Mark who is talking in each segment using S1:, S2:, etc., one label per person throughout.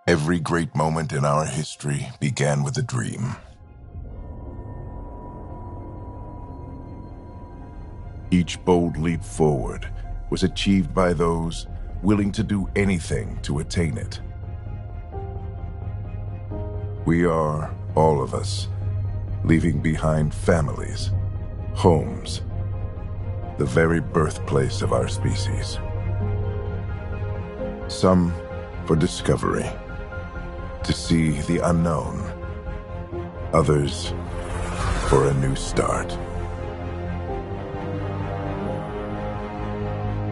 S1: Every great moment in our history began with a dream. Each bold leap forward was achieved by those willing to do anything to attain it. We are, all of us, leaving behind families, homes, the very birthplace of our species. Some for discovery, to see the unknown. Others for a new start.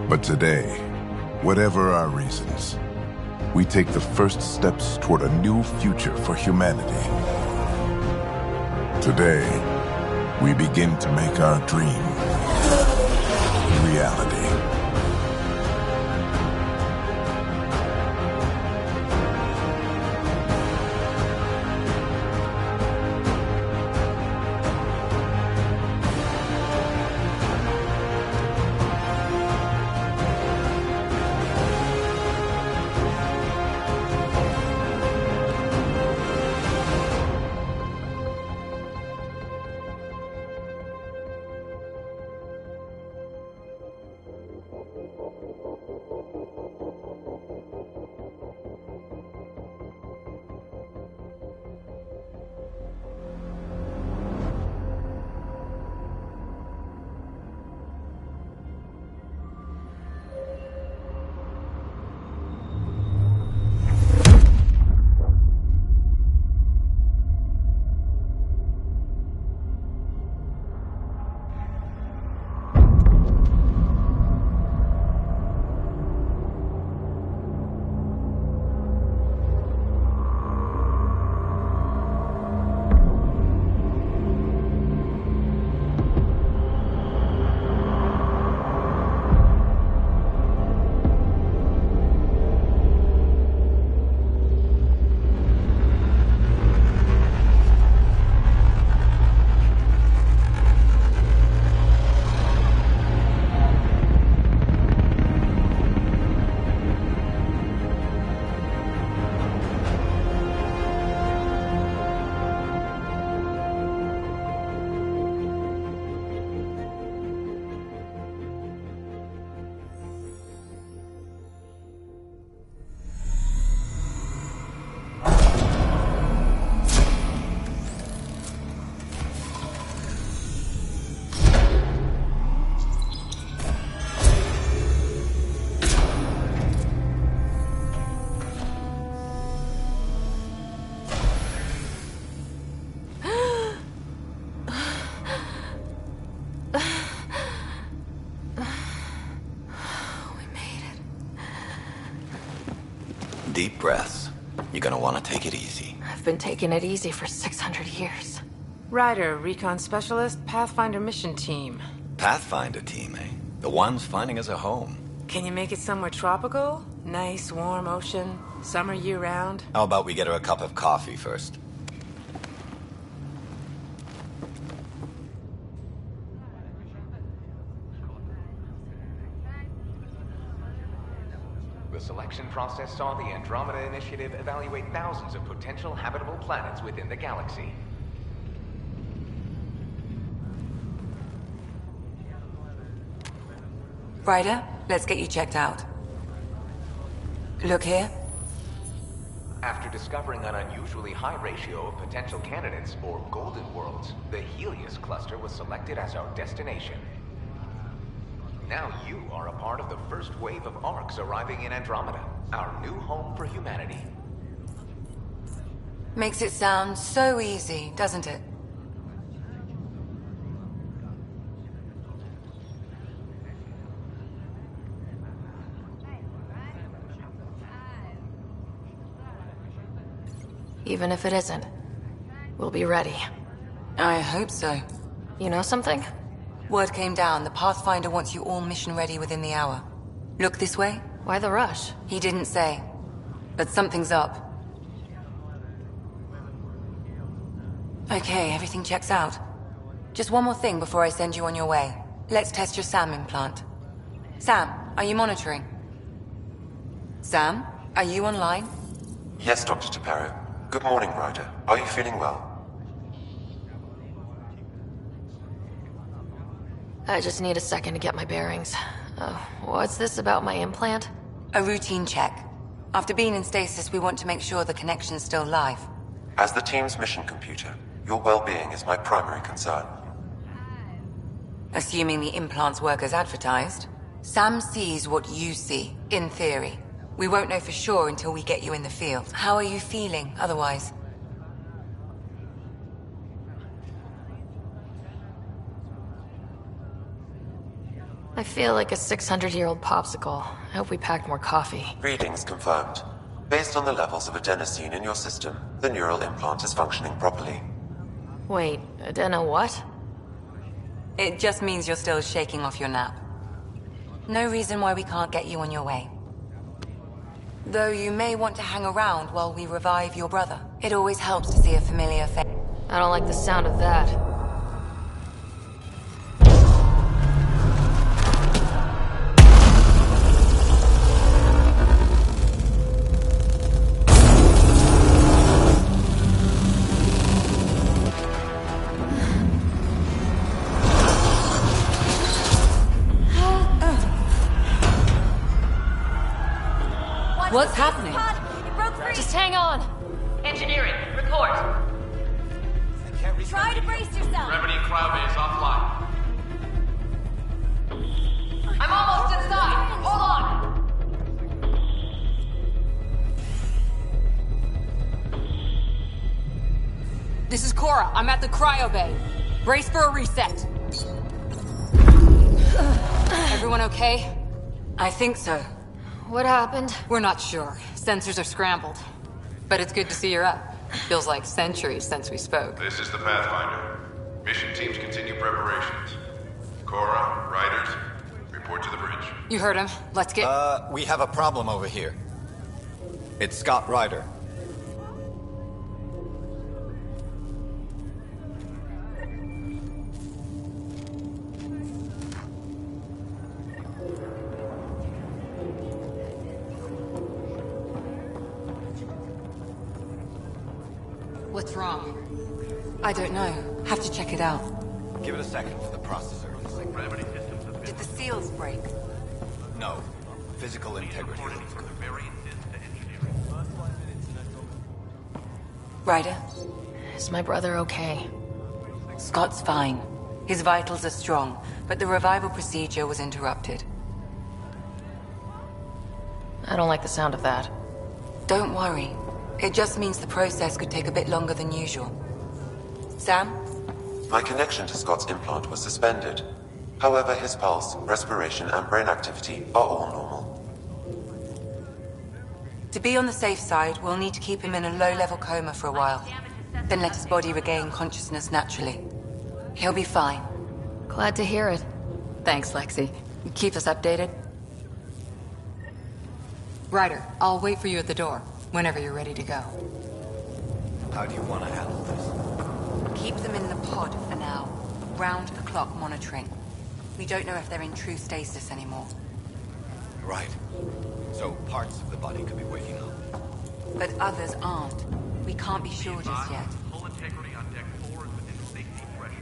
S1: But today, whatever our reasons, we take the first steps toward a new future for humanity. Today, we begin to make our dream reality.
S2: Deep breaths. You're gonna want to take it easy.
S3: I've been taking it easy for 600 years.
S4: Ryder, recon specialist, Pathfinder mission team.
S2: Pathfinder team, eh? The ones finding us a home.
S4: Can you make it somewhere tropical? Nice, warm ocean, summer year-round?
S2: How about we get her a cup of coffee first?
S5: The selection process saw the Andromeda Initiative evaluate thousands of potential habitable planets within the galaxy.
S4: Ryder, let's get you checked out. Look here.
S5: After discovering an unusually high ratio of potential candidates, or golden worlds, the Helios cluster was selected as our destination. Now you are a part of the first wave of arcs arriving in Andromeda, our new home for humanity.
S4: Makes it sound so easy, doesn't it?
S3: Even if it isn't, we'll be ready.
S4: I hope so.
S3: You know something?
S4: Word came down. The Pathfinder wants you all mission ready within the hour. Look this way?
S3: Why the rush?
S4: He didn't say. But something's up. Okay, everything checks out. Just one more thing before I send you on your way. Let's test your SAM implant. Sam, are you monitoring? Sam, are you online?
S6: Yes, Dr. Taparo. Good morning, Ryder. Are you feeling well?
S3: I just need a second to get my bearings. What's this about my implant?
S4: A routine check. After being in stasis, we want to make sure the connection's still live.
S6: As the team's mission computer, your well-being is my primary concern.
S4: Assuming the implants work as advertised, Sam sees what you see, in theory. We won't know for sure until we get you in the field. How are you feeling, otherwise?
S3: I feel like a 600-year-old popsicle. I hope we packed more coffee.
S6: Readings confirmed. Based on the levels of adenosine in your system, the neural implant is functioning properly.
S3: Wait, adeno what?
S4: It just means you're still shaking off your nap. No reason why we can't get you on your way. Though you may want to hang around while we revive your brother. It always helps to see a familiar face.
S3: I don't like the sound of that.
S4: What's happening?
S3: Just hang on!
S7: Engineering, report.
S8: Try to brace yourself.
S7: Remedy Cloudbase offline. I'm almost inside. Hold on.
S9: This is Cora. I'm at the cryo bay. Brace for a reset. Everyone okay?
S4: I think so.
S3: What happened?
S9: We're not sure. Sensors are scrambled. But it's good to see you're up. Feels like centuries since we spoke.
S1: This is the Pathfinder. Mission teams continue preparations. Cora, Riders, report to the bridge.
S9: You heard him. Let's get...
S2: We have a problem over here. It's Scott Ryder.
S9: What's wrong?
S4: I don't know. Have to check it out.
S2: Give it a second for the processor.
S4: Did the seals break?
S2: No. Physical integrity looks good.
S4: Ryder,
S3: Is my brother okay?
S4: Scott's fine. His vitals are strong, but the revival procedure was interrupted.
S3: I don't like the sound of that.
S4: Don't worry. It just means the process could take a bit longer than usual. Sam?
S6: My connection to Scott's implant was suspended. However, his pulse, respiration, and brain activity are all normal.
S4: To be on the safe side, we'll need to keep him in a low-level coma for a while. Then let his body regain consciousness naturally. He'll be fine.
S3: Glad to hear it.
S9: Thanks, Lexi. Keep us updated. Ryder, I'll wait for you at the door, whenever you're ready to go.
S2: How do you want to handle this?
S4: Keep them in the pod for now. Round-the-clock monitoring. We don't know if they're in true stasis anymore.
S2: Right. So parts of the body could be waking up.
S4: But others aren't. We can't be sure just yet.
S7: Full integrity on deck 4 is within safety threshold.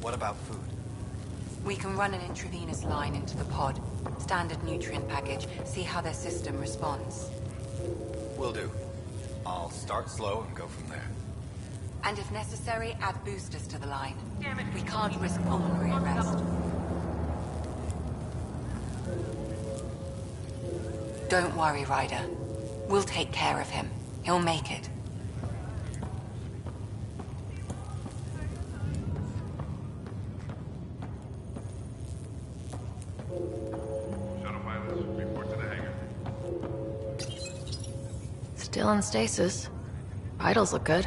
S2: What about food?
S4: We can run an intravenous line into the pod. Standard nutrient package. See how their system responds.
S2: Will do. I'll start slow and go from there.
S4: And if necessary, add boosters to the line. We can't risk pulmonary arrest. Don't worry, Ryder. We'll take care of him. He'll make it.
S7: Shuttle pilots, report to the hangar.
S3: Still in stasis. Vitals look good.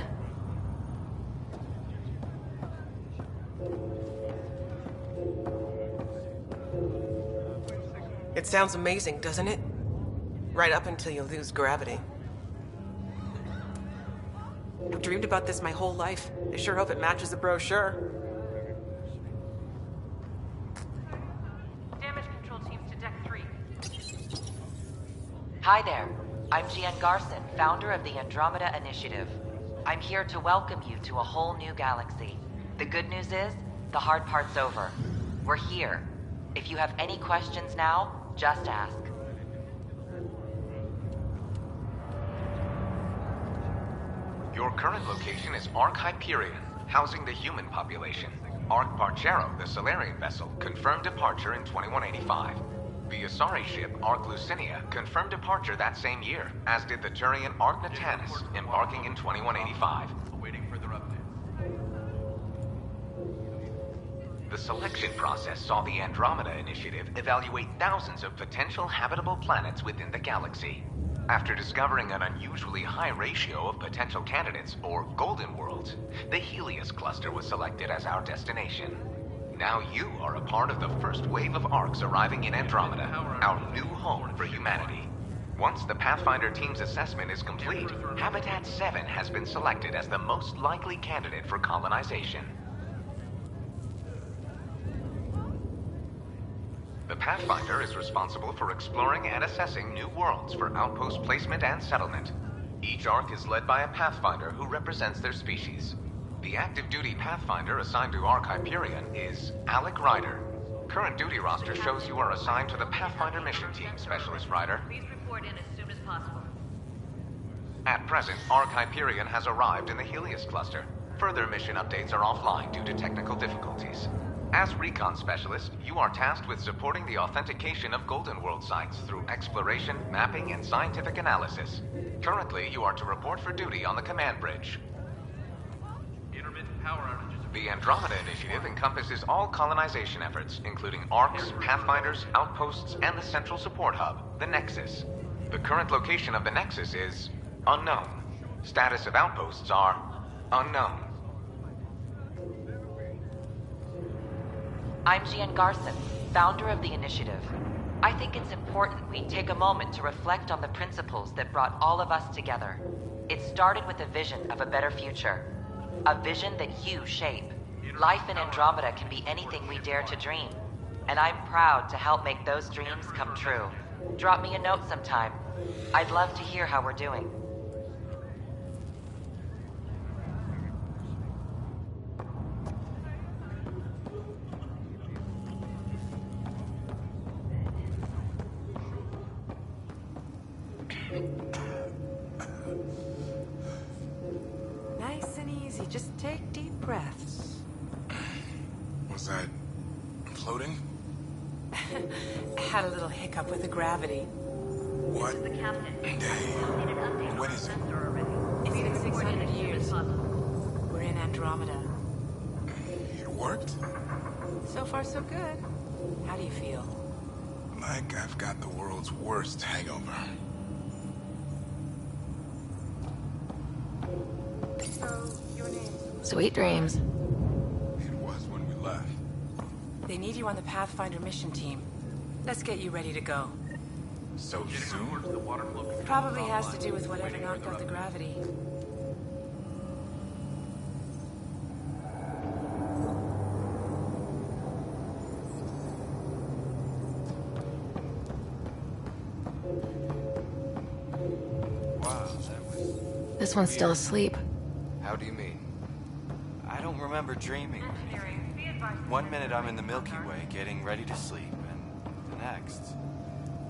S8: It sounds amazing, doesn't it? Right up until you lose gravity. I've dreamed about this my whole life. I sure hope it matches the brochure.
S7: Damage control teams to Deck 3.
S10: Hi there. I'm Gian Garson, founder of the Andromeda Initiative. I'm here to welcome you to a whole new galaxy. The good news is, the hard part's over. We're here. If you have any questions now, just ask.
S5: Your current location is Ark Hyperion, housing the human population. Ark Barchero, the Solarian vessel, confirmed departure in 2185. The Asari ship, Ark Lucinia, confirmed departure that same year, as did the Turian Ark Natanus, embarking in 2185.
S7: Awaiting further updates.
S5: The selection process saw the Andromeda Initiative evaluate thousands of potential habitable planets within the galaxy. After discovering an unusually high ratio of potential candidates, or golden worlds, the Helios cluster was selected as our destination. Now you are a part of the first wave of Arks arriving in Andromeda, our new home for humanity. Once the Pathfinder team's assessment is complete, Habitat 7 has been selected as the most likely candidate for colonization. The Pathfinder is responsible for exploring and assessing new worlds for outpost placement and settlement. Each Ark is led by a Pathfinder who represents their species. The active duty Pathfinder assigned to Ark Hyperion is Alec Ryder. Current duty roster shows you are assigned to the Pathfinder mission team, Specialist Ryder.
S7: Please report in as soon as possible.
S5: At present, Ark Hyperion has arrived in the Helios cluster. Further mission updates are offline due to technical difficulties. As recon specialist, you are tasked with supporting the authentication of Golden World sites through exploration, mapping, and scientific analysis. Currently, you are to report for duty on the command bridge.
S7: Intermittent power outages.
S5: The Andromeda Initiative encompasses all colonization efforts, including Arks, Pathfinders, outposts, and the central support hub, the Nexus. The current location of the Nexus is unknown. Status of outposts are unknown.
S10: I'm Gian Garson, founder of the Initiative. I think it's important we take a moment to reflect on the principles that brought all of us together. It started with a vision of a better future. A vision that you shape. Life in Andromeda can be anything we dare to dream. And I'm proud to help make those dreams come true. Drop me a note sometime. I'd love to hear how we're doing.
S8: Nice and easy. Just take deep breaths.
S1: Was that floating?
S8: Had a little hiccup with the gravity.
S1: What
S7: The captain.
S1: day? What is it?
S8: It's been 600 years. We're in Andromeda.
S1: It worked?
S8: So far, so good. How do you feel?
S1: Like I've got the world's worst hangover.
S8: So, your name?
S3: Sweet dreams.
S1: It was when we left.
S8: They need you on the Pathfinder mission team. Let's get you ready to go.
S1: So
S7: Getting
S1: soon?
S7: report to the water flow control
S8: Probably
S7: top
S8: has to
S7: line.
S8: do with whatever
S7: Waiting
S8: knocked
S7: further
S8: out the
S7: updates.
S8: gravity.
S2: Wow, that was...
S3: This one's still asleep.
S2: How do you mean? I don't remember dreaming.
S7: Engineering, be advised.
S11: One minute I'm in the Milky Way getting ready to sleep, and the next...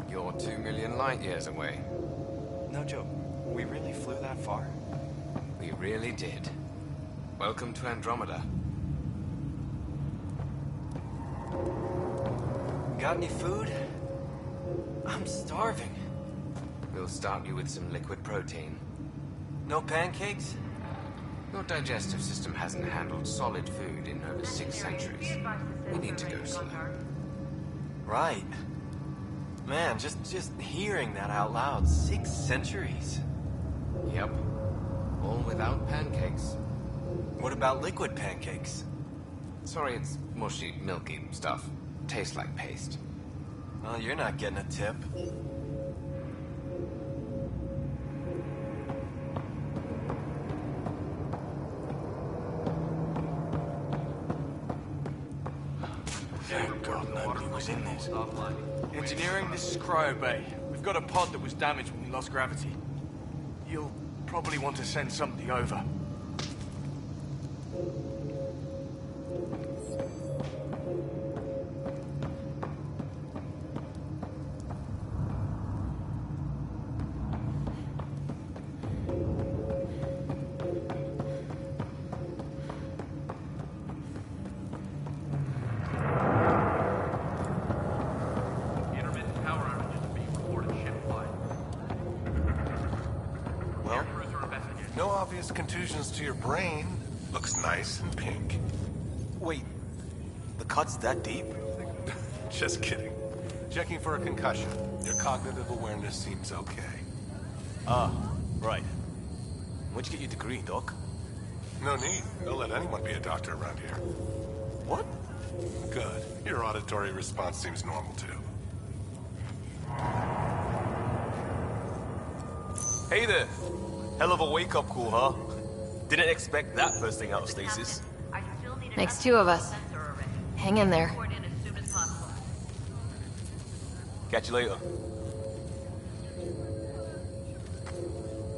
S2: You're 2 million light years away.
S11: No joke. We really flew that far?
S2: We really did. Welcome to Andromeda.
S11: Got any food? I'm starving.
S2: We'll start you with some liquid protein.
S11: No pancakes?
S2: Your digestive system hasn't handled solid food in over 6 centuries. We need to go slow.
S11: Right. Man, just hearing that out loud. 6 centuries.
S2: Yep. All without pancakes.
S11: What about liquid pancakes?
S2: Sorry, it's mushy, milky stuff. Tastes like paste.
S11: Well, you're not getting a tip. Thank God nobody was in this.
S12: Engineering, this is Cryo Bay. We've got a pod that was damaged when we lost gravity. You'll probably want to send somebody over.
S1: No obvious contusions to your brain. Looks nice and pink.
S11: Wait, the cut's that deep?
S1: Just kidding. Checking for a concussion. Your cognitive awareness seems okay.
S11: Ah, right. Where'd you get your degree, Doc?
S1: No need. Don't let anyone be a doctor around here.
S11: What?
S1: Good. Your auditory response seems normal, too.
S11: Hey there. Hell of a wake-up call, huh? Didn't expect that bursting out of stasis.
S3: Makes 2 of us. Hang in there.
S11: Catch you later.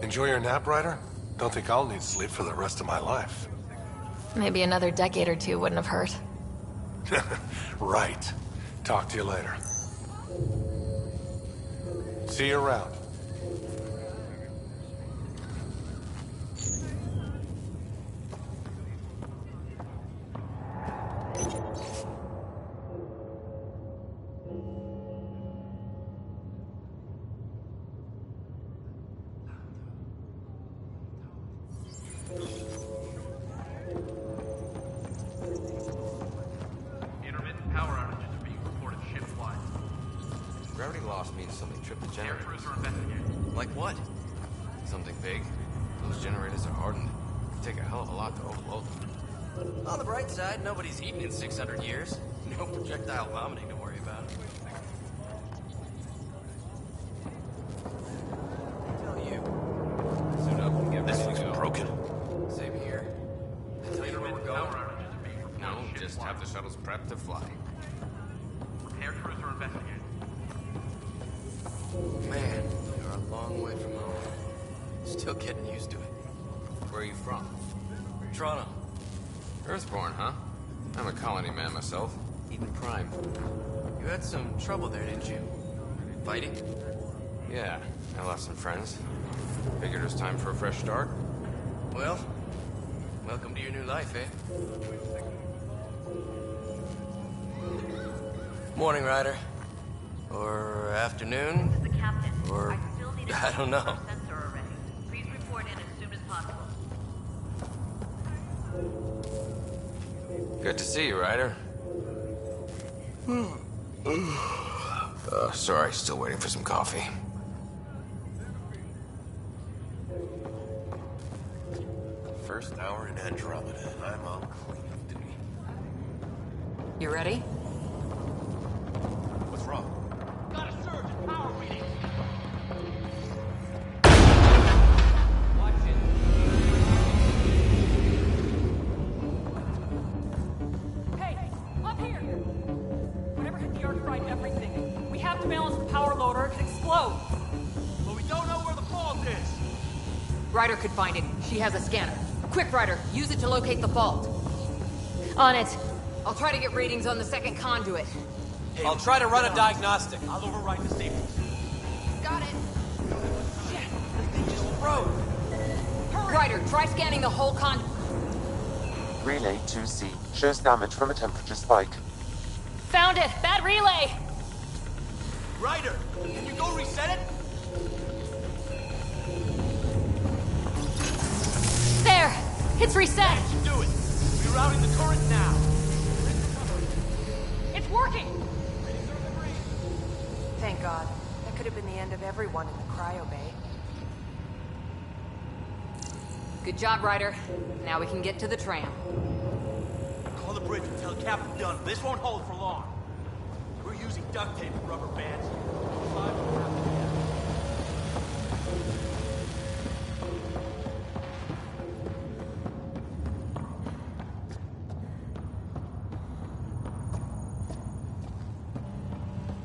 S1: Enjoy your nap, Ryder? Don't think I'll need sleep for the rest of my life.
S3: Maybe another decade or 2 wouldn't have hurt.
S1: Right. Talk to you later. See you around.
S7: Intermittent power outages are being reported ship-wide.
S2: Gravity loss means something tripped the
S7: Air
S2: generators.
S7: crews are investigating.
S2: Like what? Something big. Those generators are hardened. It'd take a hell of a lot to overload them.
S13: On the bright side, nobody's eaten in 600 years. No projectile vomiting to worry about. Tell you.
S2: Suit up and get
S11: This
S2: ready
S11: thing's
S2: to go.
S11: broken.
S13: Same here. Tell you where we're going.
S7: Power outages are being reported
S2: No,
S7: ship-wide.
S2: just have the shuttles prepped to fly.
S7: Air crews are investigating.
S13: Man, you're a long way from home. Still getting used to it.
S2: Where are you from?
S13: Toronto.
S2: Earthborn, huh? I'm a colony man myself. Eden Prime.
S13: You had some trouble there, didn't you? Fighting?
S2: Yeah, I lost some friends. Figured it was time for a fresh start.
S13: Well, welcome to your new life, eh? Morning, Ryder. Or afternoon.
S10: The captain.
S13: Or...
S10: I still need a
S13: I don't know.
S10: sensor array. Please report in as soon as possible.
S2: Good to see you, Ryder. Sorry, still waiting for some coffee.
S11: First hour in Andromeda. I'm on cleanup duty.
S9: You ready?
S11: What's wrong?
S12: Got a surge in power readings.
S8: Hey, up here! Whatever hit the Earth fried everything. We have to balance the power load or it could explode.
S12: But we don't know where the fault is.
S9: Ryder could find it. She has a scanner. Quick, Ryder, use it to locate the fault.
S3: On it.
S9: I'll try to get readings on the second conduit.
S13: Hey, I'll try to run a diagnostic. I'll override the safety.
S9: Got it.
S13: Shit, this thing just broke.
S9: Ryder, try scanning the whole
S6: Relay 2C shows damage from a temperature spike.
S8: Found it! Bad relay!
S13: Ryder, can you go reset it?
S8: There! It's reset!
S13: That should do it. Rerouting the current now.
S8: It's working!
S14: Thank God. That could have been the end of everyone in the cryo bay.
S9: Good job, Ryder. Now we can get to the tram.
S13: Call the bridge and tell Captain Dunn this won't hold for long. We're using duct tape and rubber bands.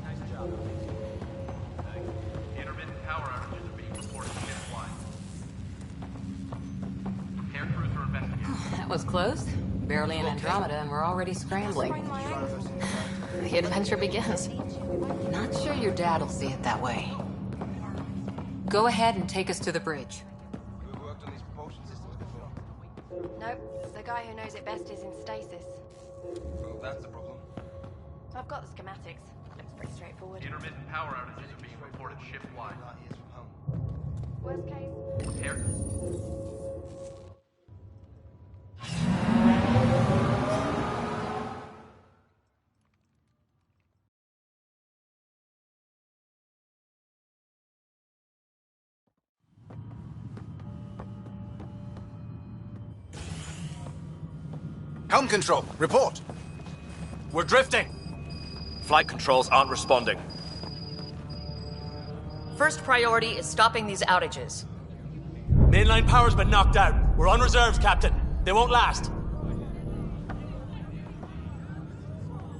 S7: Nice job. Intermittent power outages are being reported ship-wide. Air crews are investigating.
S9: That was close. Barely in Andromeda, and we're already scrambling.
S3: The adventure begins.
S9: Not sure your dad'll see it that way. Go ahead and take us to the bridge.
S15: Nope. The guy who knows it best is in stasis.
S7: Well, that's the problem.
S15: I've got the schematics. Looks pretty straightforward.
S7: Intermittent power outages are being reported ship-wide.
S15: Worst case.
S7: Air...
S16: Helm control, report.
S13: We're drifting. Flight controls aren't responding.
S17: First priority is stopping these outages.
S13: Mainline power's been knocked out. We're on reserves, Captain. They won't last.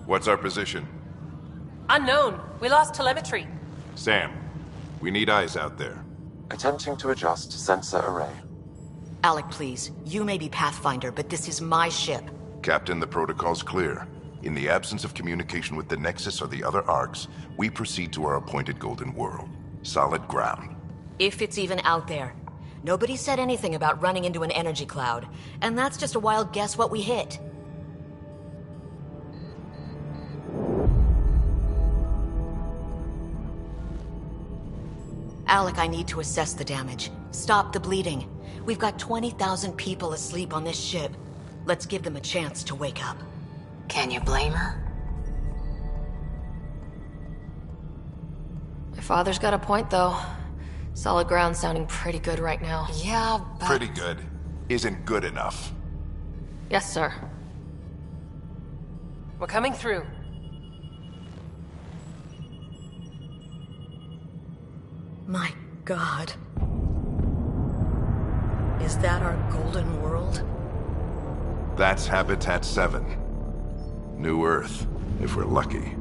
S1: What's our position?
S17: Unknown. We lost telemetry.
S1: Sam, we need eyes out there.
S6: Attempting to adjust sensor array.
S17: Alec, please. You may be Pathfinder, but this is my ship.
S1: Captain, the protocol's clear. In the absence of communication with the Nexus or the other arcs, we proceed to our appointed Golden World. Solid ground.
S17: If it's even out there. Nobody said anything about running into an energy cloud, and that's just a wild guess what we hit. Alec, I need to assess the damage. Stop the bleeding. We've got 20,000 people asleep on this ship. Let's give them a chance to wake up.
S9: Can you blame her?
S3: My father's got a point, though. Solid ground sounding pretty good right now.
S9: Yeah, but...
S1: Pretty good isn't good enough.
S3: Yes, sir.
S17: We're coming through. My God. Is that our Golden World?
S1: That's Habitat 7. New Earth, if we're lucky.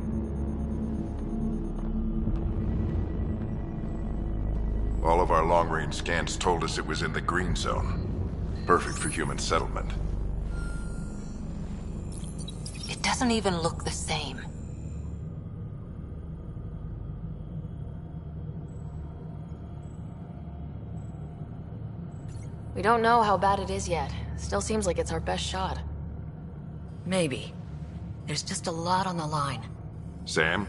S1: All of our long-range scans told us it was in the green zone. Perfect for human settlement.
S9: It doesn't even look the same.
S3: We don't know how bad it is yet. Still seems like it's our best shot.
S17: Maybe. There's just a lot on the line.
S1: Sam?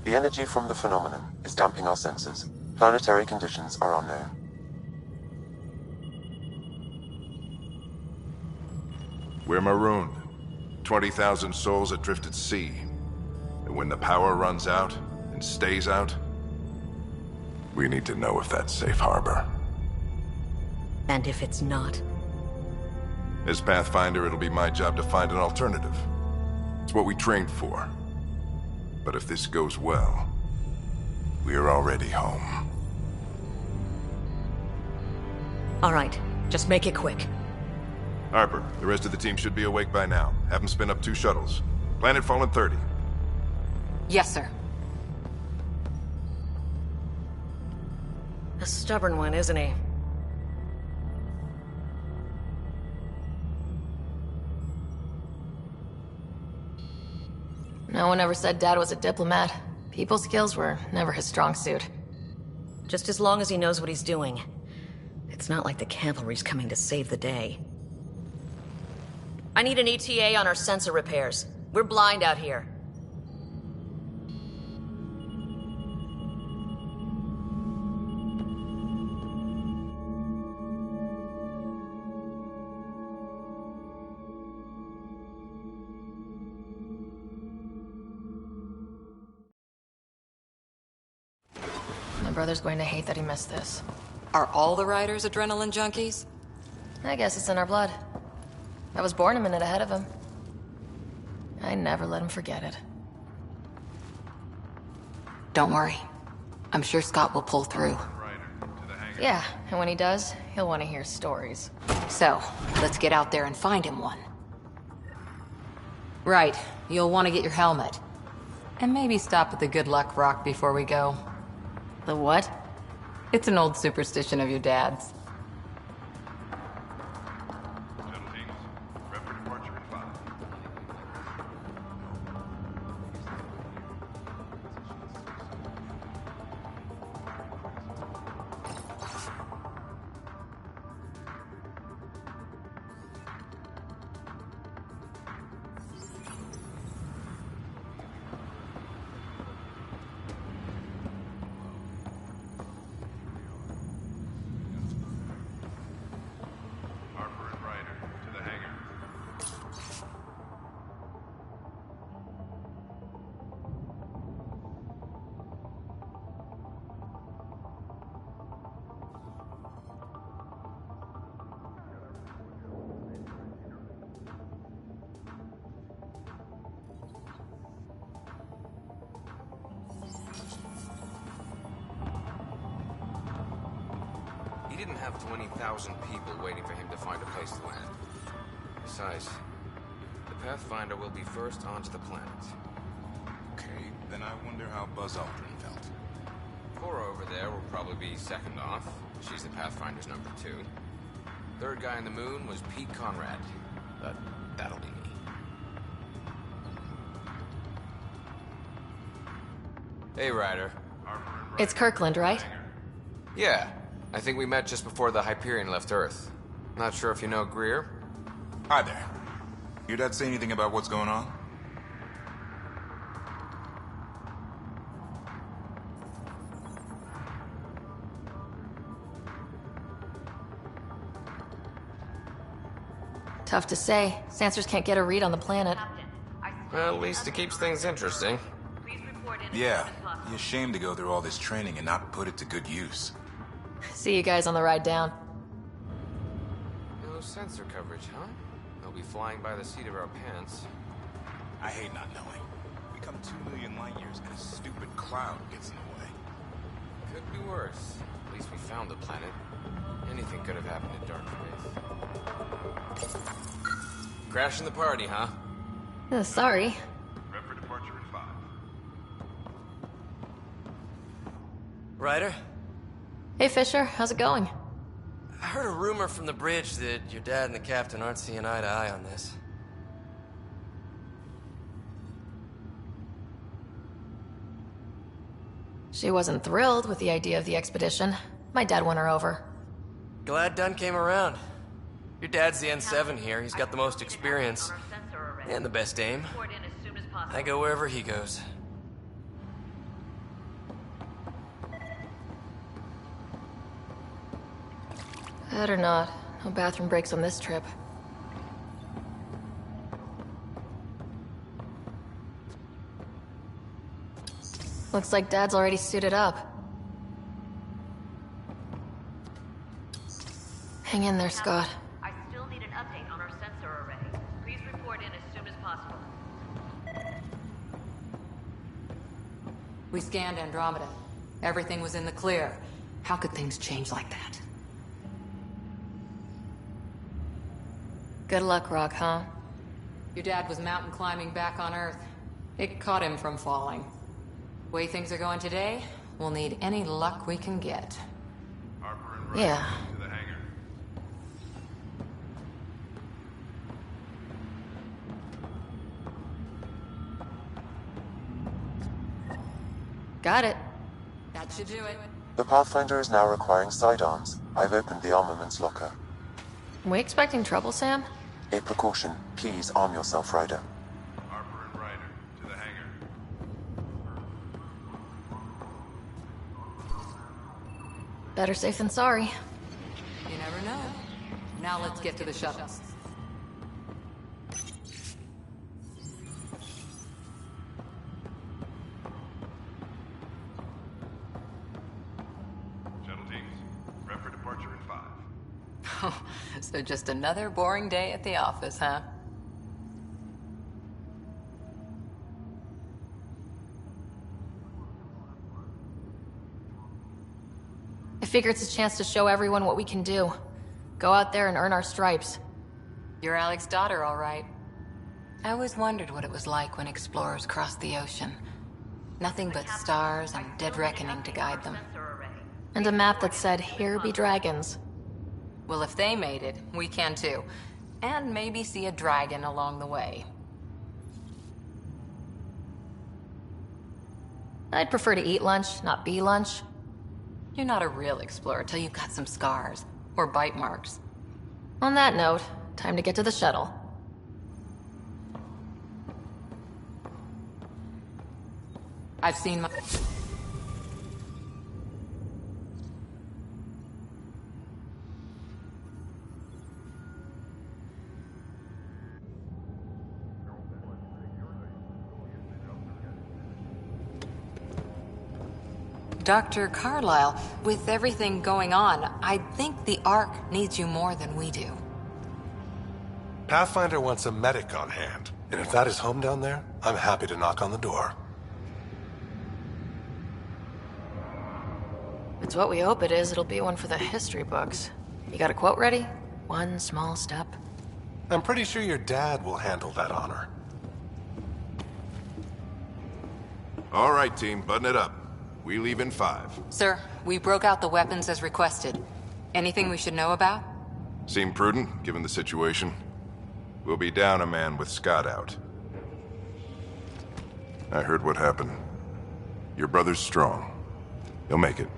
S6: The energy from the phenomenon is damping our senses. Planetary conditions are unknown.
S1: We're marooned. 20,000 souls adrift at sea. And when the power runs out, and stays out, we need to know if that's safe harbor.
S17: And if it's not?
S1: As Pathfinder, it'll be my job to find an alternative. It's what we trained for. But if this goes well, we're already home.
S17: All right, just make it quick.
S1: Harper, the rest of the team should be awake by now. Have them spin up 2 shuttles. Planet Fallen 30.
S9: Yes, sir.
S17: A stubborn one, isn't he?
S3: No one ever said Dad was a diplomat. People skills were never his strong suit.
S17: Just as long as he knows what he's doing. It's not like the cavalry's coming to save the day. I need an ETA on our sensor repairs. We're blind out here.
S3: My brother's going to hate that he missed this.
S9: Are all the riders adrenaline junkies?
S3: I guess it's in our blood. I was born a minute ahead of him. I never let him forget it.
S9: Don't worry. I'm sure Scott will pull through.
S3: Yeah, and when he does, he'll want to hear stories.
S9: So, let's get out there and find him one. Right, you'll want to get your helmet. And maybe stop at the Good Luck Rock before we go.
S3: The what?
S9: It's an old superstition of your dad's.
S2: He didn't have 20,000 people waiting for him to find a place to land. Besides, the Pathfinder will be first onto the planet.
S16: Okay, then I wonder how Buzz Aldrin felt.
S2: Cora over there will probably be second off. She's the Pathfinder's number 2. Third guy on the moon was Pete Conrad. But that'll be me. Hey, Ryder.
S3: It's Kirkland, right?
S2: Yeah. I think we met just before the Hyperion left Earth. Not sure if you know Greer?
S16: Hi there. Your dad say anything about what's going on?
S3: Tough to say. Sensors can't get a read on the planet.
S2: Well, at least it keeps things interesting.
S16: Yeah, you're ashamed to go through all this training and not put it to good use.
S3: See you guys on the ride down.
S2: No sensor coverage, huh? They'll be flying by the seat of our pants.
S16: I hate not knowing. We come 2 million light years and a stupid cloud gets in the way.
S2: Could be worse. At least we found the planet. Anything could have happened at Dark Faith. Crashing the party, huh?
S3: Sorry.
S7: Prep for departure in 5.
S18: Ryder?
S3: Hey, Fisher. How's it going?
S18: I heard a rumor from the bridge that your dad and the captain aren't seeing eye to eye on this.
S3: She wasn't thrilled with the idea of the expedition. My dad won her over.
S18: Glad Dunn came around. Your dad's the N7 here. He's got the most experience. And the best aim. I go wherever he goes.
S3: Better not. No bathroom breaks on this trip. Looks like Dad's already suited up. Hang in there, Scott.
S10: I still need an update on our sensor array. Please report in as soon as possible.
S9: We scanned Andromeda. Everything was in the clear. How could things change like that?
S3: Good luck, Rock, huh?
S9: Your dad was mountain climbing back on Earth. It caught him from falling. Way things are going today, we'll need any luck we can get.
S3: Yeah.
S7: To the hangar.
S3: Got it.
S9: That should do it.
S6: The Pathfinder is now requiring sidearms. I've opened the armaments locker.
S3: We expecting trouble, Sam?
S6: A precaution. Please arm yourself, Ryder.
S7: Harper and Ryder, to the hangar.
S3: Better safe than sorry.
S9: You never know. Now let's get to the shuttles.
S7: Shuttle teams, prep for departure in 5.
S9: Oh, so just another boring day at the office, huh?
S3: I figure it's a chance to show everyone what we can do. Go out there and earn our stripes.
S9: You're Alec's daughter, all right. I always wondered what it was like when explorers crossed the ocean. Nothing but stars and dead reckoning to guide them.
S3: And a map that said, "Here be dragons."
S9: Well, if they made it, we can too. And maybe see a dragon along the way.
S3: I'd prefer to eat lunch, not be lunch.
S9: You're not a real explorer till you've got some scars. Or bite marks.
S3: On that note, time to get to the shuttle.
S9: I've seen my... Dr. Carlyle, with everything going on, I think the Ark needs you more than we do.
S19: Pathfinder wants a medic on hand, and if that is home down there, I'm happy to knock on the door.
S3: If it's what we hope it is, it'll be one for the history books. You got a quote ready? One small step.
S19: I'm pretty sure your dad will handle that honor.
S1: All right, team, button it up. We leave in 5.
S9: Sir, we broke out the weapons as requested. Anything we should know about?
S1: Seem prudent, given the situation. We'll be down a man with Scott out. I heard what happened. Your brother's strong. He'll make it.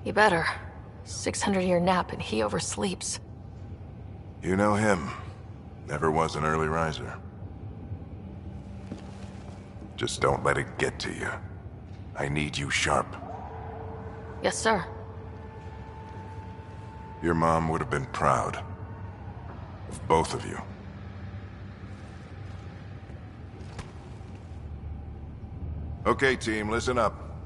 S3: You better. 600-year nap and he oversleeps.
S1: You know him. Never was an early riser. Just don't let it get to you. I need you sharp.
S3: Yes, sir.
S1: Your mom would have been proud. Of both of you. Okay, team, listen up.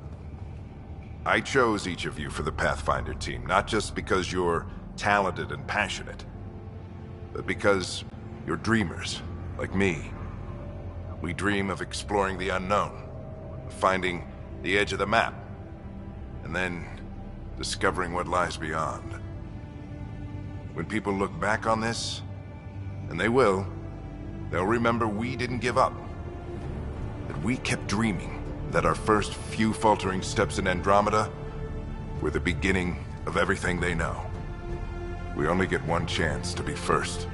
S1: I chose each of you for the Pathfinder team, not just because you're talented and passionate, but because you're dreamers, like me. We dream of exploring the unknown, of finding the edge of the map, and then discovering what lies beyond. When people look back on this, and they will, they'll remember we didn't give up. That we kept dreaming, that our first few faltering steps in Andromeda were the beginning of everything they know. We only get one chance to be first.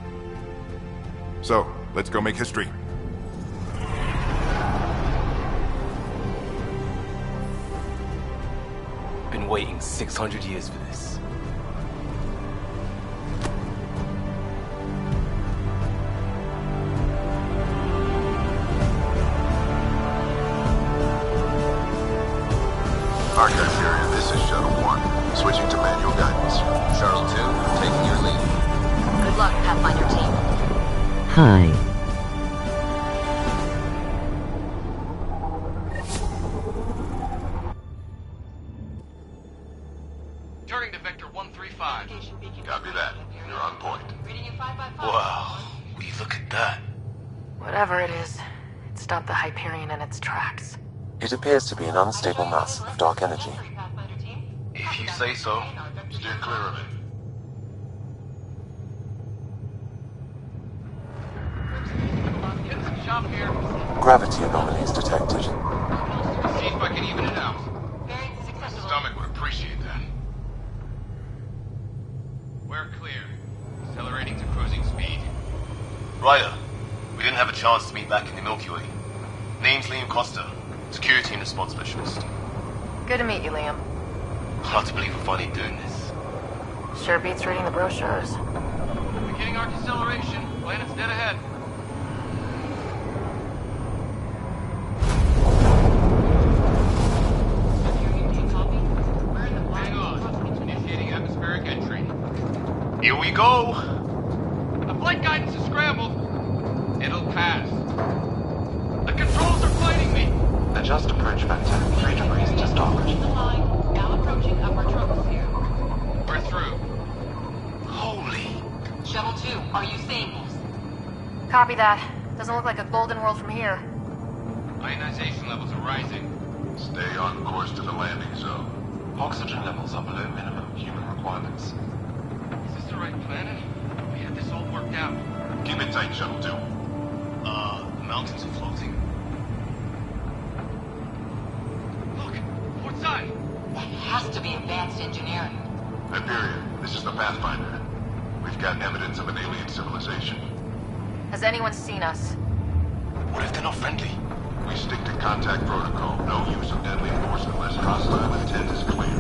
S1: So, let's go make history.
S11: Been waiting 600 years for this.
S1: Archive area, this is Shuttle 1. Switching to manual guidance.
S2: Shuttle 2, taking your lead.
S17: Good luck, Pathfinder team.
S20: Hi.
S12: Turning to Vector 135.
S1: Copy that. You're on point.
S11: Wow, will you look at that?
S3: Whatever it is, it stopped the Hyperion in its tracks.
S6: It appears to be an unstable mass of dark energy.
S11: If you say so.
S1: Steer clear of it.
S12: Getting some shop here.
S6: Gravity anomalies detected.
S12: See if I can even it out. My stomach would appreciate that. We're clear. Accelerating to cruising speed.
S11: Ryder, we didn't have a chance to meet back in the Milky Way. Name's Liam Costa, Security and Response Specialist.
S3: Good to meet you, Liam.
S11: Hard to believe we're finally doing this.
S3: Sure beats reading the brochures.
S12: Beginning our deceleration. Planet's dead ahead. Hang on. Initiating atmospheric entry.
S11: Here we go!
S12: The flight guidance is scrambled. It'll pass. The controls are fighting me.
S6: Adjust approach vector 3 degrees to starboard.
S10: Now approaching upper troposphere.
S12: We're through.
S11: Holy.
S10: Shuttle 2, are you seeing this?
S3: Copy that. Doesn't look like a golden world from here.
S12: Ionization levels are rising.
S1: Stay on course to the landing zone.
S6: Oxygen levels are below minimum human requirements.
S12: Is this the right planet? We had this all worked out.
S1: Keep it tight, Shuttle 2.
S11: The mountains are floating.
S12: Look! Port side!
S10: That has to be advanced engineering.
S1: Hyperion, this is the Pathfinder. We've got evidence of an alien civilization.
S3: Has anyone seen us?
S11: What if they're not friendly?
S1: We stick to contact protocol. No use of deadly force unless hostile intent is clear.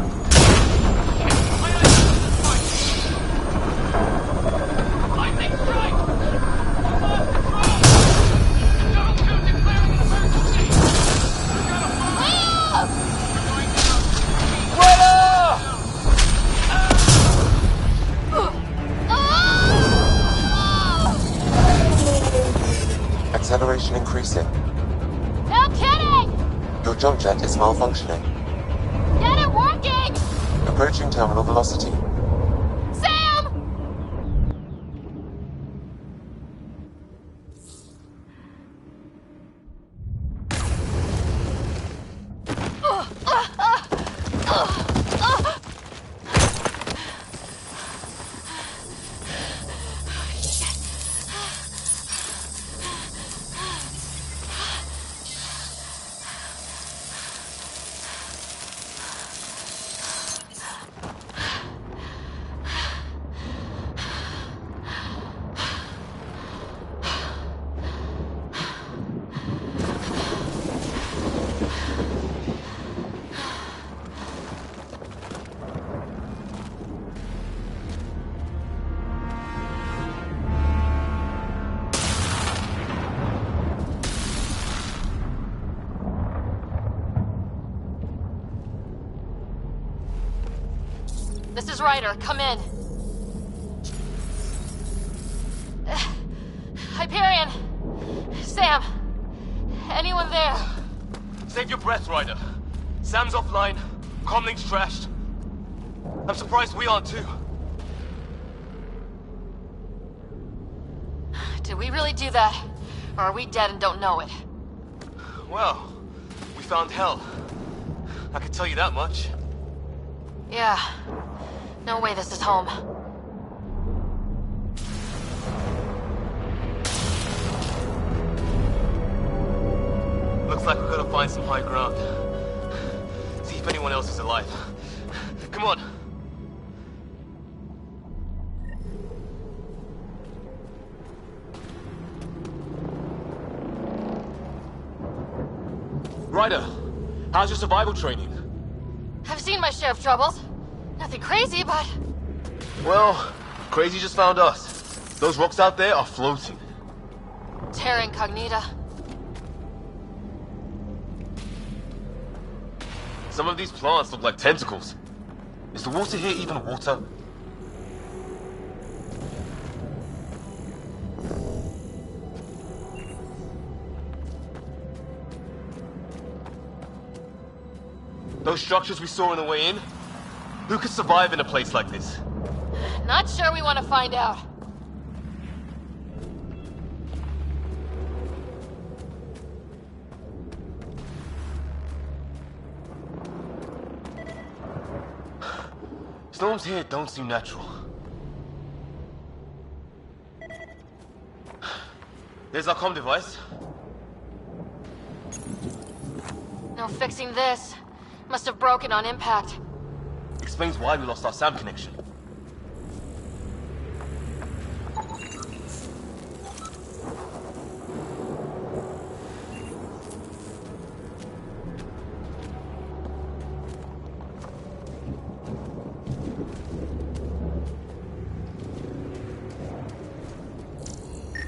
S12: Lightning strike! We lost control! Shuttle 2 declaring an emergency! We got a fire! We're going down!
S6: Acceleration increasing.
S15: No kidding!
S6: Your jump jet is malfunctioning.
S15: Get it working!
S6: Approaching terminal velocity.
S15: Sam! This is Ryder. Come in. Hyperion! Sam! Anyone there?
S11: Save your breath, Ryder. Sam's offline. Comlink's trashed. I'm surprised we aren't too.
S3: Did we really do that? Or are we dead and don't know it?
S11: Well, we found hell. I can tell you that much.
S3: Yeah. No way this is home.
S11: Looks like we've got to find some high ground. See if anyone else is alive. Come on. Ryder, how's your survival training?
S3: I've seen my share of troubles. Nothing crazy, but...
S11: Well, crazy just found us. Those rocks out there are floating.
S3: Terra Incognita.
S11: Some of these plants look like tentacles. Is the water here even water? Those structures we saw on the way in? Who could survive in a place like this?
S3: Not sure we want to find out.
S11: Storms here don't seem natural. There's our comm device.
S3: No fixing this. Must have broken on impact.
S11: Explains why we lost our SAM connection.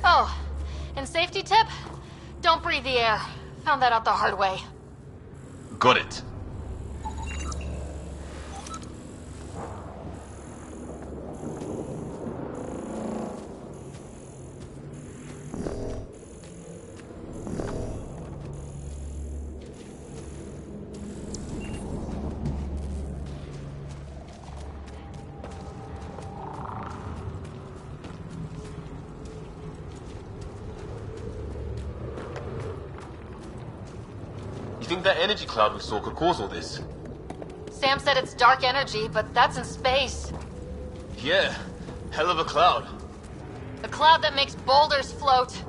S15: Oh, and safety tip? Don't breathe the air. Found that out the hard way.
S11: Got it. You think that energy cloud we saw could cause all this?
S15: Sam said it's dark energy, but that's in space.
S11: Yeah, hell of a cloud.
S15: A cloud that makes boulders float.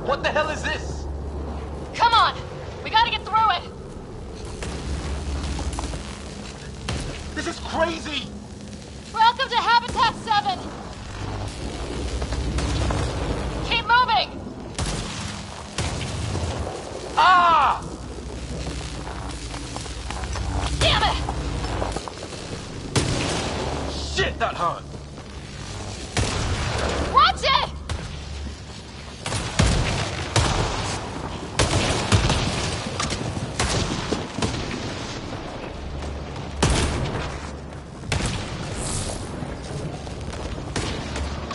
S11: What the hell is this?
S15: Come on! We gotta get through it!
S11: This is crazy!
S15: Welcome to Habitat 7! Keep moving!
S11: Ah!
S15: Damn it!
S11: Shit, that hurt!
S15: Watch it!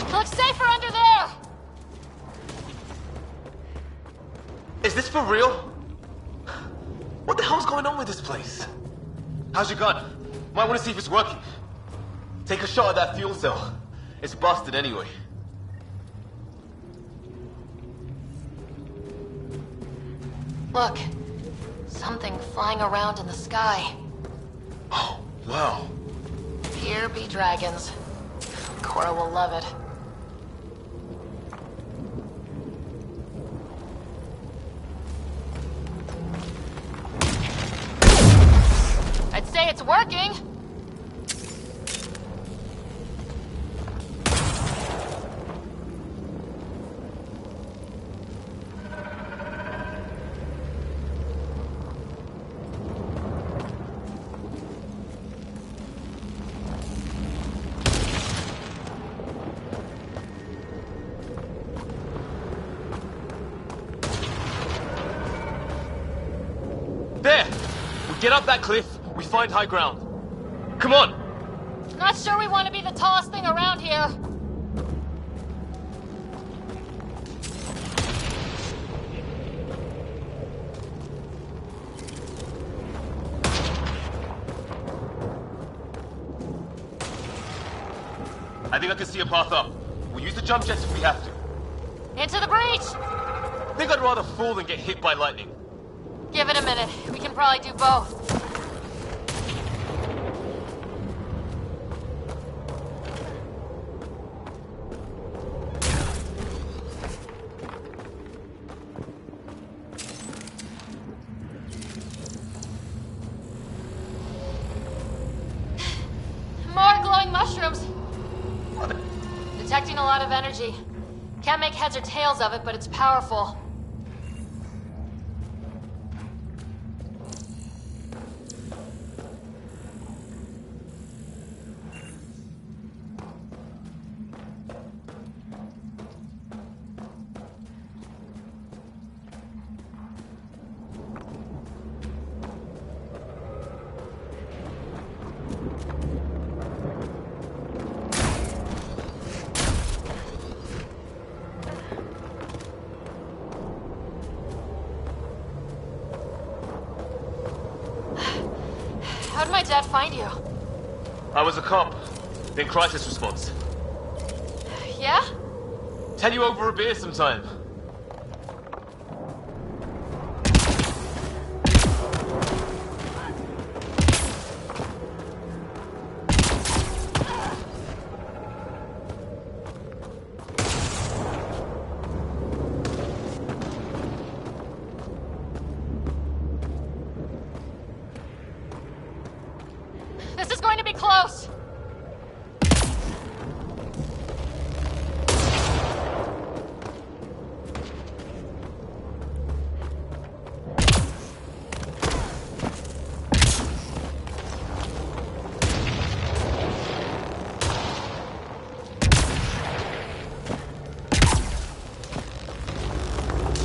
S15: Looks safer under there!
S11: Is this for real? What the hell's going on with this place? How's your gun? Might want to see if it's working. Take a shot at that fuel cell. It's busted anyway.
S15: Look. Something flying around in the sky.
S11: Oh, wow.
S15: Here be dragons. Cora will love it. I'd say it's working.
S11: There! We get up that cliff, we find high ground. Come on!
S15: Not sure we want to be the tallest thing around here.
S11: I think I can see a path up. We'll use the jump jets if we have to.
S15: Into the breach!
S11: I think I'd rather fall than get hit by lightning.
S15: Give it a minute. We can probably do both. More glowing mushrooms. Detecting a lot of energy. Can't make heads or tails of it, but it's powerful. How'd my dad find you?
S11: I was a cop, then crisis response.
S15: Yeah?
S11: Tell you over a beer sometime.
S15: going to be close!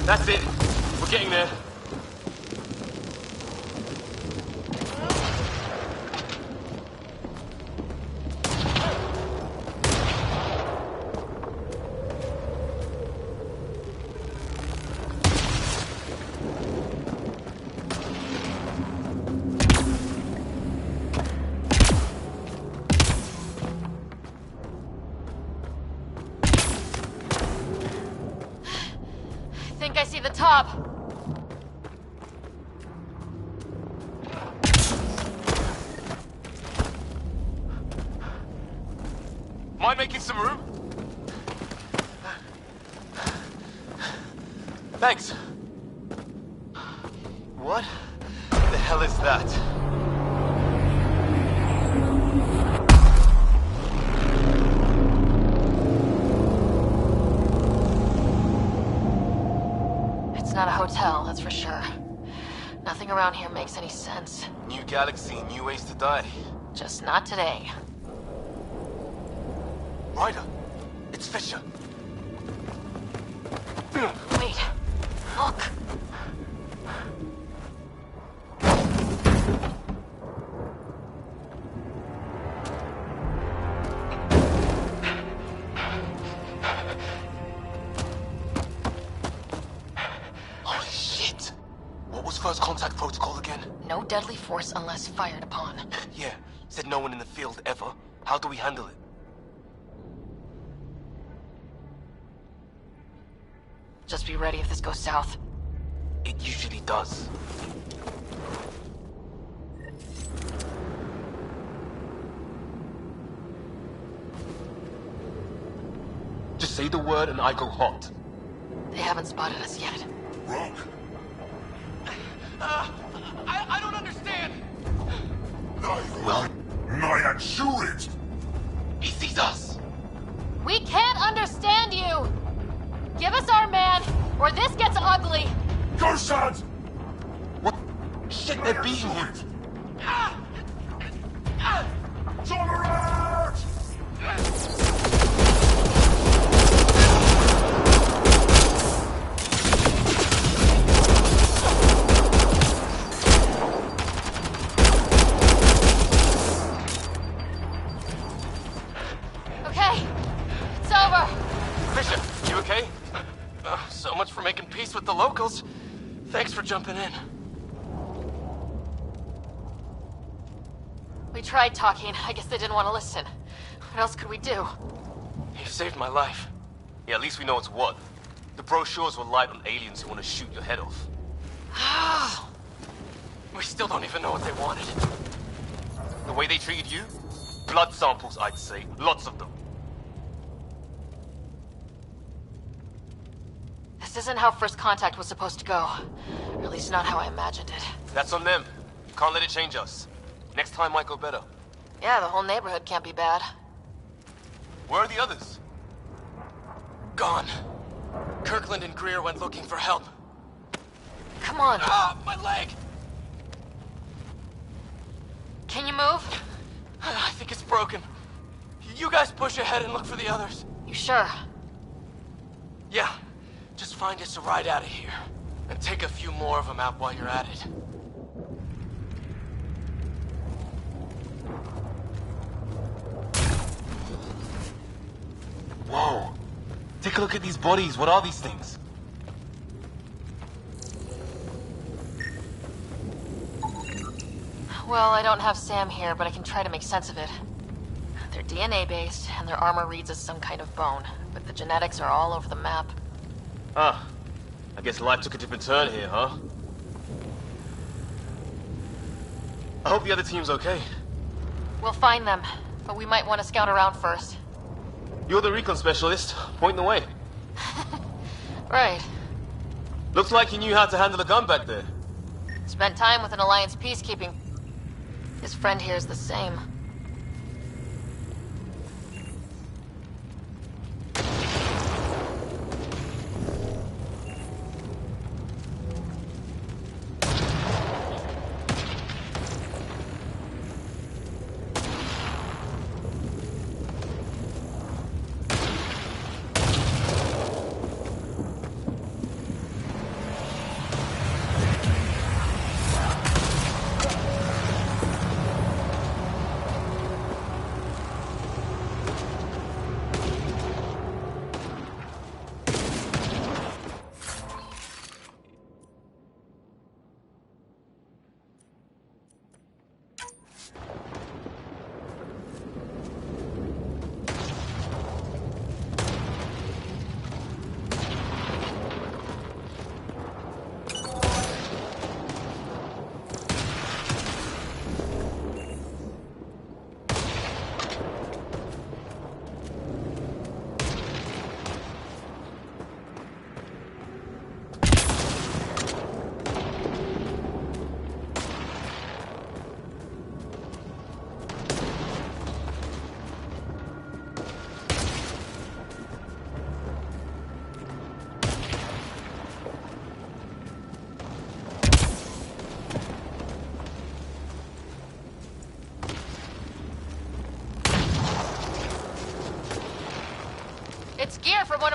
S11: That's it. We're getting there.
S15: I think I see the top.
S11: Mind making some room? Thanks. What the hell is that?
S15: It's not a hotel, that's for sure. Nothing around here makes any sense.
S11: New galaxy, new ways to die.
S15: Just not today.
S11: Ryder, it's Fisher.
S15: Wait. Look.
S11: Holy shit! What was first contact protocol again?
S15: No deadly force unless fired upon.
S11: Yeah, said no one in the field ever. How do we handle it?
S15: Just be ready if this goes south.
S11: It usually does. Just say the word and I go hot.
S15: They haven't spotted us yet.
S7: Wrong.
S12: I don't understand.
S7: Well, I assure it.
S11: He sees us.
S15: We can't understand you! Give us our man, or this gets ugly!
S7: Go, son!
S11: What? Shit, they're beating him.
S7: Tolerate!
S15: Okay, it's over.
S11: Fisher, you okay? So much for making peace with the locals. Thanks for jumping in.
S15: We tried talking. I guess they didn't want to listen. What else could we do?
S11: You saved my life. Yeah, at least we know it's what. The brochures were light on aliens who want to shoot your head off. We still don't even know what they wanted. The way they treated you? Blood samples, I'd say. Lots of them.
S15: This isn't how first contact was supposed to go. Or at least not how I imagined it.
S11: That's on them. Can't let it change us. Next time might go better.
S15: Yeah, the whole neighborhood can't be bad.
S11: Where are the others? Gone. Kirkland and Greer went looking for help.
S15: Come on.
S11: Ah, my leg!
S15: Can you move?
S11: I think it's broken. You guys push ahead and look for the others.
S15: You sure?
S11: Yeah. Just find us a ride out of here. And take a few more of them out while you're at it. Whoa. Take a look at these bodies. What are these things?
S15: Well, I don't have Sam here, but I can try to make sense of it. They're DNA-based, and their armor reads as some kind of bone, but the genetics are all over the map.
S11: Ah. I guess life took a different turn here, huh? I hope the other team's okay.
S15: We'll find them, but we might want to scout around first.
S11: You're the recon specialist. Point the way.
S15: Right.
S11: Looks like you knew how to handle a gun back there.
S15: Spent time with an Alliance peacekeeping. His friend here is the same.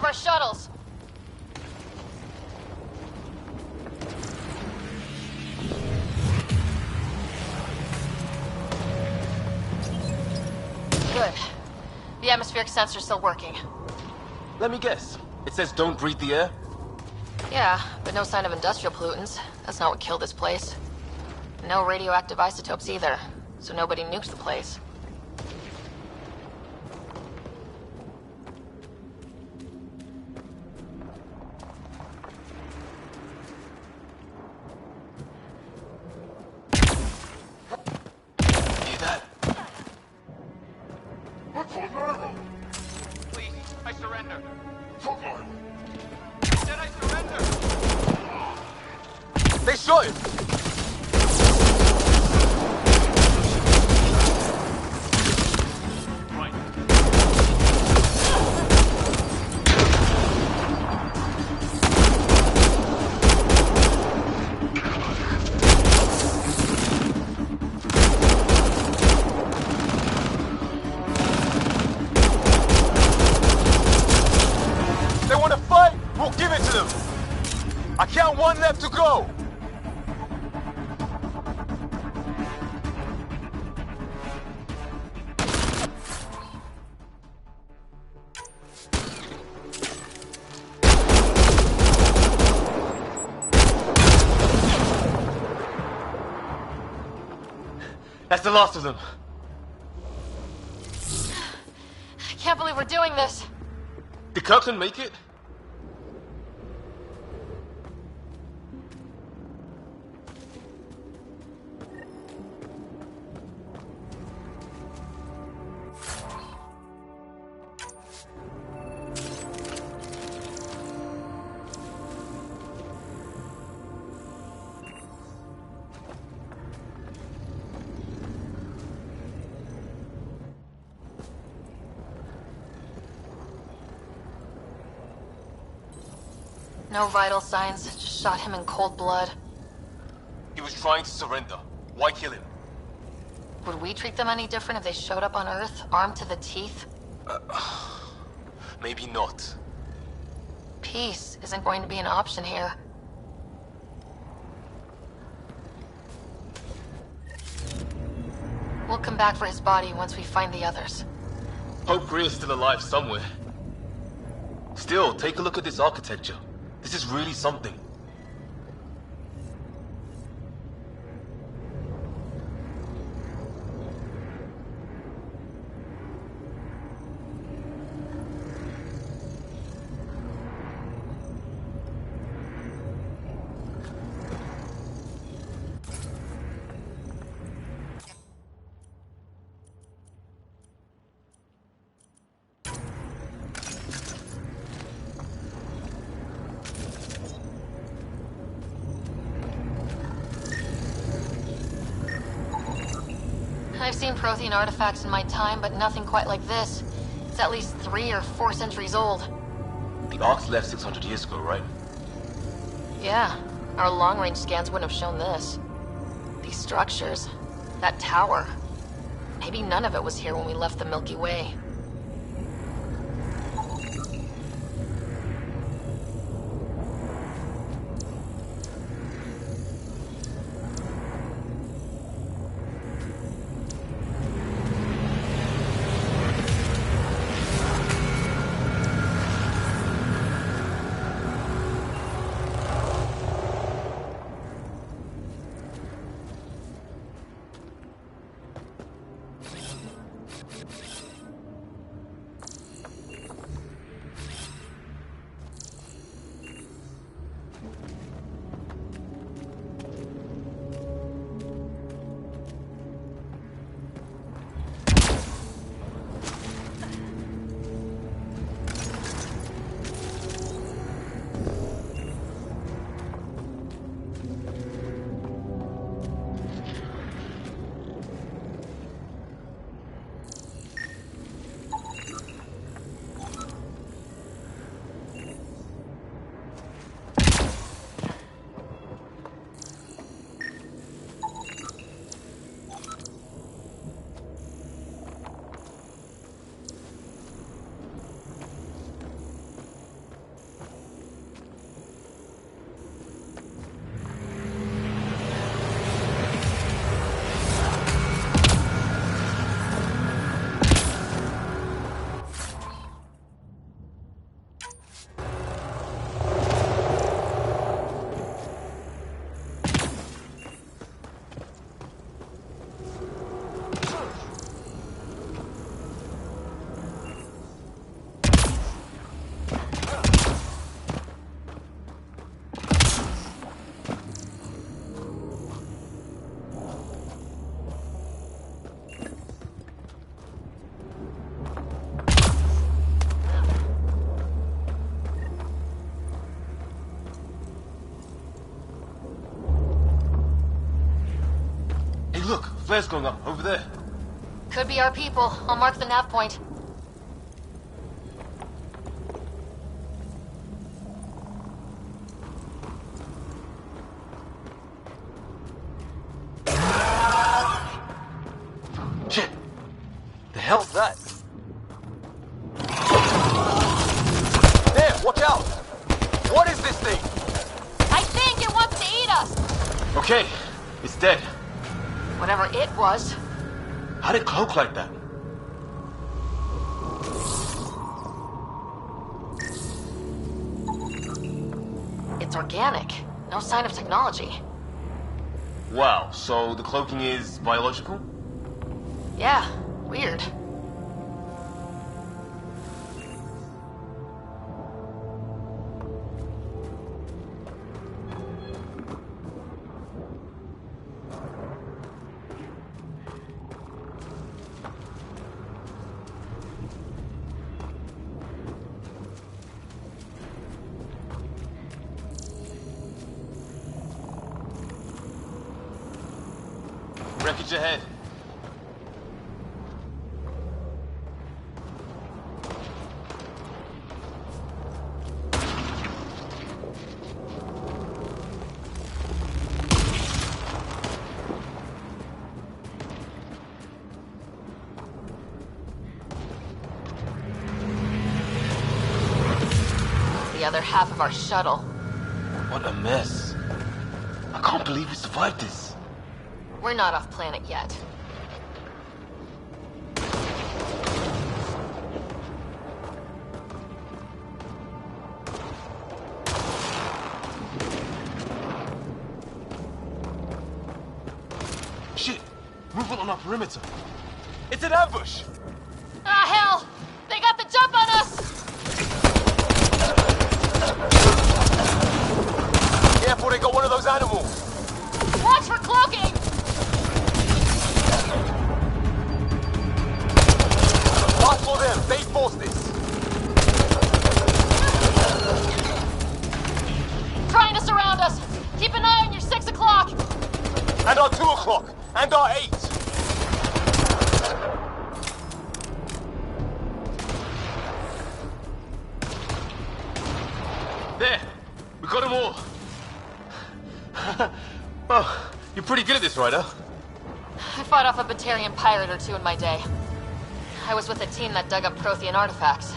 S15: our shuttles. Good. The atmospheric sensor's still working.
S11: Let me guess. It says don't breathe the air?
S15: Yeah, but no sign of industrial pollutants. That's not what killed this place. No radioactive isotopes either, so nobody nuked the place.
S11: Hear that?
S12: Please, I surrender. Said I surrender.
S11: They shot him! They want to fight? We'll give it to them! I count one left to go! That's the last of them.
S15: I can't believe we're doing this.
S11: Did Kirkland make it?
S15: No vital signs, just shot him in cold blood.
S11: He was trying to surrender. Why kill him?
S15: Would we treat them any different if they showed up on Earth, armed to the teeth?
S11: Maybe not.
S15: Peace isn't going to be an option here. We'll come back for his body once we find the others.
S11: Hope Greer's still alive somewhere. Still, take a look at this architecture. This is really something.
S15: I've seen Prothean artifacts in my time, but nothing quite like this. It's at least 3 or 4 centuries old.
S11: The Ark's left 600 years ago, right?
S15: Yeah, our long-range scans wouldn't have shown this. These structures, that tower. Maybe none of it was here when we left the Milky Way.
S11: Flares going up, over there.
S15: Could be our people. I'll mark the nav point.
S11: Shit! The hell's that? There, watch out! What is this thing?
S15: I think it wants to eat us!
S11: Okay, it's dead.
S15: Whatever it was.
S11: How'd it cloak like that?
S15: It's organic. No sign of technology.
S11: Wow, so the cloaking is biological?
S15: Yeah, weird.
S11: Wreckage ahead.
S15: The other half of our shuttle.
S11: What a mess. I can't believe we survived this.
S15: We're not off planet yet.
S11: Shit! Movement on our perimeter. It's an ambush!
S15: Ah, hell! They got the jump on us!
S11: Careful, they got one of those animals!
S15: Watch for cloaking!
S11: Not for them, they forced this!
S15: Trying to surround us! Keep an eye on your 6 o'clock!
S11: And our 2 o'clock! And our 8! There! We got them all! Oh, you're pretty good at this, Ryder.
S15: I fought off a Batarian pirate or two in my day. I was with a team that dug up Prothean artifacts.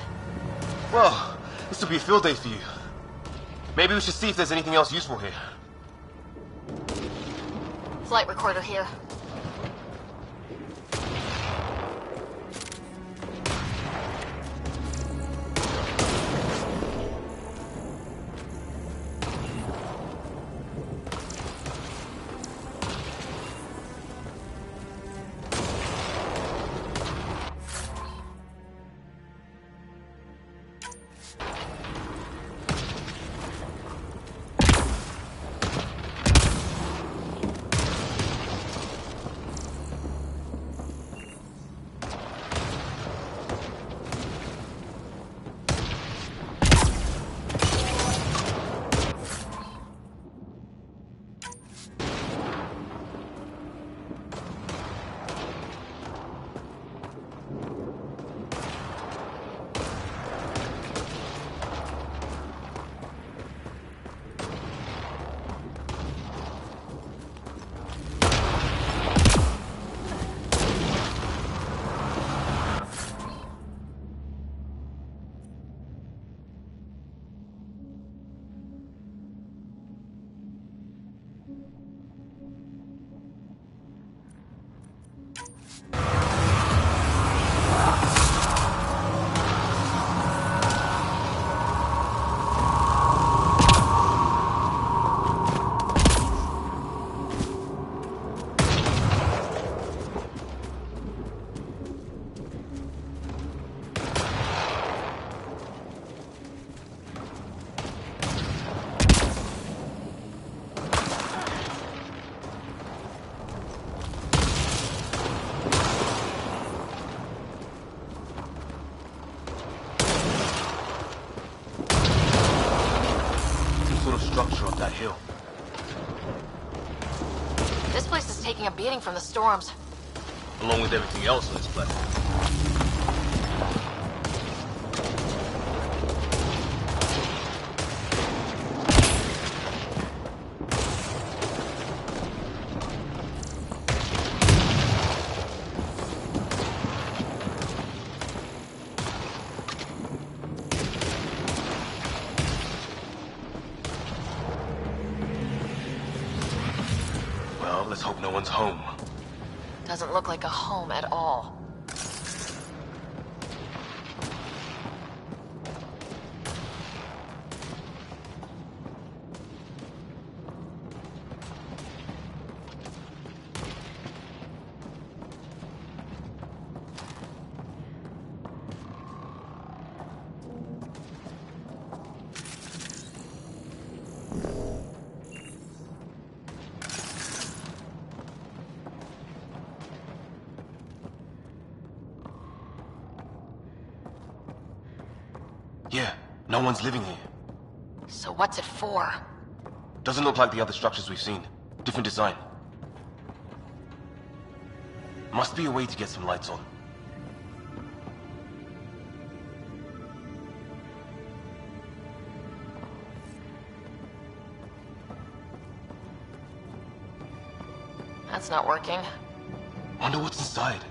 S11: Well, this will be a field day for you. Maybe we should see if there's anything else useful here.
S15: Flight recorder here.
S11: Structure on that hill.
S15: This place is taking a beating from the storms.
S11: Along with everything else on this planet. Well, let's hope no one's home.
S15: Doesn't look like a home at all.
S11: Yeah, no one's living here.
S15: So what's it for?
S11: Doesn't look like the other structures we've seen. Different design. Must be a way to get some lights on.
S15: That's not working.
S11: Wonder what's inside.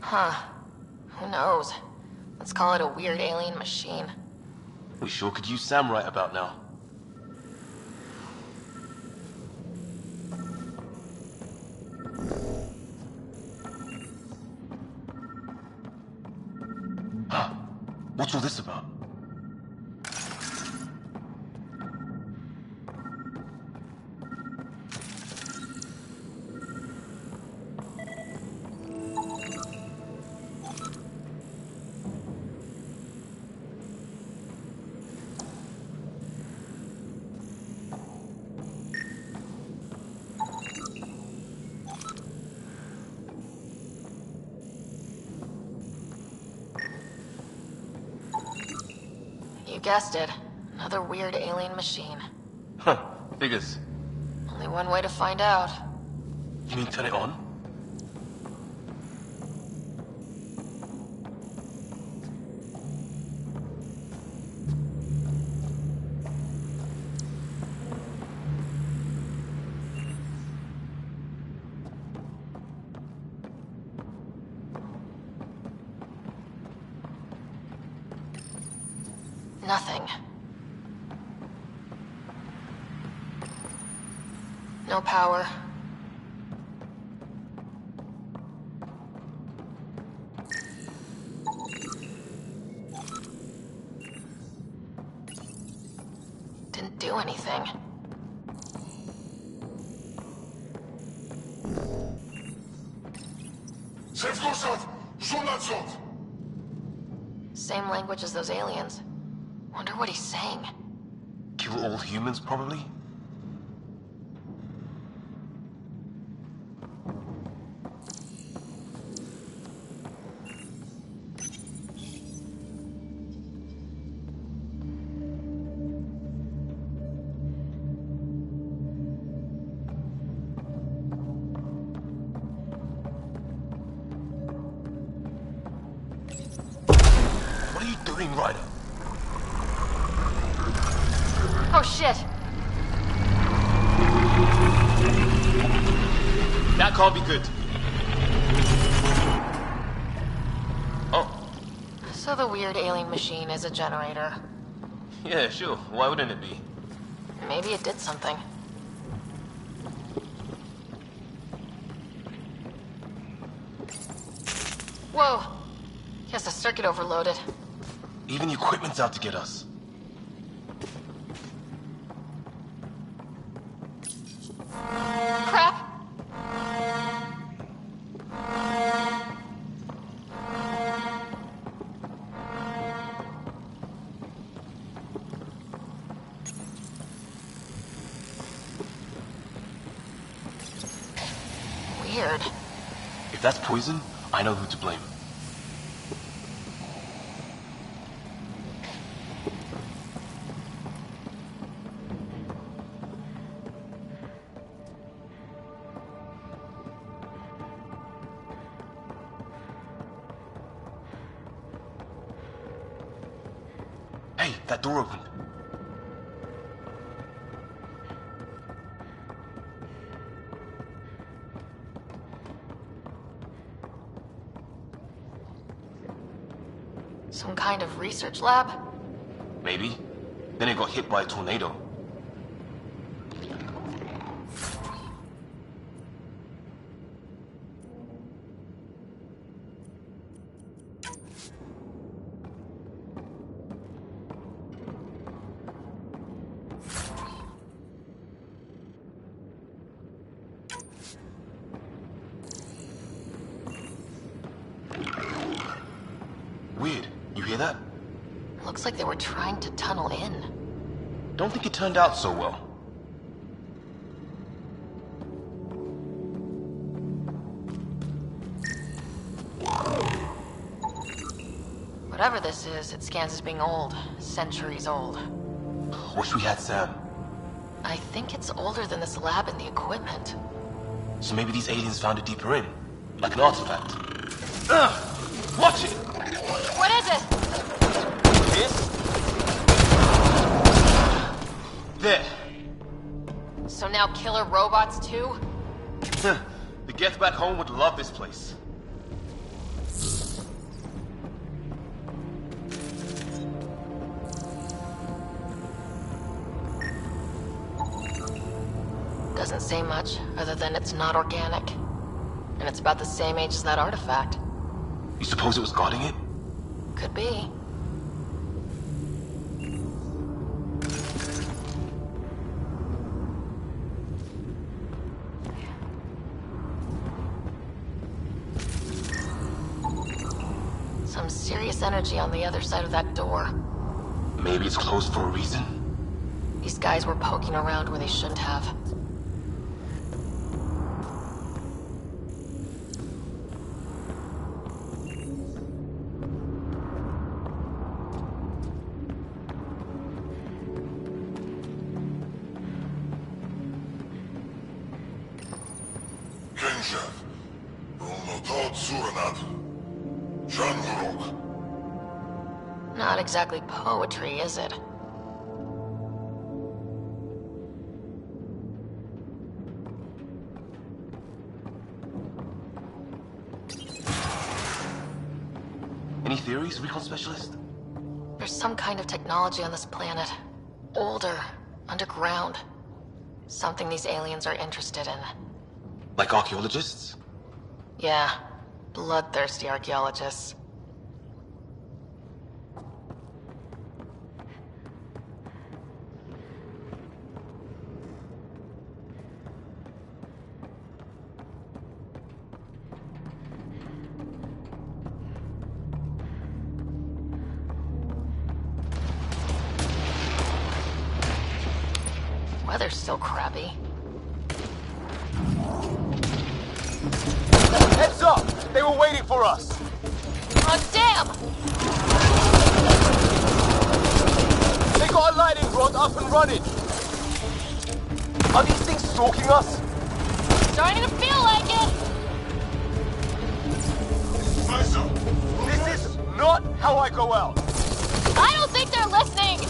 S15: Huh. Who knows? Let's call it a weird alien machine.
S11: We sure could use Sam right about now. Huh. What's all this about?
S15: You guessed it. Another weird alien machine.
S11: Huh. Figures.
S15: Only one way to find out.
S11: You mean turn it on?
S15: Nothing. No power. Didn't do anything. Same language as those aliens. Wonder what he's saying.
S11: Kill all humans, probably? What are you doing, Ryder?
S15: Oh shit!
S11: That can't be good. Oh.
S15: So the weird alien machine is a generator.
S11: Yeah, sure. Why wouldn't it be?
S15: Maybe it did something. Whoa! Guess the circuit overloaded.
S11: Even the equipment's out to get us.
S15: Crap! Weird.
S11: If that's poison, I know who to blame. Hey, that door opened.
S15: Some kind of research lab?
S11: Maybe. Then it got hit by a tornado. Weird. You hear that?
S15: Looks like they were trying to tunnel in.
S11: Don't think it turned out so well.
S15: Whatever this is, it scans as being old. Centuries old.
S11: Wish we had Sam.
S15: I think it's older than this lab and the equipment.
S11: So maybe these aliens found it deeper in. Like an artifact. Watch it!
S15: What is it?
S11: This? There.
S15: So now killer robots too?
S11: The Geth back home would love this place.
S15: Doesn't say much, other than it's not organic. And it's about the same age as that artifact.
S11: You suppose it was guarding it?
S15: Could be. Some serious energy on the other side of that door.
S11: Maybe it's closed for a reason?
S15: These guys were poking around where they shouldn't have. Not exactly poetry, is it?
S11: Any theories, recon specialist?
S15: There's some kind of technology on this planet. Older, underground. Something these aliens are interested in.
S11: Like archaeologists?
S15: Yeah, bloodthirsty archaeologists. Weather's still crappy.
S11: Heads up! They were waiting for us!
S15: Oh, damn!
S11: They got a lightning rod up and running! Are these things stalking us?
S15: Starting to feel like it!
S11: This is not how I go out!
S15: I don't think they're listening!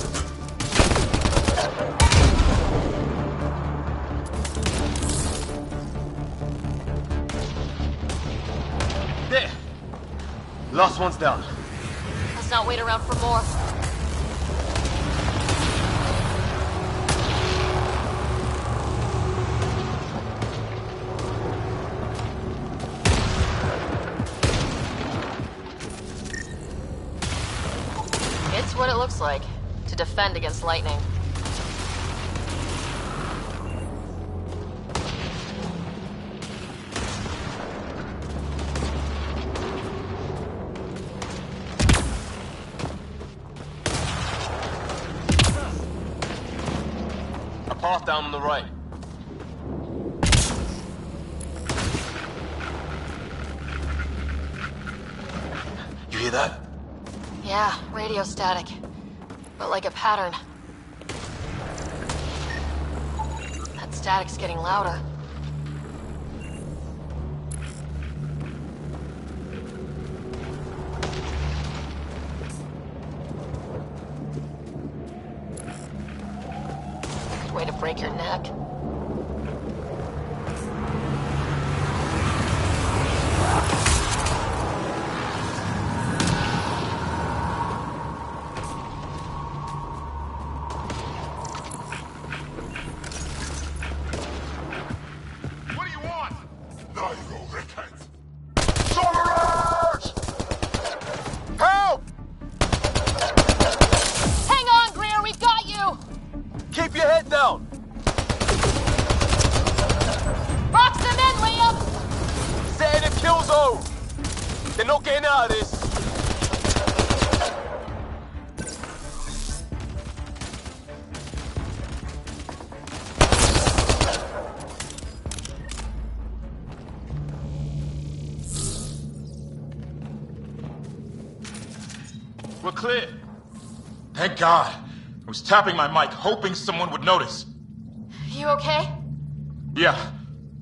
S11: Last one's down.
S15: Let's not wait around for more. It's what it looks like, to defend against lightning.
S11: A path down on the right. You hear that?
S15: Yeah, radio static. But like a pattern. That static's getting louder. Way to break your neck.
S7: What do you want?
S19: Nairo Rickett!
S11: Help!
S15: Hang on, Greer, we've got you!
S11: Keep your head down!
S15: Box them in, Liam!
S11: Set in a kill zone! They're not getting out of this!
S7: We're clear. Thank God. I was tapping my mic, hoping someone would notice.
S15: You okay?
S7: Yeah.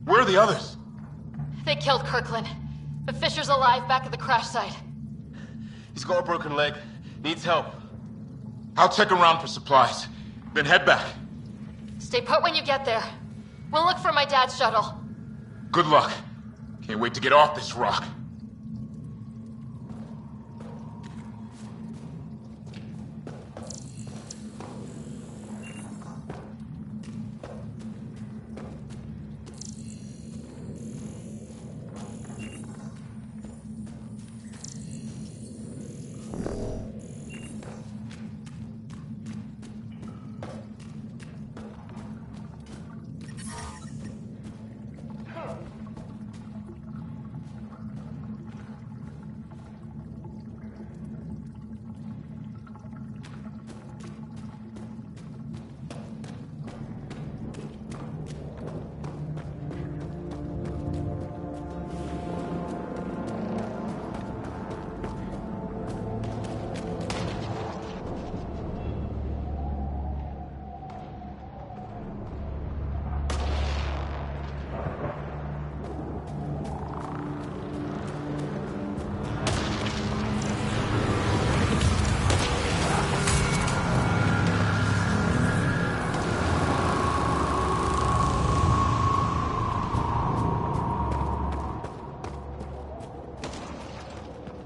S7: Where are the others?
S15: They killed Kirkland. But Fisher's alive back at the crash site.
S11: He's got a broken leg. Needs help.
S7: I'll check around for supplies. Then head back.
S15: Stay put when you get there. We'll look for my dad's shuttle.
S7: Good luck. Can't wait to get off this rock.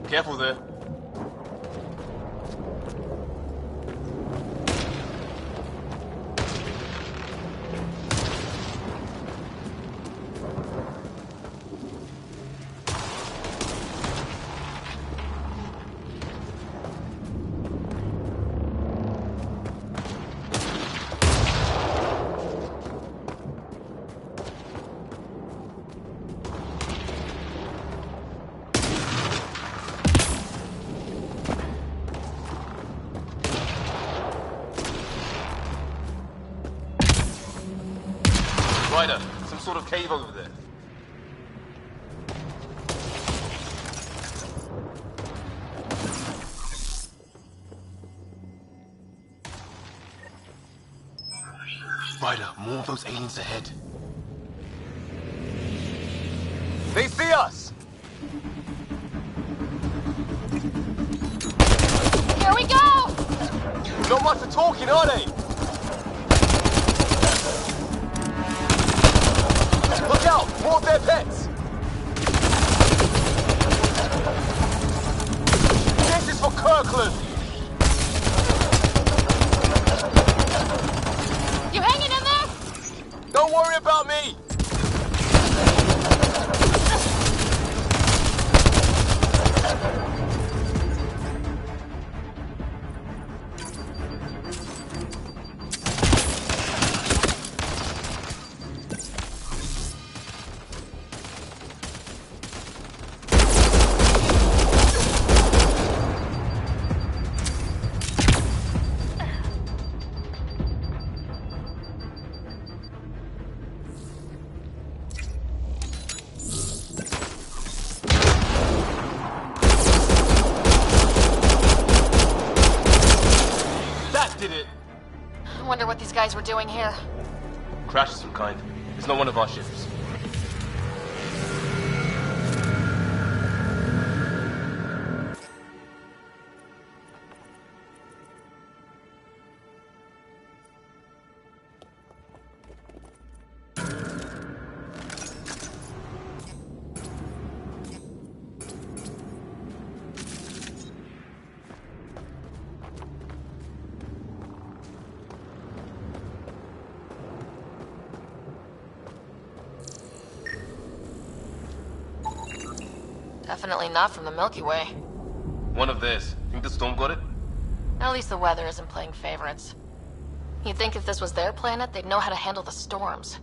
S11: Careful there. Ryder, some sort of cave over there. Ryder, more of those aliens ahead. They see us!
S15: Here we go!
S11: Not much for talking, are they? Look out! More of their pets! worry about me!
S15: I wonder what these guys were doing here.
S11: Crash of some kind. It's not one of our ships.
S15: Definitely not from the Milky Way.
S11: One of theirs. Think the storm got it?
S15: At least the weather isn't playing favorites. You'd think if this was their planet, they'd know how to handle the storms.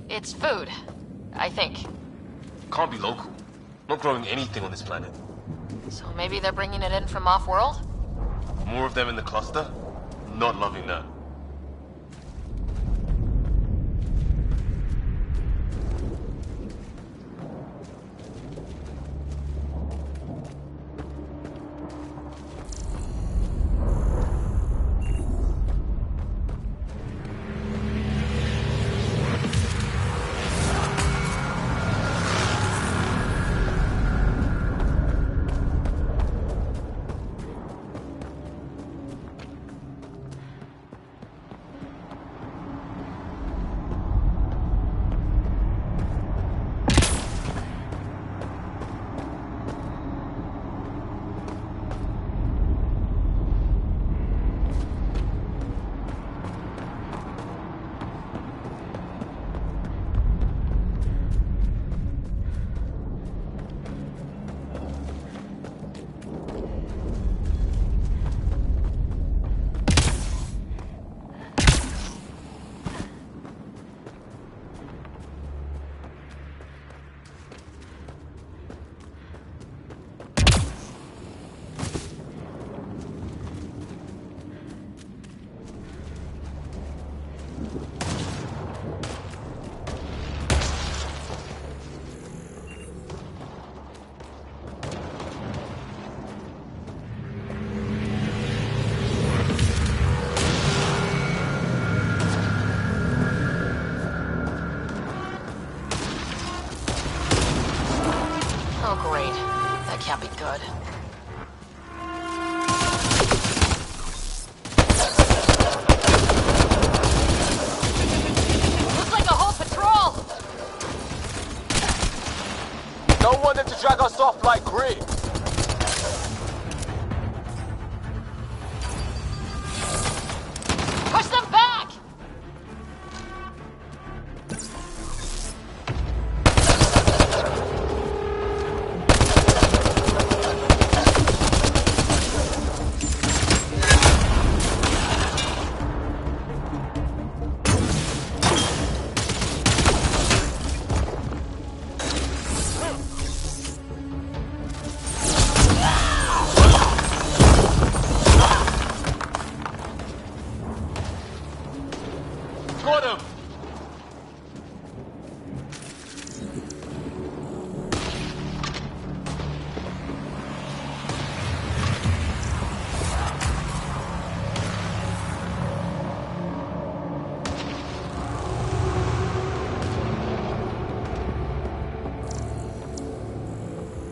S15: It's food, I think.
S11: Can't be local. Not growing anything on this planet.
S15: So maybe they're bringing it in from off-world?
S11: More of them in the cluster? Not loving that.
S15: Oh, great. That can't be good. Looks like a whole patrol!
S11: Don't want them to drag us off like Grid.
S15: Push them back!
S11: Got him!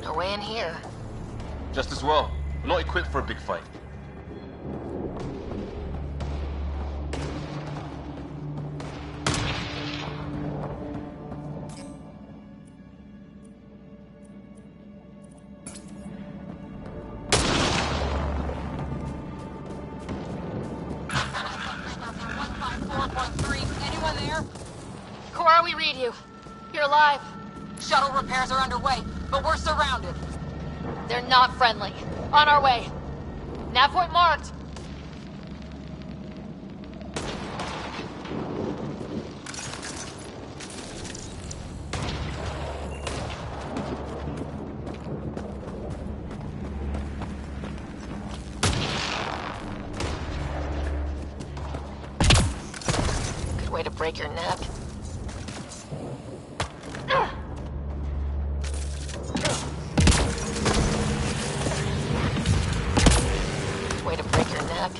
S15: No way in here.
S11: Just as well. We're not equipped for a big fight.
S15: Cora, we read you. You're alive.
S9: Shuttle repairs are underway, but we're surrounded.
S15: They're not friendly. On our way. Nav point marked. Good way to break your neck. Way to break your neck.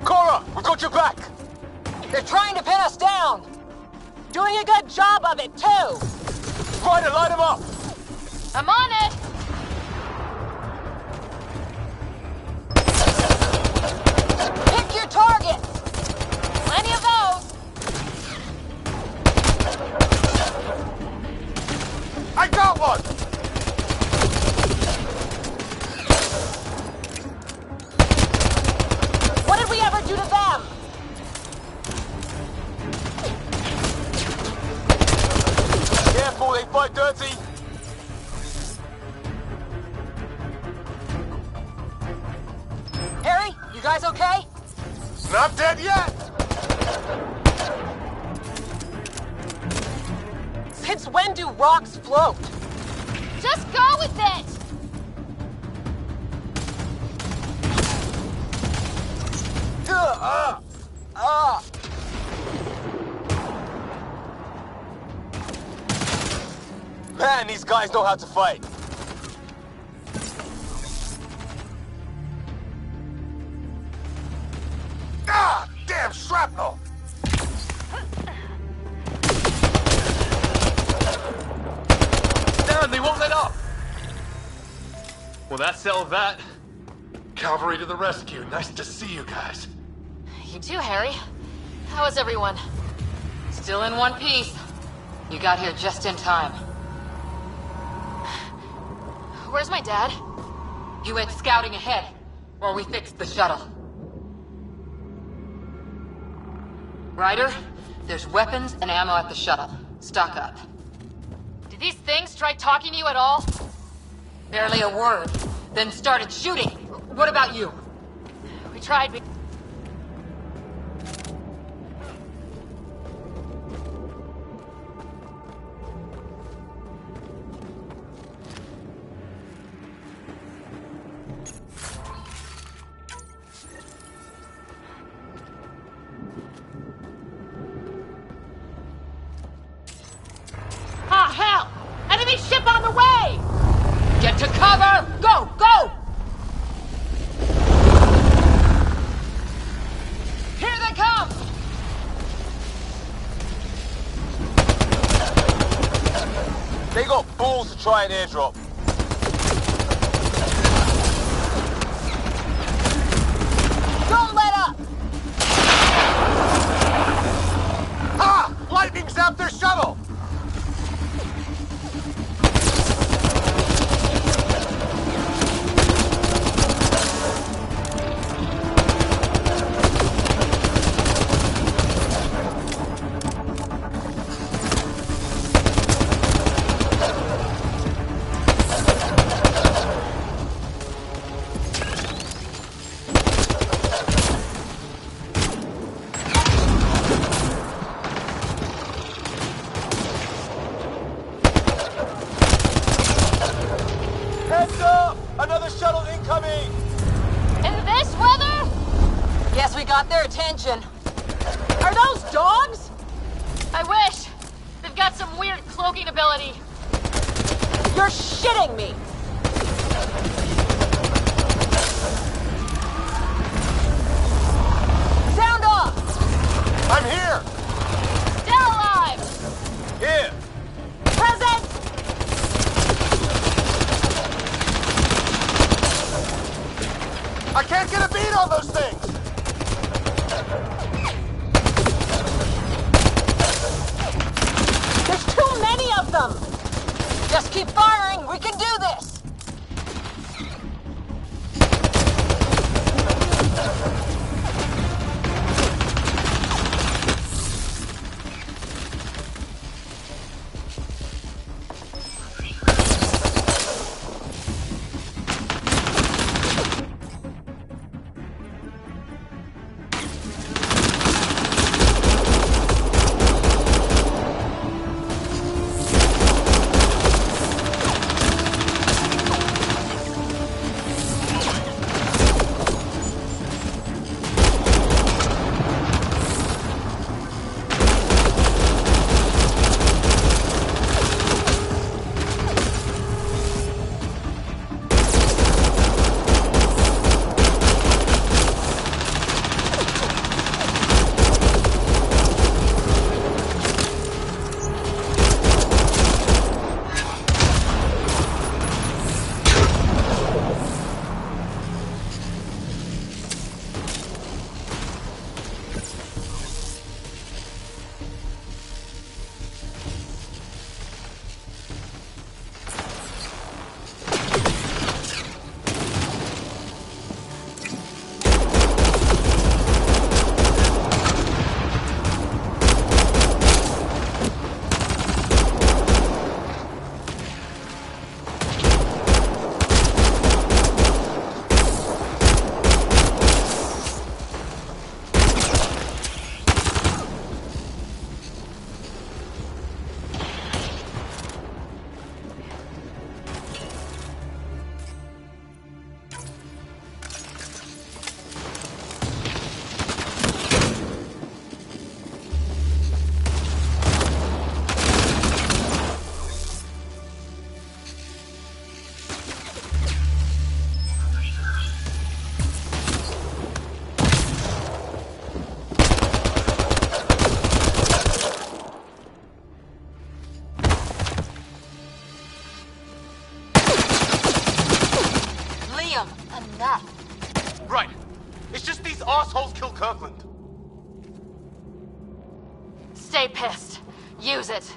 S11: Cora, we got your back!
S9: They're trying to pin us down! Doing a good job of it, too!
S11: Ryder, light him up!
S15: I'm on it!
S9: Pick your targets!
S15: Plenty of those!
S11: I got one!
S9: What did we ever do to them?
S11: Careful, they fight dirty!
S9: Harry, you guys okay?
S11: Not dead yet!
S9: Since when do rocks float?
S15: Just go with it!
S11: Man, these guys know how to fight. Ah! Damn shrapnel! Damn, they won't let up! Well, that settles that. Cavalry to the rescue. Nice to see you guys.
S15: You too, Harry. How is everyone?
S9: Still in one piece. You got here just in time.
S15: Where's my dad?
S9: He went scouting ahead while we fixed the shuttle. Ryder, there's weapons and ammo at the shuttle. Stock up.
S15: Did these things try talking to you at all?
S9: Barely a word. Then started shooting. What about you?
S15: We tried, but...
S9: Ah, hell! Enemy ship on the way! Get to cover! Go, go! Here they come!
S11: They got balls to try an airdrop.
S9: Don't let up!
S11: Ah! Lightning zapped their shuttle! Heads up! Another shuttle incoming!
S15: In this weather?
S9: Guess we got their attention. Are those dogs?
S15: I wish! They've got some weird cloaking ability.
S8: You're shitting me! Sound off!
S19: I'm here!
S15: Still alive!
S19: Here!
S8: Present!
S19: I can't get a beat on those things!
S8: There's too many of them! Just keep firing, we can do this!
S11: Right. It's just these assholes kill Kirkland.
S15: Stay pissed. Use it.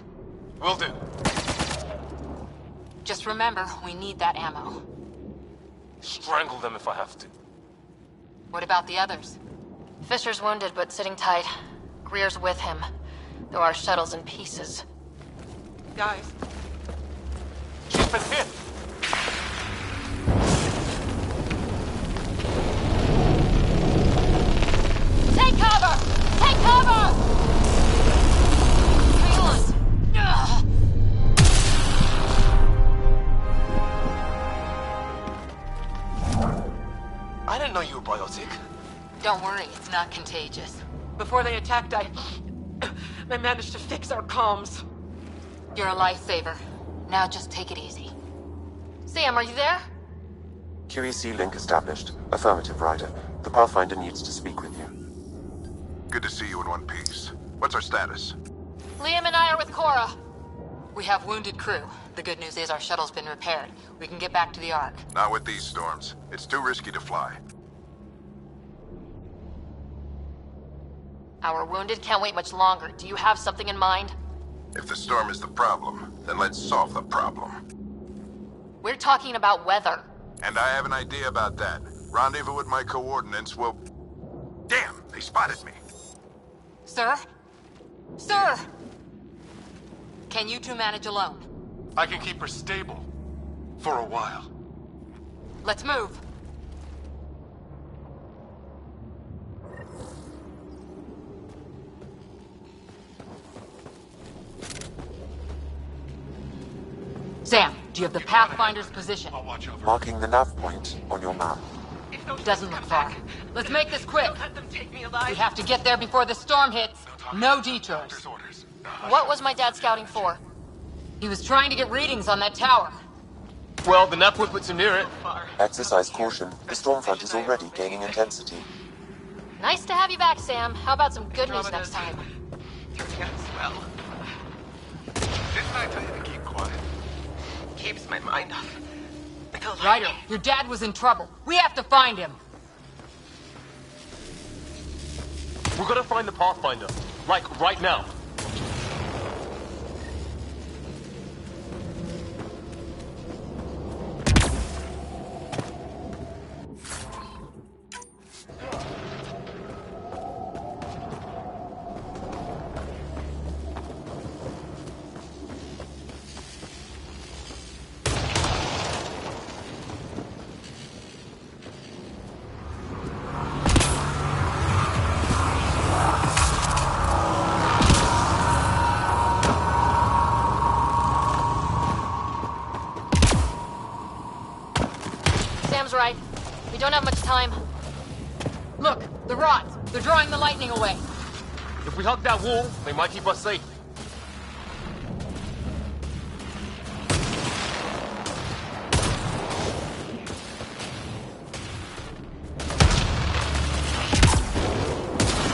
S11: Will do.
S9: Just remember, we need that ammo.
S11: Strangle them if I have to.
S9: What about the others?
S15: Fisher's wounded, but sitting tight. Greer's with him, though our shuttle's in pieces.
S14: Guys.
S11: She's been hit!
S15: Take cover! Take cover! Silence!
S11: I didn't know you were biotic.
S9: Don't worry, it's not contagious.
S14: Before they attacked, I managed to fix our comms.
S9: You're a lifesaver. Now just take it easy.
S15: Sam, are you there?
S6: QEC link established. Affirmative, Ryder. The Pathfinder needs to speak with you.
S1: Good to see you in one piece. What's our status?
S15: Liam and I are with Cora.
S9: We have wounded crew. The good news is our shuttle's been repaired. We can get back to the Ark.
S1: Not with these storms. It's too risky to fly.
S15: Our wounded can't wait much longer. Do you have something in mind?
S1: If the storm is the problem, then let's solve the problem.
S15: We're talking about weather.
S1: And I have an idea about that. Rendezvous with my coordinates will... Damn, they spotted me.
S9: Sir? Sir! Can you two manage alone?
S19: I can keep her stable. For a while.
S9: Let's move. Sam, do you have the Pathfinder's position?
S19: I'll watch over.
S6: Marking the nav point on your map.
S9: Doesn't look far. Let's make this quick.
S14: Don't let them take me alive.
S9: We have to get there before the storm hits. No detours.
S19: Orders.
S15: What was my dad scouting for?
S14: He was trying to get readings on that tower.
S11: Well, the nav point puts him near it.
S6: Exercise caution. The storm front is already gaining intensity.
S15: Nice to have you back, Sam. How about some good news next time?
S5: Turning out swell. Didn't I tell you to keep quiet? Keeps my mind off.
S14: Ryder, your dad was in trouble. We have to find him.
S11: We're gonna find the Pathfinder. Like, right now.
S15: Sam's right. We don't have much time.
S14: Look, the rods. They're drawing the lightning away.
S11: If we hug that wall, they might keep us safe.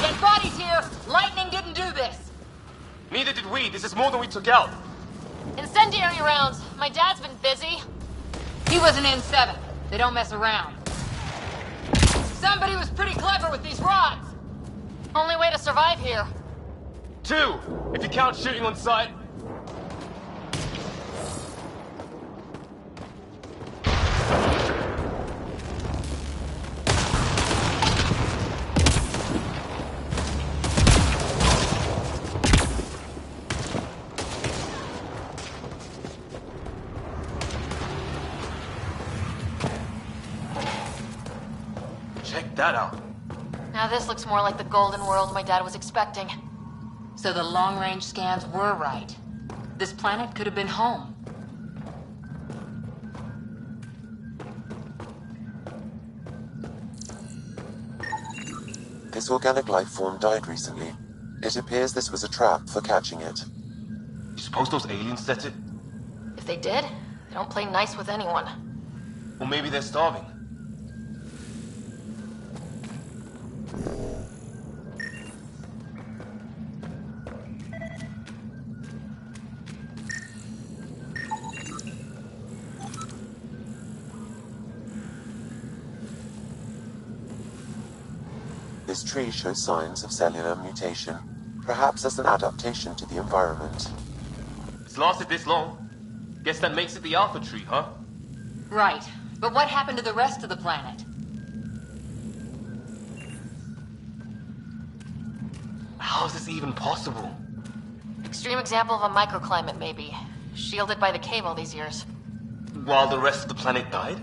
S14: Dead bodies here! Lightning didn't do this!
S11: Neither did we. This is more than we took out.
S15: Incendiary rounds. My dad's been busy.
S14: He was an N7. They don't mess around. Somebody was pretty clever with these rods!
S15: Only way to survive here.
S11: 2, if you count shooting on sight. Check that out.
S15: Now this looks more like the golden world my dad was expecting.
S14: So the long-range scans were right. This planet could have been home.
S6: This organic life form died recently. It appears this was a trap for catching it.
S11: You suppose those aliens set it?
S15: If they did, they don't play nice with anyone.
S11: Or maybe they're starving.
S6: This tree shows signs of cellular mutation, perhaps as an adaptation to the environment.
S11: It's lasted this long. Guess that makes it the Alpha tree, huh?
S14: Right. But what happened to the rest of the planet?
S11: How is this even possible?
S15: Extreme example of a microclimate, maybe. Shielded by the cave all these years.
S11: While the rest of the planet died?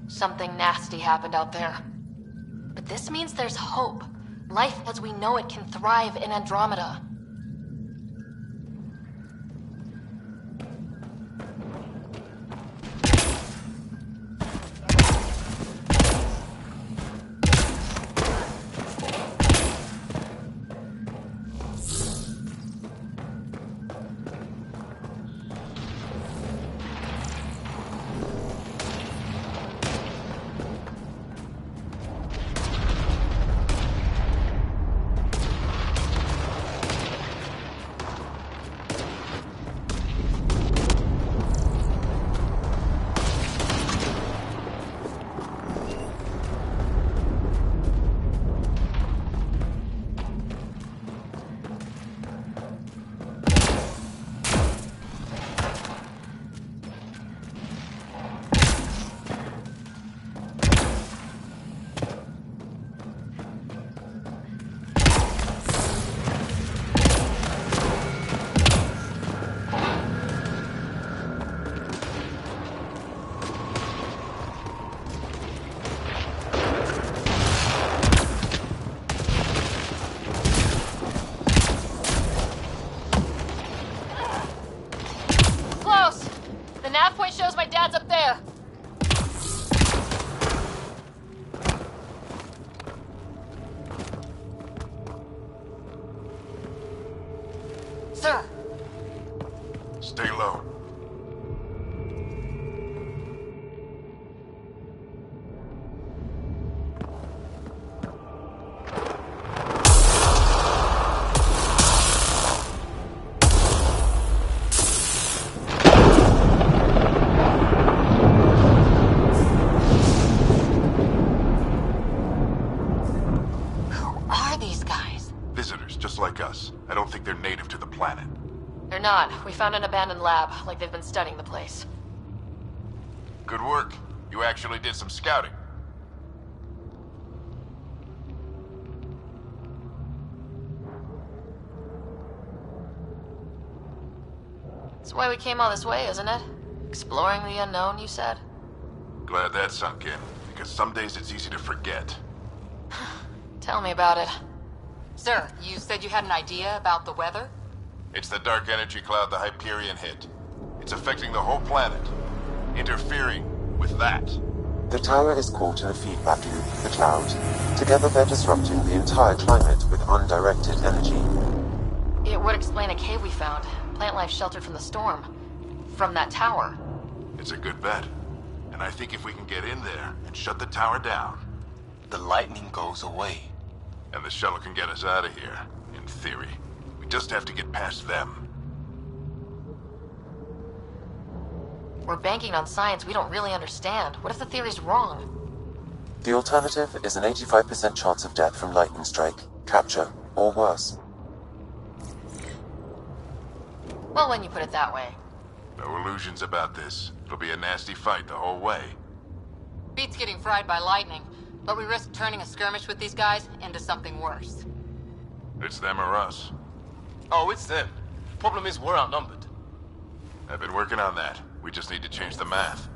S15: Something nasty happened out there. But this means there's hope. Life as we know it can thrive in Andromeda. Nav point shows my dad's up there.
S14: Sir,
S15: not. We found an abandoned lab, like they've been studying the place.
S1: Good work. You actually did some scouting.
S15: That's why we came all this way, isn't it? Exploring the unknown, you said?
S1: Glad that sunk in, because some days it's easy to forget.
S15: Tell me about it.
S14: Sir, you said you had an idea about the weather?
S1: It's the dark energy cloud the Hyperion hit. It's affecting the whole planet, interfering with that.
S6: The tower is caught in a feedback loop, the cloud. Together they're disrupting the entire climate with undirected energy.
S15: It would explain a cave we found. Plant life sheltered from the storm. From that tower.
S1: It's a good bet. And I think if we can get in there and shut the tower down,
S11: the lightning goes away.
S1: And the shuttle can get us out of here, in theory. We just have to get past them.
S15: We're banking on science we don't really understand. What if the theory's wrong?
S6: The alternative is an 85% chance of death from lightning strike, capture, or worse.
S15: Well, when you put it that way.
S1: No illusions about this. It'll be a nasty fight the whole way.
S14: Beats getting fried by lightning, but we risk turning a skirmish with these guys into something worse.
S1: It's them or us.
S11: Oh, it's them. Problem is, we're outnumbered.
S1: I've been working on that. We just need to change the math.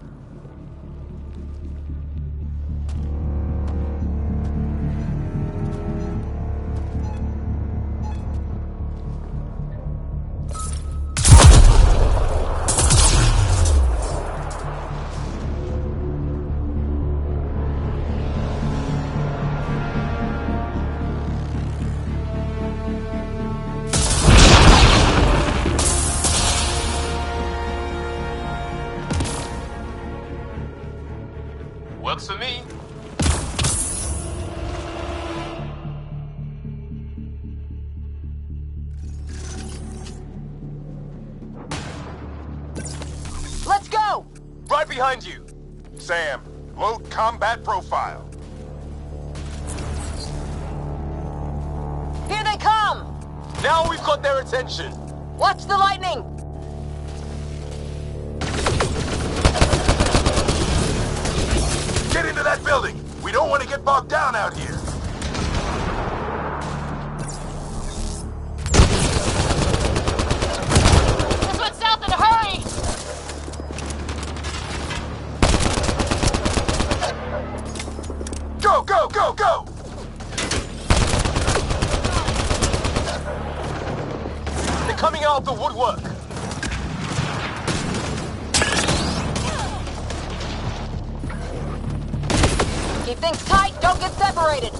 S11: Works for me.
S12: Let's go!
S11: Right behind you.
S1: Sam, load combat profile.
S12: Here they come!
S11: Now we've got their attention.
S12: Watch the lightning!
S1: Get into that building! We don't want to get bogged down out here!
S15: Let's went south in a hurry!
S1: Go, go, go, go!
S11: They're coming out of the woodwork.
S12: Keep things tight, don't get separated!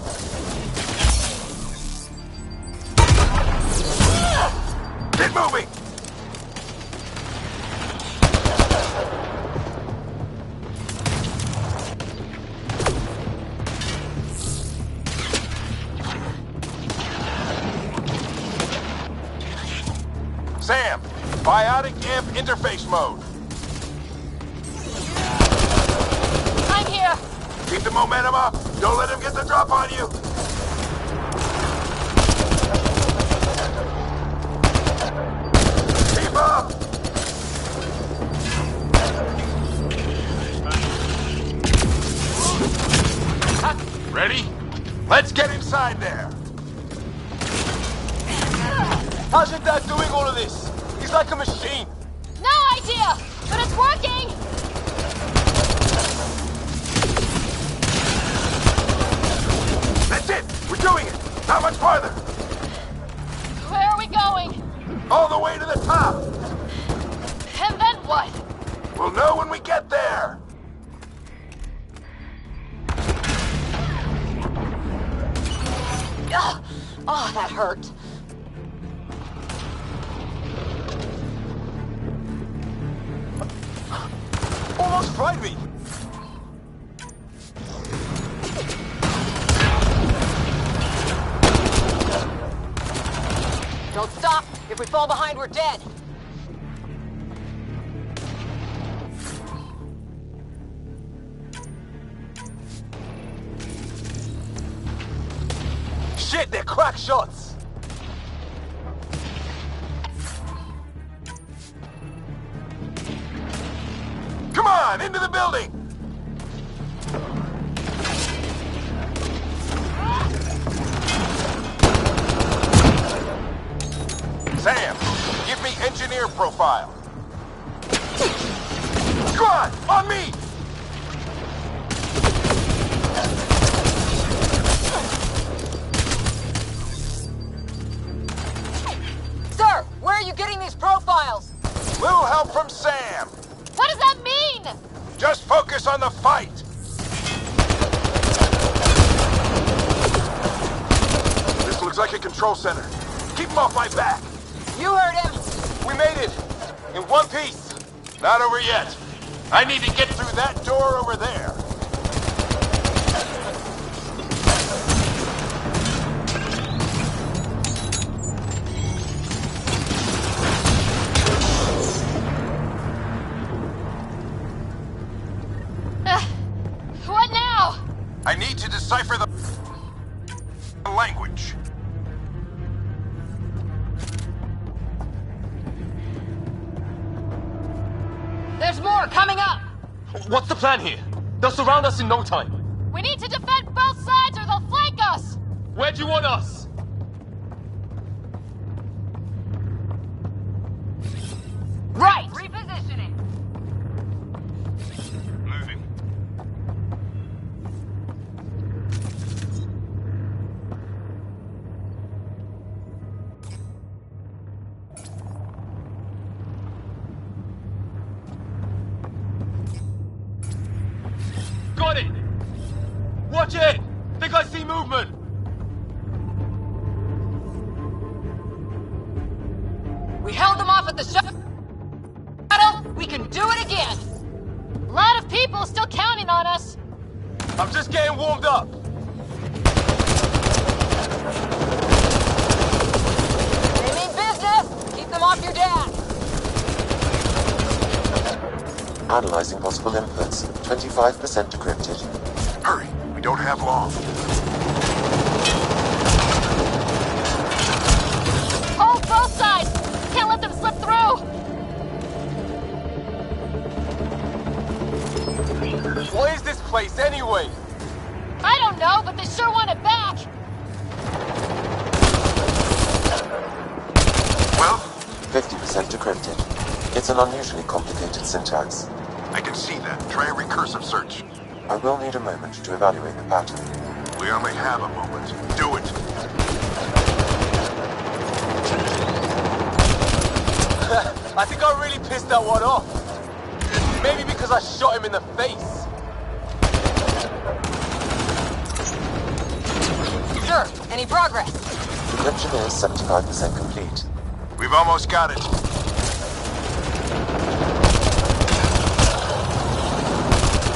S1: Get moving! Sam, biotic amp interface mode.
S15: I'm here!
S1: Keep the momentum up. Don't let him get the drop on you. Keep up. Ready? Let's get inside there.
S11: How's your dad doing all of this? He's like a machine.
S15: No idea! But it's working!
S1: That's it! We're doing it! Not much farther!
S15: Where are we going?
S1: All the way to the top!
S15: And then what?
S1: We'll know when we get there!
S12: Ugh. Oh, that hurt.
S11: Almost fried me.
S12: Don't stop. If we fall behind, we're dead.
S11: Shit, they're crack shots.
S1: on, into the building! Sam, give me engineer profile. Go on me!
S14: Sir, where are you getting these profiles?
S1: Little help from Sam.
S15: What does that mean?
S1: Just focus on the fight. This looks like a control center. Keep him off my back.
S14: You heard him.
S11: We made it! In one piece!
S1: Not over yet. I need to get through that door over there.
S15: What now?
S1: I need to decipher the language.
S14: There's more coming up.
S11: What's the plan here? They'll surround us in no time.
S15: We need to defend both sides or they'll flank us!
S11: Where do you want us?
S14: Right! Repositioning.
S16: Moving.
S11: Got it! Watch it! Think I see movement!
S14: We held them off at the shuttle. We can do it again.
S15: A lot of people still counting on us.
S11: I'm just getting warmed up.
S14: They mean business. Keep them off your dad.
S6: Analyzing possible inputs. 25% decrypted.
S1: Hurry, we don't have long.
S15: Hold both sides! Can't let them slip through!
S11: What is this place anyway?
S15: I don't know, but they sure want it back!
S1: Well?
S6: 50% decrypted. It's an unusually complicated syntax.
S1: I can see that. Try a recursive search.
S6: I will need a moment to evaluate the pattern.
S1: We only have a moment. Do it.
S11: I think I really pissed that one off. Maybe because I shot him in the face.
S14: Sir, any progress?
S6: Decryption is 75% complete.
S1: We've almost got it.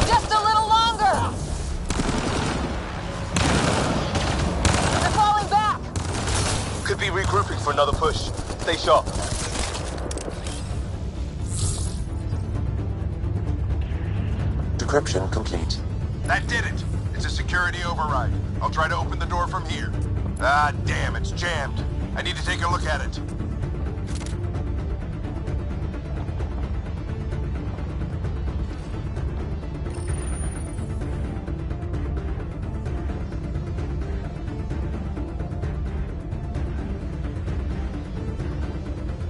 S14: Just a little longer. They're falling back.
S11: Could be regrouping for another push. Stay sharp.
S6: Decryption complete.
S1: That did it. It's a security override. I'll try to open the door from here. Ah, damn, it's jammed. I need to take a look at it.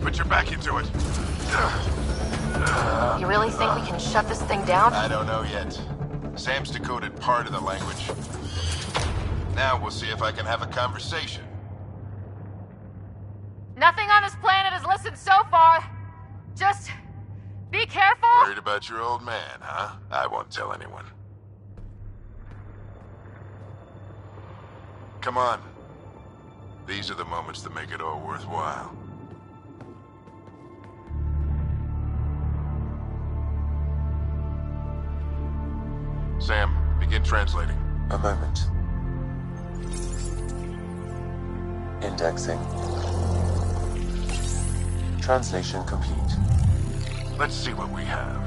S1: Put your back into it.
S15: You really think we can shut this thing down?
S1: I don't know yet. Sam's decoded part of the language. Now we'll see if I can have a conversation.
S15: Nothing on this planet has listened so far. Just be careful.
S1: Worried about your old man, huh? I won't tell anyone. Come on. These are the moments that make it all worthwhile. Sam, begin translating.
S6: A moment. Indexing. Translation complete.
S1: Let's see what we have.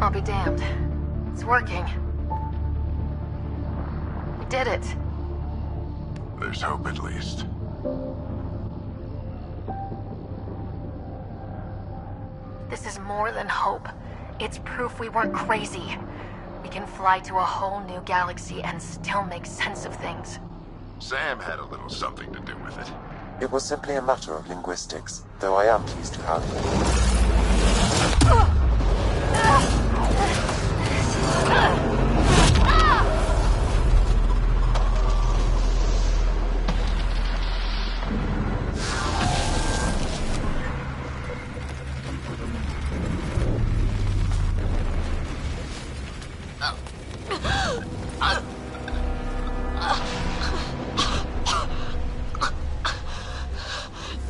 S15: I'll be damned. It's working. We did it.
S1: There's hope at least.
S15: This is more than hope. It's proof we weren't crazy. We can fly to a whole new galaxy and still make sense of things.
S1: Sam had a little something to do with it.
S6: It was simply a matter of linguistics, though I am pleased to have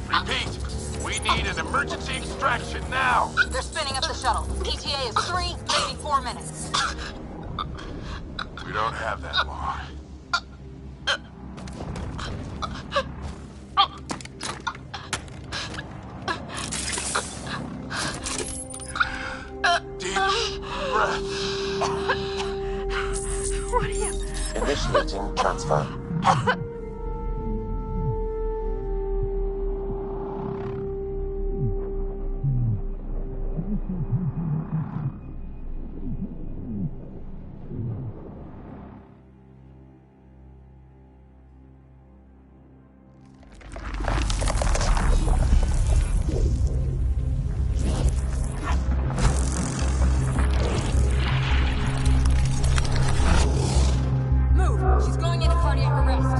S1: Repeat, we need an emergency extraction now!
S14: They're spinning up the shuttle. ETA is 3, maybe 4 minutes.
S1: We don't have that long. Deep breath.
S15: What are you...
S6: initiating transfer.
S14: Move! She's going into cardiac arrest.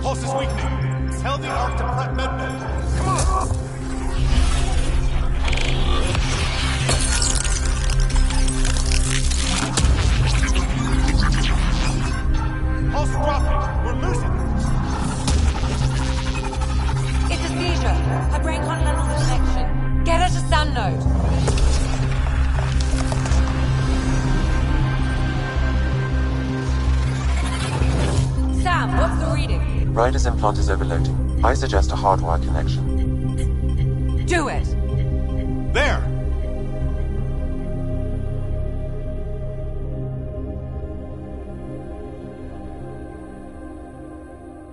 S13: Pulse is weakening. Tell the Ark to prep medbay. Come on! Pulse dropping. We're losing.
S4: It's a seizure. Her brain can't handle the connection. Get her to Sam Node. Sam, what's the reading?
S6: Ryder's implant is overloading. I suggest a hardwire connection.
S4: Do it.
S13: There!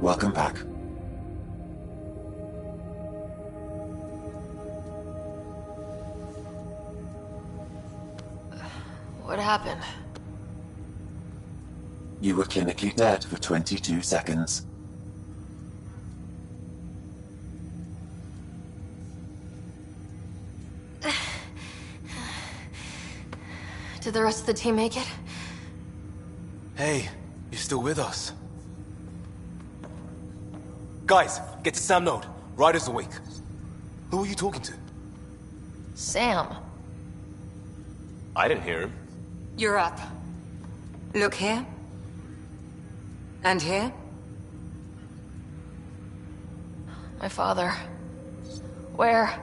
S6: Welcome back.
S15: What happened?
S6: You were clinically dead for 22 seconds.
S15: Did the rest of the team make it?
S11: Hey, you're still with us. Guys, get to Sam Node. Ryder's awake. Who are you talking to?
S15: Sam.
S11: I didn't hear him.
S4: You're up. Look here. And here.
S15: My father. Where?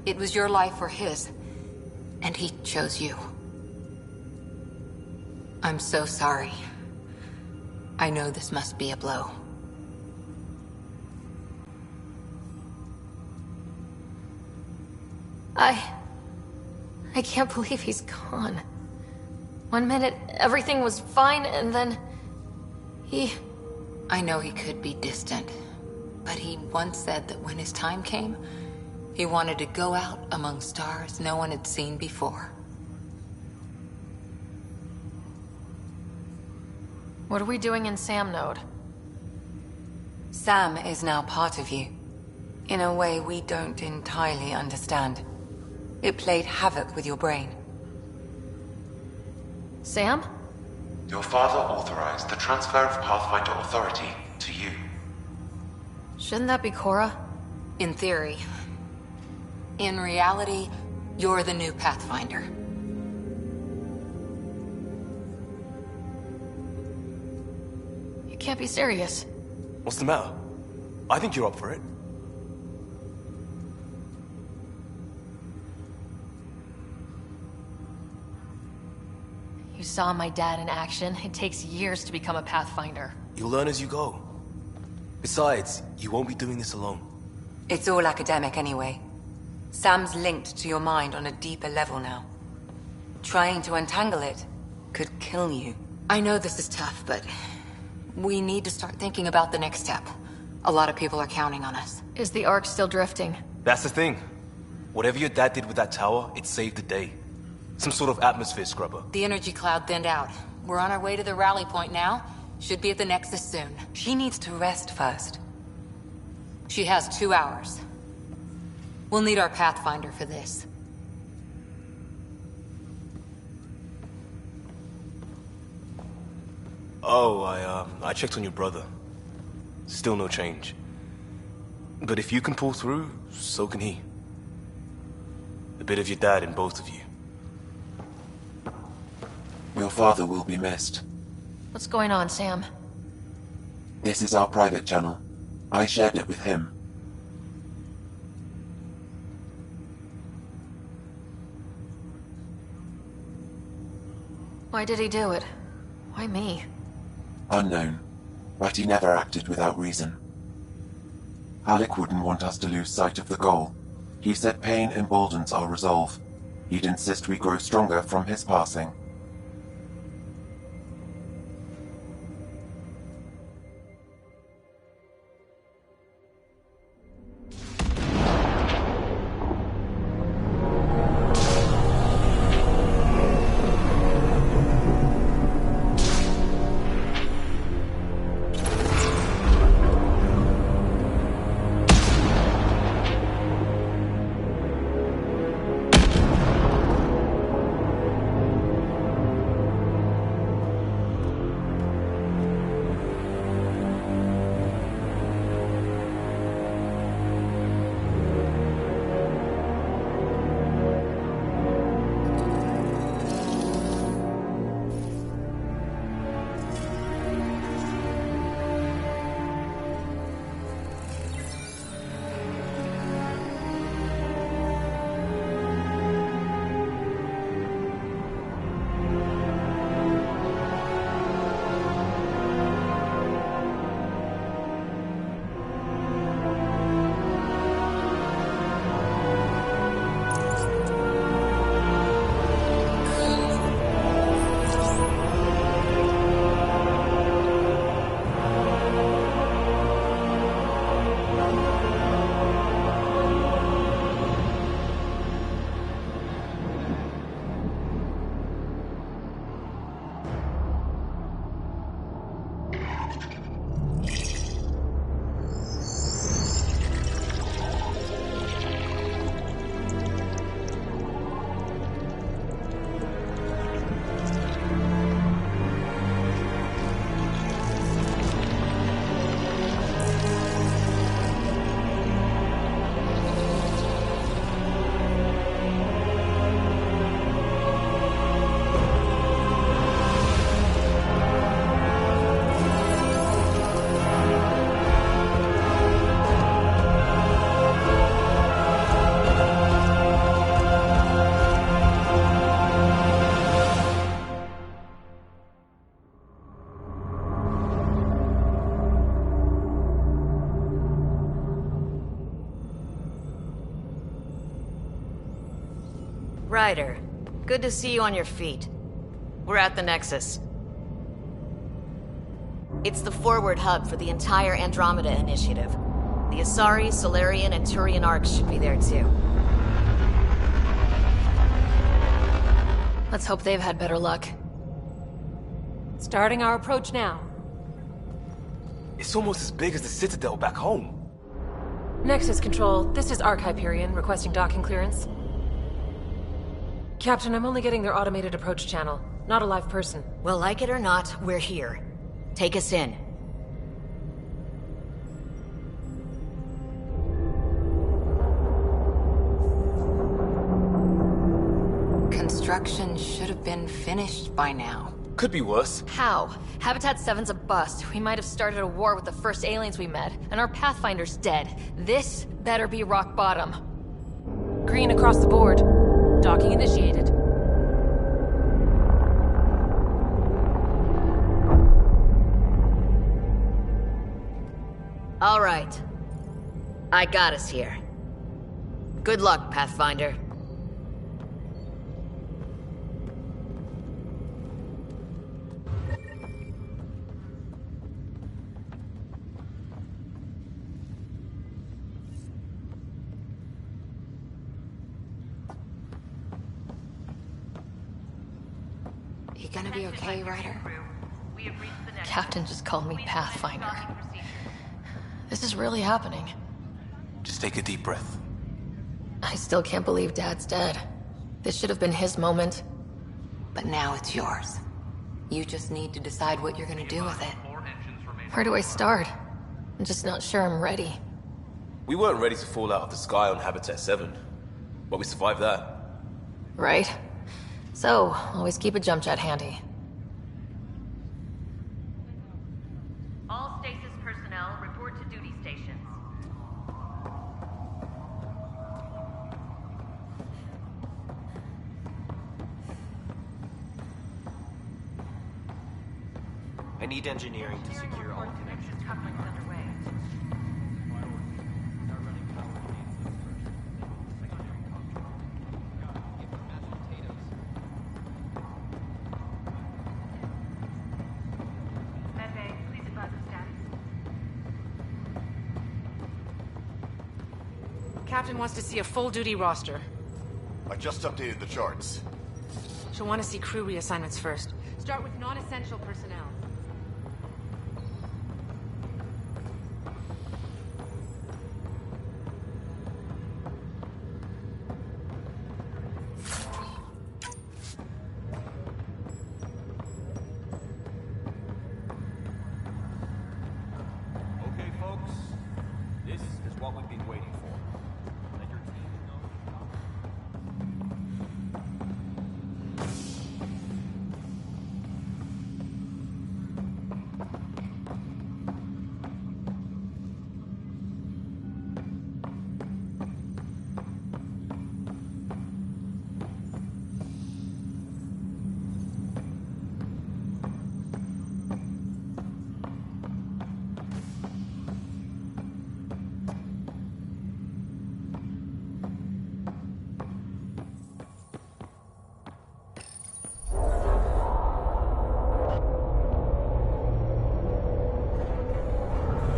S9: It was your life or his, and he chose you. I'm so sorry. I know this must be a blow.
S15: I can't believe he's gone. 1 minute, everything was fine, and then...
S9: I know he could be distant, but he once said that when his time came, he wanted to go out among stars no one had seen before.
S15: What are we doing in Sam Node?
S4: Sam is now part of you. In a way we don't entirely understand. It played havoc with your brain.
S15: Sam?
S6: Your father authorized the transfer of Pathfinder authority to you.
S15: Shouldn't that be Cora?
S9: In theory. In reality, you're the new Pathfinder.
S15: You can't be serious.
S11: What's the matter? I think you're up for it.
S3: You saw my dad in action. It takes years to become a Pathfinder.
S11: You'll learn as you go. Besides, you won't be doing this alone.
S4: It's all academic anyway. Sam's linked to your mind on a deeper level now. Trying to untangle it could kill you.
S9: I know this is tough, but we need to start thinking about the next step. A lot of people are counting on us.
S3: Is the Ark still drifting?
S11: That's the thing. Whatever your dad did with that tower, it saved the day. Some sort of atmosphere scrubber.
S9: The energy cloud thinned out. We're on our way to the rally point now. Should be at the Nexus soon.
S4: She needs to rest first.
S9: She has 2 hours. We'll need our Pathfinder for this.
S11: Oh, I checked on your brother. Still no change. But if you can pull through, so can he. A bit of your dad in both of you.
S6: Your father will be missed.
S3: What's going on, Sam?
S6: This is our private channel. I shared it with him.
S3: Why did he do it? Why me?
S6: Unknown, but he never acted without reason. Alec wouldn't want us to lose sight of the goal. He said pain emboldens our resolve. He'd insist we grow stronger from his passing.
S17: Ryder, good to see you on your feet. We're at the Nexus. It's the forward hub for the entire Andromeda initiative. The Asari, Solarian, and Turian arcs should be there too.
S3: Let's hope they've had better luck.
S8: Starting our approach now.
S11: It's almost as big as the Citadel back home.
S8: Nexus Control, this is Arc Hyperion, requesting docking clearance. Captain, I'm only getting their automated approach channel, not a live person.
S17: Well, like it or not, we're here. Take us in.
S9: Construction should have been finished by now.
S11: Could be worse.
S3: How? Habitat 7's a bust. We might have started a war with the first aliens we met, and our Pathfinder's dead. This better be rock bottom.
S8: Green across the board. Docking initiated.
S17: All right. I got us here. Good luck, Pathfinder.
S9: You gonna be okay, Ryder?
S3: Captain just called me Pathfinder. This is really happening.
S11: Just take a deep breath.
S3: I still can't believe Dad's dead. This should have been his moment.
S9: But now it's yours. You just need to decide what you're gonna do with it.
S3: Where do I start? I'm just not sure I'm ready.
S11: We weren't ready to fall out of the sky on Habitat 7, but we survived that.
S3: Right? So, always keep a jump jet handy.
S10: All stasis personnel report to duty stations.
S13: I need engineering to secure all connections.
S10: Coupling's underway. Medbay, please advise of status.
S14: Captain wants to see a full-duty roster.
S20: I just updated the charts.
S14: She'll want to see crew reassignments first. Start with non-essential personnel.
S13: Okay, folks. This is what we've been waiting for. Let your team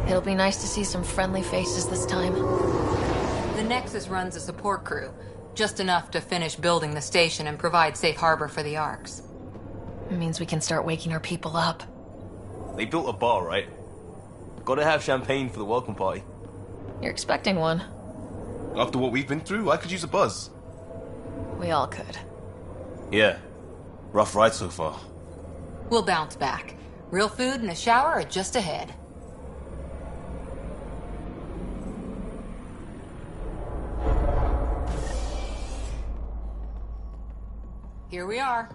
S3: It'll be nice to see some friendly faces this time.
S9: The Nexus runs a support crew. Just enough to finish building the station and provide safe harbor for the Arks.
S3: It means we can start waking our people up.
S11: They built a bar, right? Gotta have champagne for the welcome party.
S3: You're expecting one.
S11: After what we've been through, I could use a buzz.
S3: We all could.
S11: Yeah. Rough ride so far.
S9: We'll bounce back. Real food and a shower are just ahead. Here we are.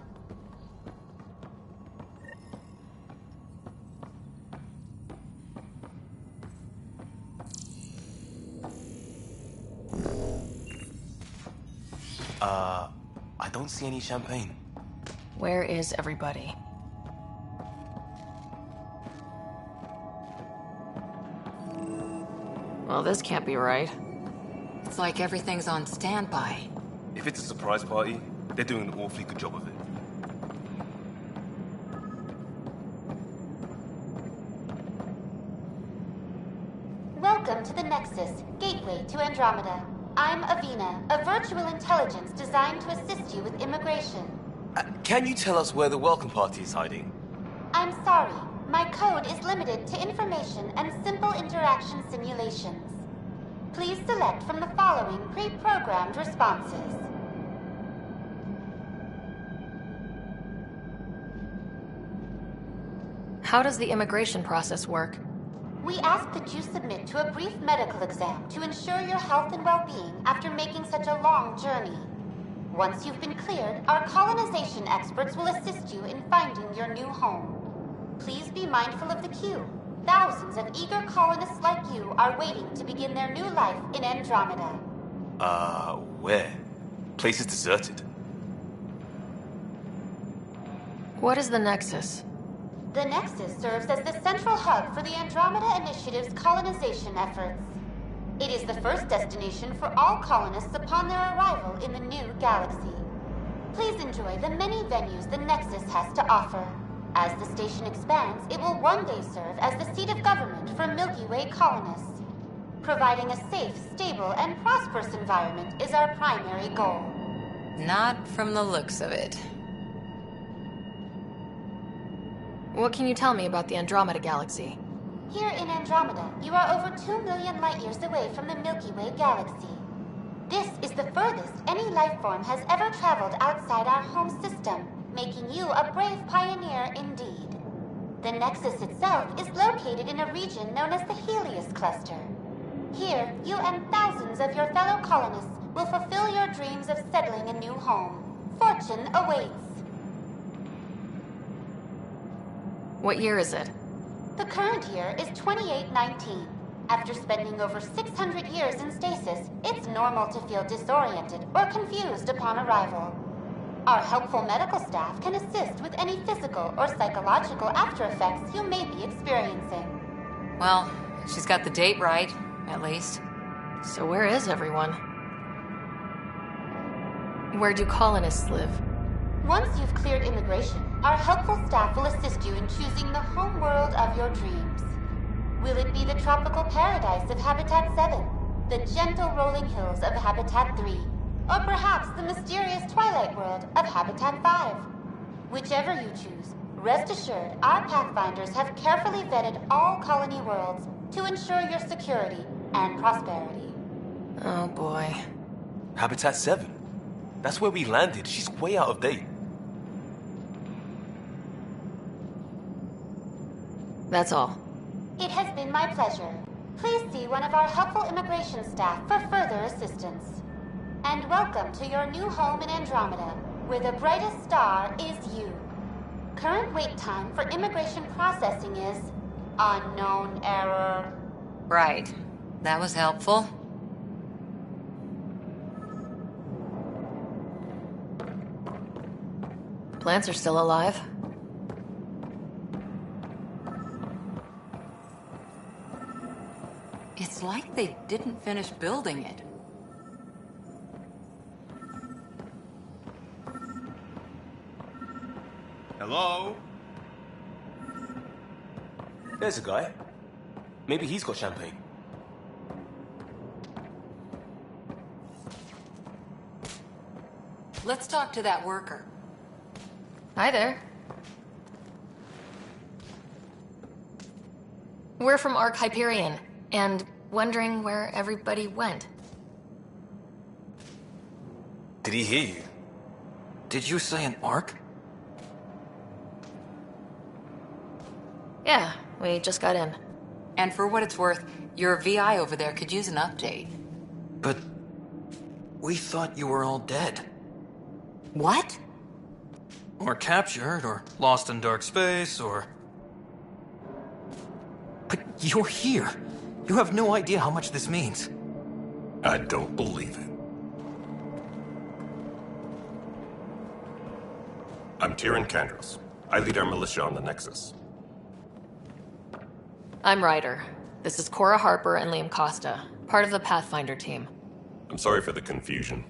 S11: I don't see any champagne.
S3: Where is everybody? Well, this can't be right.
S9: It's like everything's on standby.
S11: If it's a surprise party, they're doing an awfully good job of it.
S21: Welcome to the Nexus, gateway to Andromeda. I'm Avina, a virtual intelligence designed to assist you with immigration.
S11: Can you tell us where the welcome party is hiding?
S21: I'm sorry, my code is limited to information and simple interaction simulations. Please select from the following pre-programmed responses.
S3: How does the immigration process work?
S21: We ask that you submit to a brief medical exam to ensure your health and well-being after making such a long journey. Once you've been cleared, our colonization experts will assist you in finding your new home. Please be mindful of the queue. Thousands of eager colonists like you are waiting to begin their new life in Andromeda.
S11: Where? Place is deserted.
S3: What is the Nexus?
S21: The Nexus serves as the central hub for the Andromeda Initiative's colonization efforts. It is the first destination for all colonists upon their arrival in the new galaxy. Please enjoy the many venues the Nexus has to offer. As the station expands, it will one day serve as the seat of government for Milky Way colonists. Providing a safe, stable, and prosperous environment is our primary goal.
S9: Not from the looks of it.
S3: What can you tell me about the Andromeda Galaxy?
S21: Here in Andromeda, you are over 2 million light years away from the Milky Way galaxy. This is the furthest any life form has ever traveled outside our home system, making you a brave pioneer indeed. The Nexus itself is located in a region known as the Helios Cluster. Here, you and thousands of your fellow colonists will fulfill your dreams of settling a new home. Fortune awaits.
S3: What year is it?
S21: The current year is 2819. After spending over 600 years in stasis, it's normal to feel disoriented or confused upon arrival. Our helpful medical staff can assist with any physical or psychological after effects you may be experiencing.
S9: Well, she's got the date right, at least.
S3: So where is everyone? Where do colonists live?
S21: Once you've cleared immigration, our helpful staff will assist you in choosing the home world of your dreams. Will it be the tropical paradise of Habitat 7, the gentle rolling hills of Habitat 3, or perhaps the mysterious twilight world of Habitat 5? Whichever you choose, rest assured our Pathfinders have carefully vetted all colony worlds to ensure your security and prosperity.
S3: Oh boy.
S11: Habitat 7? That's where we landed. She's way out of date.
S3: That's all.
S21: It has been my pleasure. Please see one of our helpful immigration staff for further assistance. And welcome to your new home in Andromeda, where the brightest star is you. Current wait time for immigration processing is unknown error.
S9: Right. That was helpful.
S3: Plants are still alive.
S9: It's like they didn't finish building it.
S11: Hello? There's a guy. Maybe he's got champagne.
S9: Let's talk to that worker.
S3: Hi there. We're from Ark Hyperion, and wondering where everybody went.
S11: Did he hear you?
S18: Did you say an arc?
S3: Yeah, we just got in.
S9: And for what it's worth, your VI over there could use an update.
S18: But we thought you were all dead.
S9: What?
S18: Or captured, or lost in dark space, or... But you're here. You have no idea how much this means.
S19: I don't believe it. I'm Tyrion Kandros. I lead our militia on the Nexus.
S3: I'm Ryder. This is Cora Harper and Liam Costa, part of the Pathfinder team.
S19: I'm sorry for the confusion.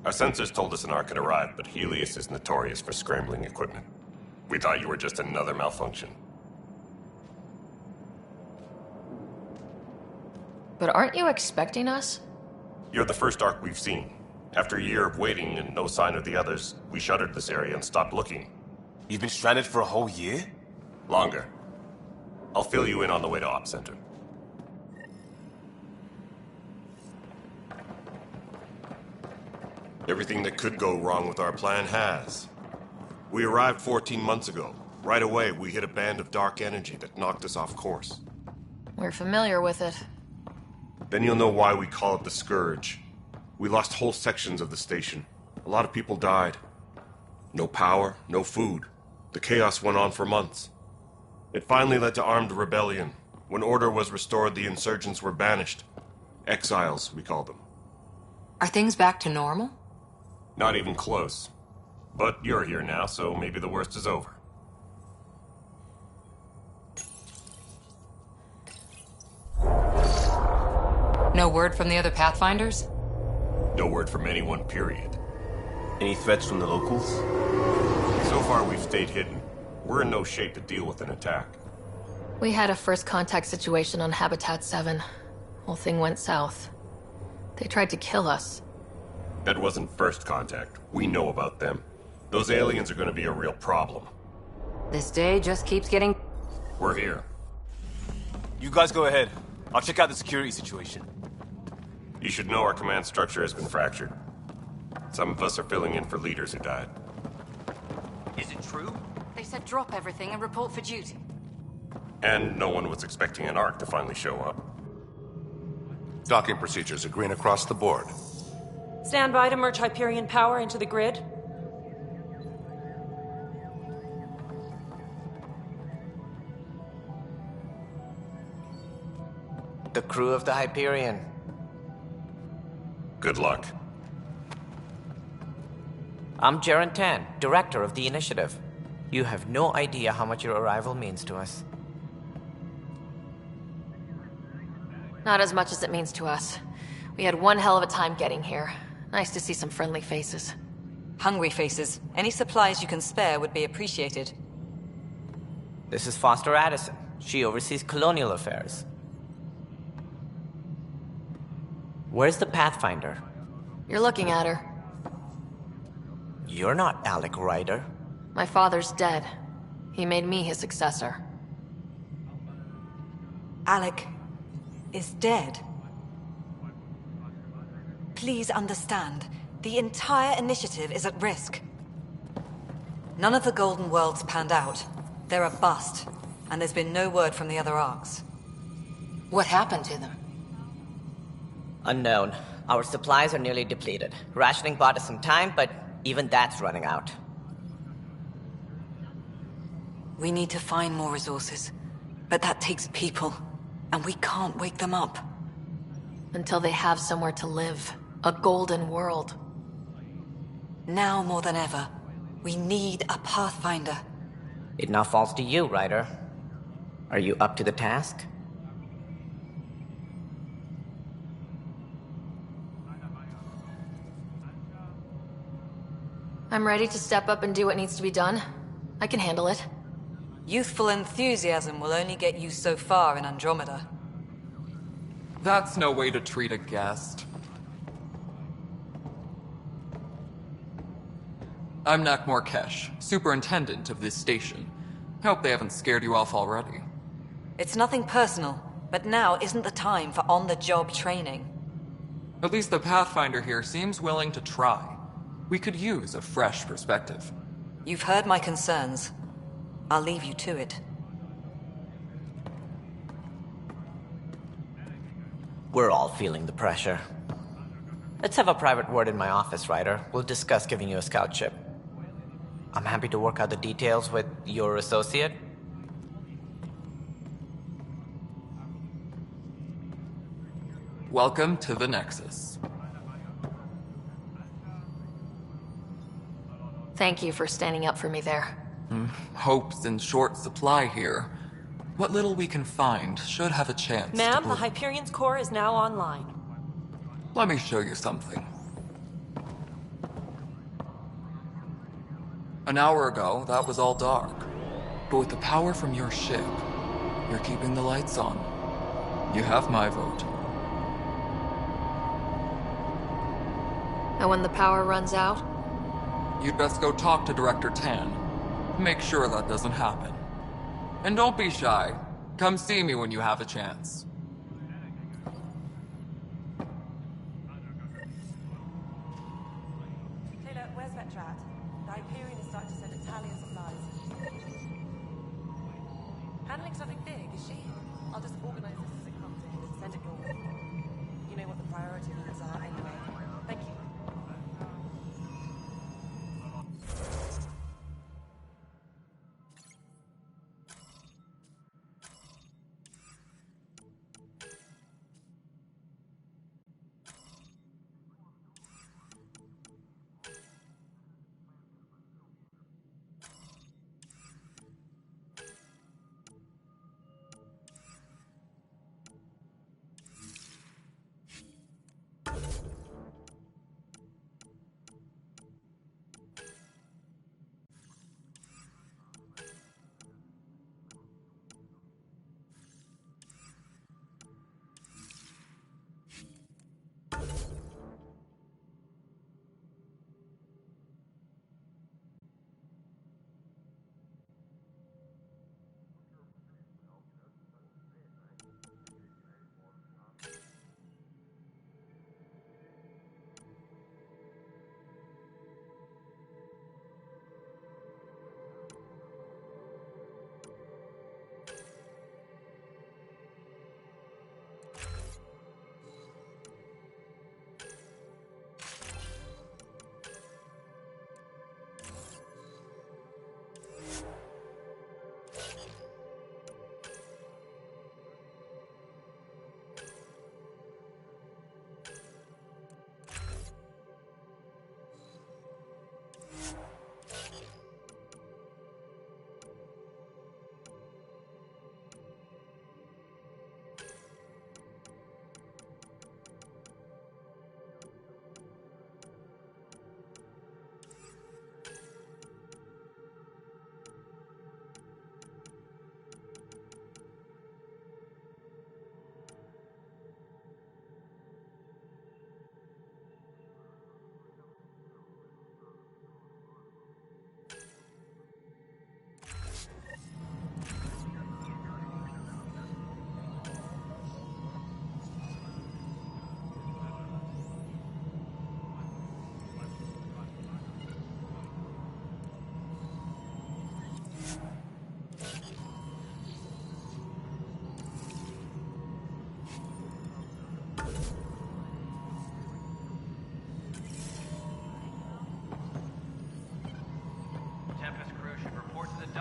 S19: Our sensors told us an Ark had arrived, but Helios is notorious for scrambling equipment. We thought you were just another malfunction.
S3: But aren't you expecting us?
S19: You're the first Ark we've seen. After a year of waiting and no sign of the others, we shuttered this area and stopped looking.
S11: You've been stranded for a whole year?
S19: Longer. I'll fill you in on the way to Op Center. Everything that could go wrong with our plan has. We arrived 14 months ago. Right away, we hit a band of dark energy that knocked us off course.
S3: We're familiar with it.
S19: Then you'll know why we call it the Scourge. We lost whole sections of the station. A lot of people died. No power, no food. The chaos went on for months. It finally led to armed rebellion. When order was restored, the insurgents were banished. Exiles, we call them.
S9: Are things back to normal?
S19: Not even close. But you're here now, so maybe the worst is over.
S9: No word from the other Pathfinders?
S19: No word from anyone, period.
S11: Any threats from the locals?
S19: So far, we've stayed hidden. We're in no shape to deal with an attack.
S3: We had a first contact situation on Habitat 7. Whole thing went south. They tried to kill us.
S19: That wasn't first contact. We know about them. Those aliens are gonna be a real problem.
S9: This day just keeps getting...
S19: We're here.
S11: You guys go ahead. I'll check out the security situation.
S19: You should know our command structure has been fractured. Some of us are filling in for leaders who died.
S13: Is it true?
S14: They said drop everything and report for duty.
S19: And no one was expecting an Ark to finally show up.
S1: Docking procedures are green across the board.
S8: Stand by to merge Hyperion power into the grid.
S5: The crew of the Hyperion.
S19: Good luck.
S10: I'm Jaren Tan, director of the initiative. You have no idea how much your arrival means to us.
S3: Not as much as it means to us. We had one hell of a time getting here. Nice to see some friendly faces.
S4: Hungry faces. Any supplies you can spare would be appreciated.
S10: This is Foster Addison. She oversees colonial affairs. Where's the Pathfinder?
S3: You're looking at her.
S10: You're not Alec Ryder.
S3: My father's dead. He made me his successor.
S4: Alec is dead. Please understand, the entire initiative is at risk. None of the Golden Worlds panned out. They're a bust, and there's been no word from the other Arks.
S9: What happened to them?
S10: Unknown. Our supplies are nearly depleted. Rationing bought us some time, but even that's running out.
S4: We need to find more resources, but that takes people, and we can't wake them up.
S3: Until they have somewhere to live. A golden world.
S4: Now more than ever, we need a Pathfinder.
S10: It now falls to you, Ryder. Are you up to the task?
S3: I'm ready to step up and do what needs to be done. I can handle it.
S4: Youthful enthusiasm will only get you so far in Andromeda.
S2: That's no way to treat a guest. I'm Nak Morkesh, superintendent of this station. Hope they haven't scared you off already.
S4: It's nothing personal, but now isn't the time for on-the-job training.
S2: At least the Pathfinder here seems willing to try. We could use a fresh perspective.
S4: You've heard my concerns. I'll leave you to it.
S10: We're all feeling the pressure. Let's have a private word in my office, Ryder. We'll discuss giving you a scout ship. I'm happy to work out the details with your associate.
S2: Welcome to the Nexus.
S3: Thank you for standing up for me there.
S2: Hope's in short supply here. What little we can find should have a chance
S8: Ma'am,
S2: to...
S8: the Hyperion's core is now online.
S2: Let me show you something. An hour ago, that was all dark. But with the power from your ship, you're keeping the lights on. You have my vote.
S3: And when the power runs out?
S2: You'd best go talk to Director Tan. Make sure that doesn't happen. And don't be shy. Come see me when you have a chance.
S8: Taylor, where's Vetrat? The Hyperion is starting to send a tally of supplies. Handling something big, is she? I'll just organize this as it comes in and send it your way. You know what the priority needs are anyway. Thank you.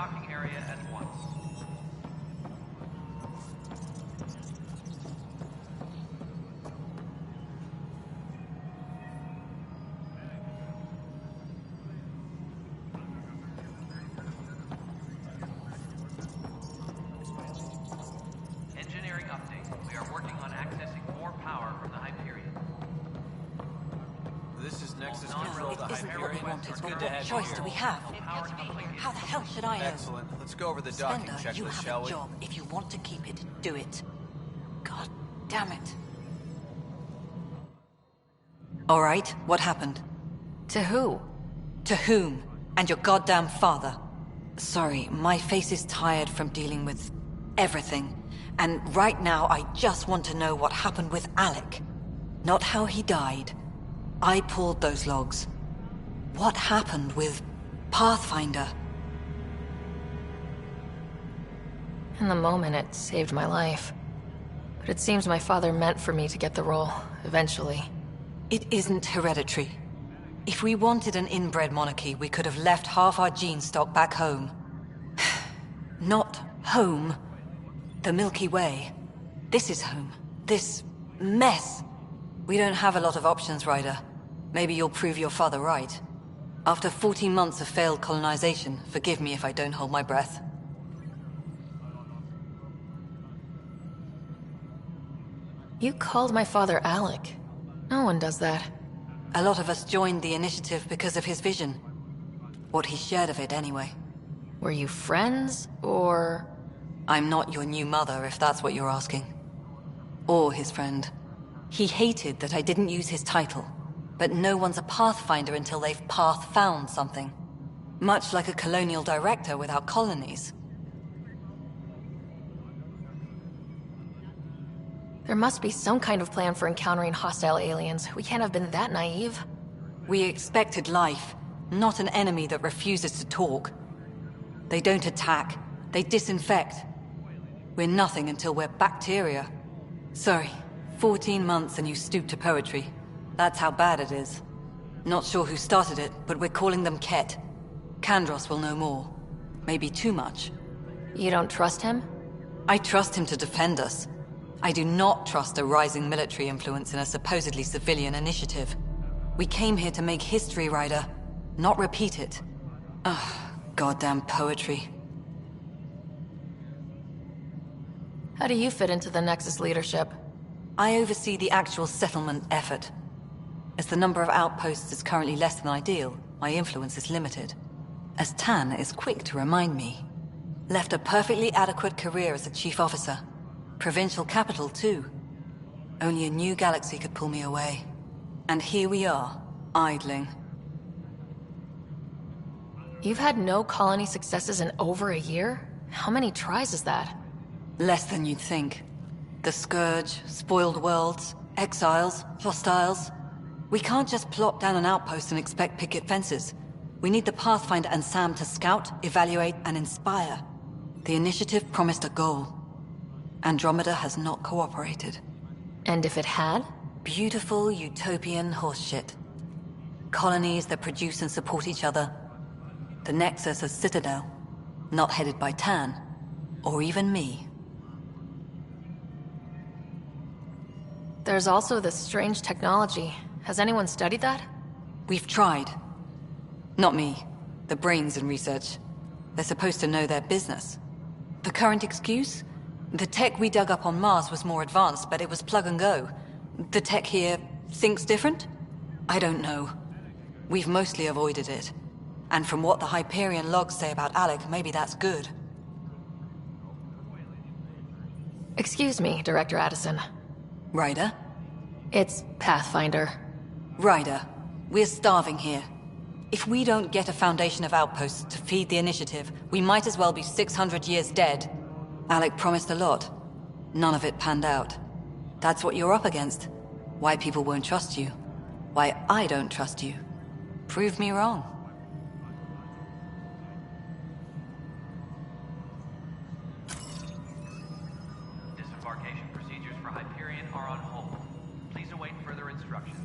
S12: docking area at once. Engineering update. We are working on accessing more power from the Hyperion.
S13: This is Nexus
S4: No,
S13: Control
S4: it
S13: to
S4: isn't what we
S13: Hyperion.
S4: wanted,
S13: It's
S4: but
S13: good to
S4: what
S13: have
S4: choice
S13: you
S4: do we
S13: here.
S4: have? How the hell should I know?
S13: Excellent. Let's go over the docking
S4: Spender, you
S13: checklist,
S4: have
S13: shall
S4: a
S13: we?
S4: job. If you want to keep it, do it. God damn it. All right, what happened?
S3: To who?
S4: To whom? And your goddamn father. Sorry, my face is tired from dealing with everything. And right now, I just want to know what happened with Alec. Not how he died. I pulled those logs. What happened with Pathfinder?
S3: In the moment, it saved my life. But it seems my father meant for me to get the role, eventually.
S4: It isn't hereditary. If we wanted an inbred monarchy, we could have left half our gene stock back home. Not home. The Milky Way. This is home. This mess. We don't have a lot of options, Ryder. Maybe you'll prove your father right. After 14 months of failed colonization, forgive me if I don't hold my breath.
S3: You called my father Alec. No one does that.
S4: A lot of us joined the initiative because of his vision. What he shared of it, anyway.
S3: Were you friends, or...?
S4: I'm not your new mother, if that's what you're asking. Or his friend. He hated that I didn't use his title. But no one's a Pathfinder until they've path-found something. Much like a colonial director without colonies.
S3: There must be some kind of plan for encountering hostile aliens. We can't have been that naive.
S4: We expected life, not an enemy that refuses to talk. They don't attack, they disinfect. We're nothing until we're bacteria. Sorry, 14 months and you stoop to poetry. That's how bad it is. Not sure who started it, but we're calling them Ket. Kandros will know more. Maybe too much.
S3: You don't trust him?
S4: I trust him to defend us. I do not trust a rising military influence in a supposedly civilian initiative. We came here to make history, Ryder, not repeat it. Ugh, goddamn poetry.
S3: How do you fit into the Nexus leadership?
S4: I oversee the actual settlement effort. As the number of outposts is currently less than ideal, my influence is limited. As Tan is quick to remind me. Left a perfectly adequate career as a chief officer. Provincial capital, too. Only a new galaxy could pull me away. And here we are, idling.
S3: You've had no colony successes in over a year? How many tries is that?
S4: Less than you'd think. The Scourge, spoiled worlds, exiles, hostiles. We can't just plop down an outpost and expect picket fences. We need the Pathfinder and Sam to scout, evaluate, and inspire. The initiative promised a goal. Andromeda has not cooperated.
S3: And if it had?
S4: Beautiful utopian horseshit. Colonies that produce and support each other. The Nexus as Citadel. Not headed by Tan. Or even me.
S3: There's also this strange technology. Has anyone studied that?
S4: We've tried. Not me. The brains in research. They're supposed to know their business. The current excuse? The tech we dug up on Mars was more advanced, but it was plug and go. The tech here thinks different? I don't know. We've mostly avoided it. And from what the Hyperion logs say about Alec, maybe that's good.
S3: Excuse me, Director Addison.
S4: Ryder?
S3: It's Pathfinder.
S4: Ryder, we're starving here. If we don't get a foundation of outposts to feed the initiative, we might as well be 600 years dead. Alec promised a lot. None of it panned out. That's what you're up against. Why people won't trust you. Why I don't trust you. Prove me wrong.
S12: Disembarkation procedures for Hyperion are on hold. Please await further instructions.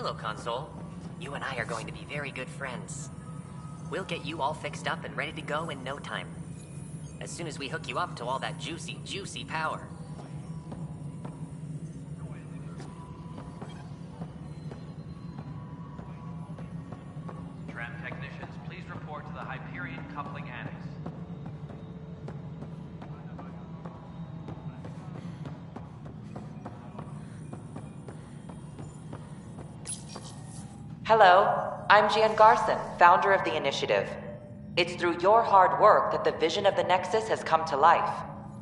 S7: Hello, Console. You and I are going to be very good friends. We'll get you all fixed up and ready to go in no time. As soon as we hook you up to all that juicy, juicy power.
S22: Tram technicians, please report to the Hyperion Coupling Annex.
S10: Hello, I'm Jan Garson, founder of the Initiative. It's through your hard work that the vision of the Nexus has come to life.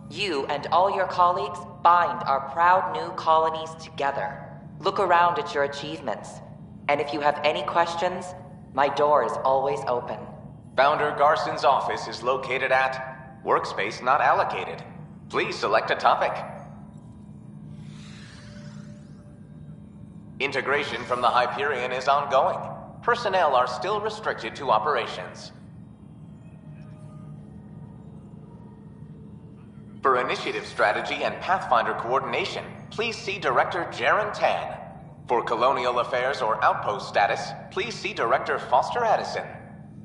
S10: You and all your colleagues bind our proud new colonies together. Look around at your achievements. And if you have any questions, my door is always open.
S5: Founder Garson's office is located at Workspace Not Allocated. Please select a topic. Integration from the Hyperion is ongoing. Personnel are still restricted to operations. For initiative strategy and Pathfinder coordination, please see Director Jaren Tan. For colonial affairs or outpost status, please see Director Foster Addison.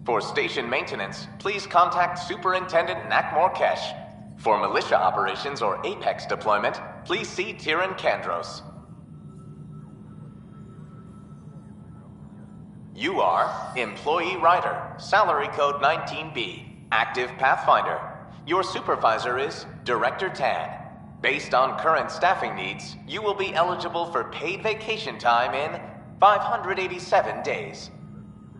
S5: For station maintenance, please contact Superintendent Nakmor Kesh. For militia operations or Apex deployment, please see Tyran Kandros. You are Employee Rider, Salary Code 19B, Active Pathfinder. Your supervisor is Director Tan. Based on current staffing needs, you will be eligible for paid vacation time in 587 days.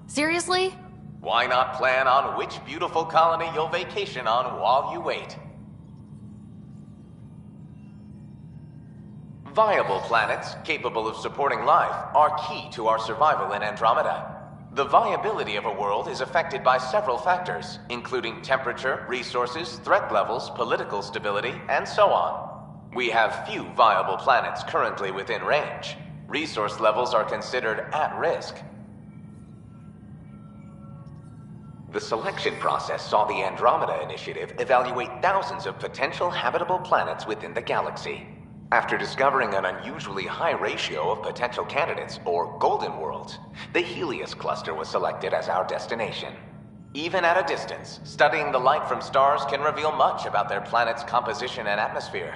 S3: Seriously?
S5: Why not plan on which beautiful colony you'll vacation on while you wait? Viable planets capable of supporting life are key to our survival in Andromeda. The viability of a world is affected by several factors, including temperature, resources, threat levels, political stability, and so on. We have few viable planets currently within range. Resource levels are considered at risk. The selection process saw the Andromeda Initiative evaluate thousands of potential habitable planets within the galaxy. After discovering an unusually high ratio of potential candidates, or golden worlds, the Helios cluster was selected as our destination. Even at a distance, studying the light from stars can reveal much about their planet's composition and atmosphere.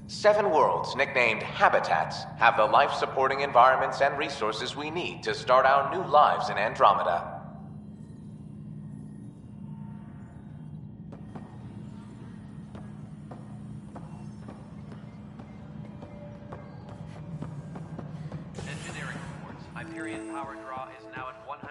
S5: 7 worlds, nicknamed habitats, have the life-supporting environments and resources we need to start our new lives in Andromeda.
S22: Engineering reports. Hyperion power draw is now at 100%.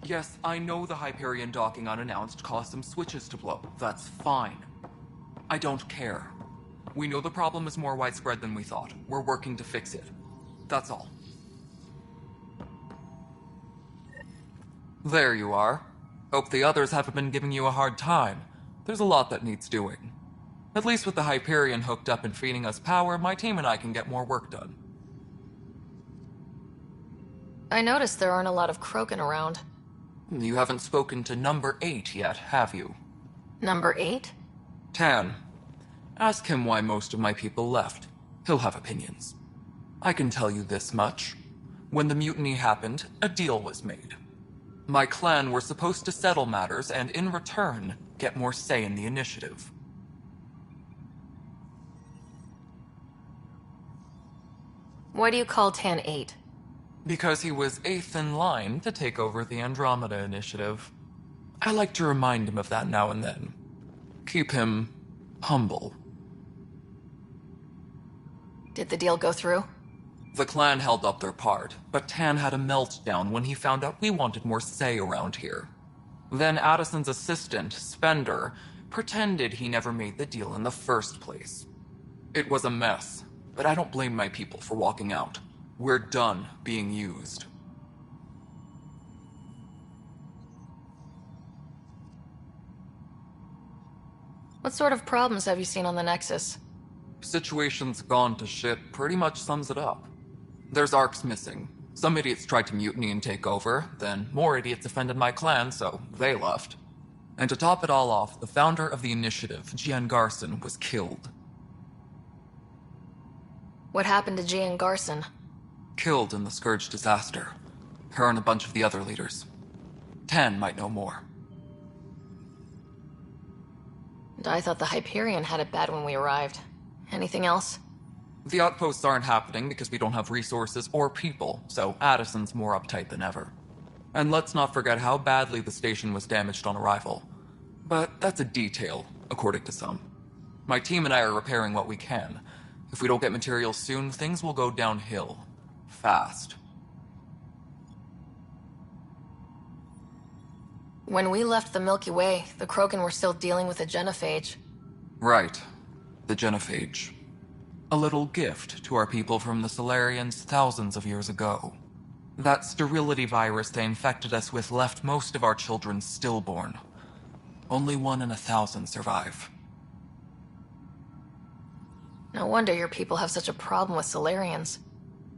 S2: Yes, I know the Hyperion docking unannounced caused some switches to blow. That's fine. I don't care. We know the problem is more widespread than we thought. We're working to fix it. That's all. There you are. Hope the others haven't been giving you a hard time. There's a lot that needs doing. At least with the Hyperion hooked up and feeding us power, my team and I can get more work done.
S3: I noticed there aren't a lot of Krogan around.
S2: You haven't spoken to number 8 yet, have you?
S3: Number 8?
S2: Tan. Ask him why most of my people left. He'll have opinions. I can tell you this much. When the mutiny happened, a deal was made. My clan were supposed to settle matters and, in return, get more say in the initiative.
S3: Why do you call Tan 8?
S2: Because he was 8th in line to take over the Andromeda Initiative. I like to remind him of that now and then. Keep him humble.
S3: Did the deal go through?
S2: The clan held up their part, but Tan had a meltdown when he found out we wanted more say around here. Then Addison's assistant, Spender, pretended he never made the deal in the first place. It was a mess, but I don't blame my people for walking out. We're done being used.
S3: What sort of problems have you seen on the Nexus?
S2: Situation's gone to shit pretty much sums it up. There's arcs missing. Some idiots tried to mutiny and take over, then more idiots offended my clan, so they left. And to top it all off, the founder of the initiative, Gian Garson, was killed.
S3: What happened to Gian Garson?
S2: Killed in the Scourge disaster. Her and a bunch of the other leaders. Tan might know more.
S3: And I thought the Hyperion had it bad when we arrived. Anything else?
S2: The outposts aren't happening because we don't have resources or people, so Addison's more uptight than ever. And let's not forget how badly the station was damaged on arrival. But that's a detail, according to some. My team and I are repairing what we can. If we don't get materials soon, things will go downhill. Fast.
S3: When we left the Milky Way, the Krogan were still dealing with the genophage.
S2: Right. The genophage. A little gift to our people from the Solarians thousands of years ago. That sterility virus they infected us with left most of our children stillborn. Only 1 in 1,000 survive.
S3: No wonder your people have such a problem with Solarians.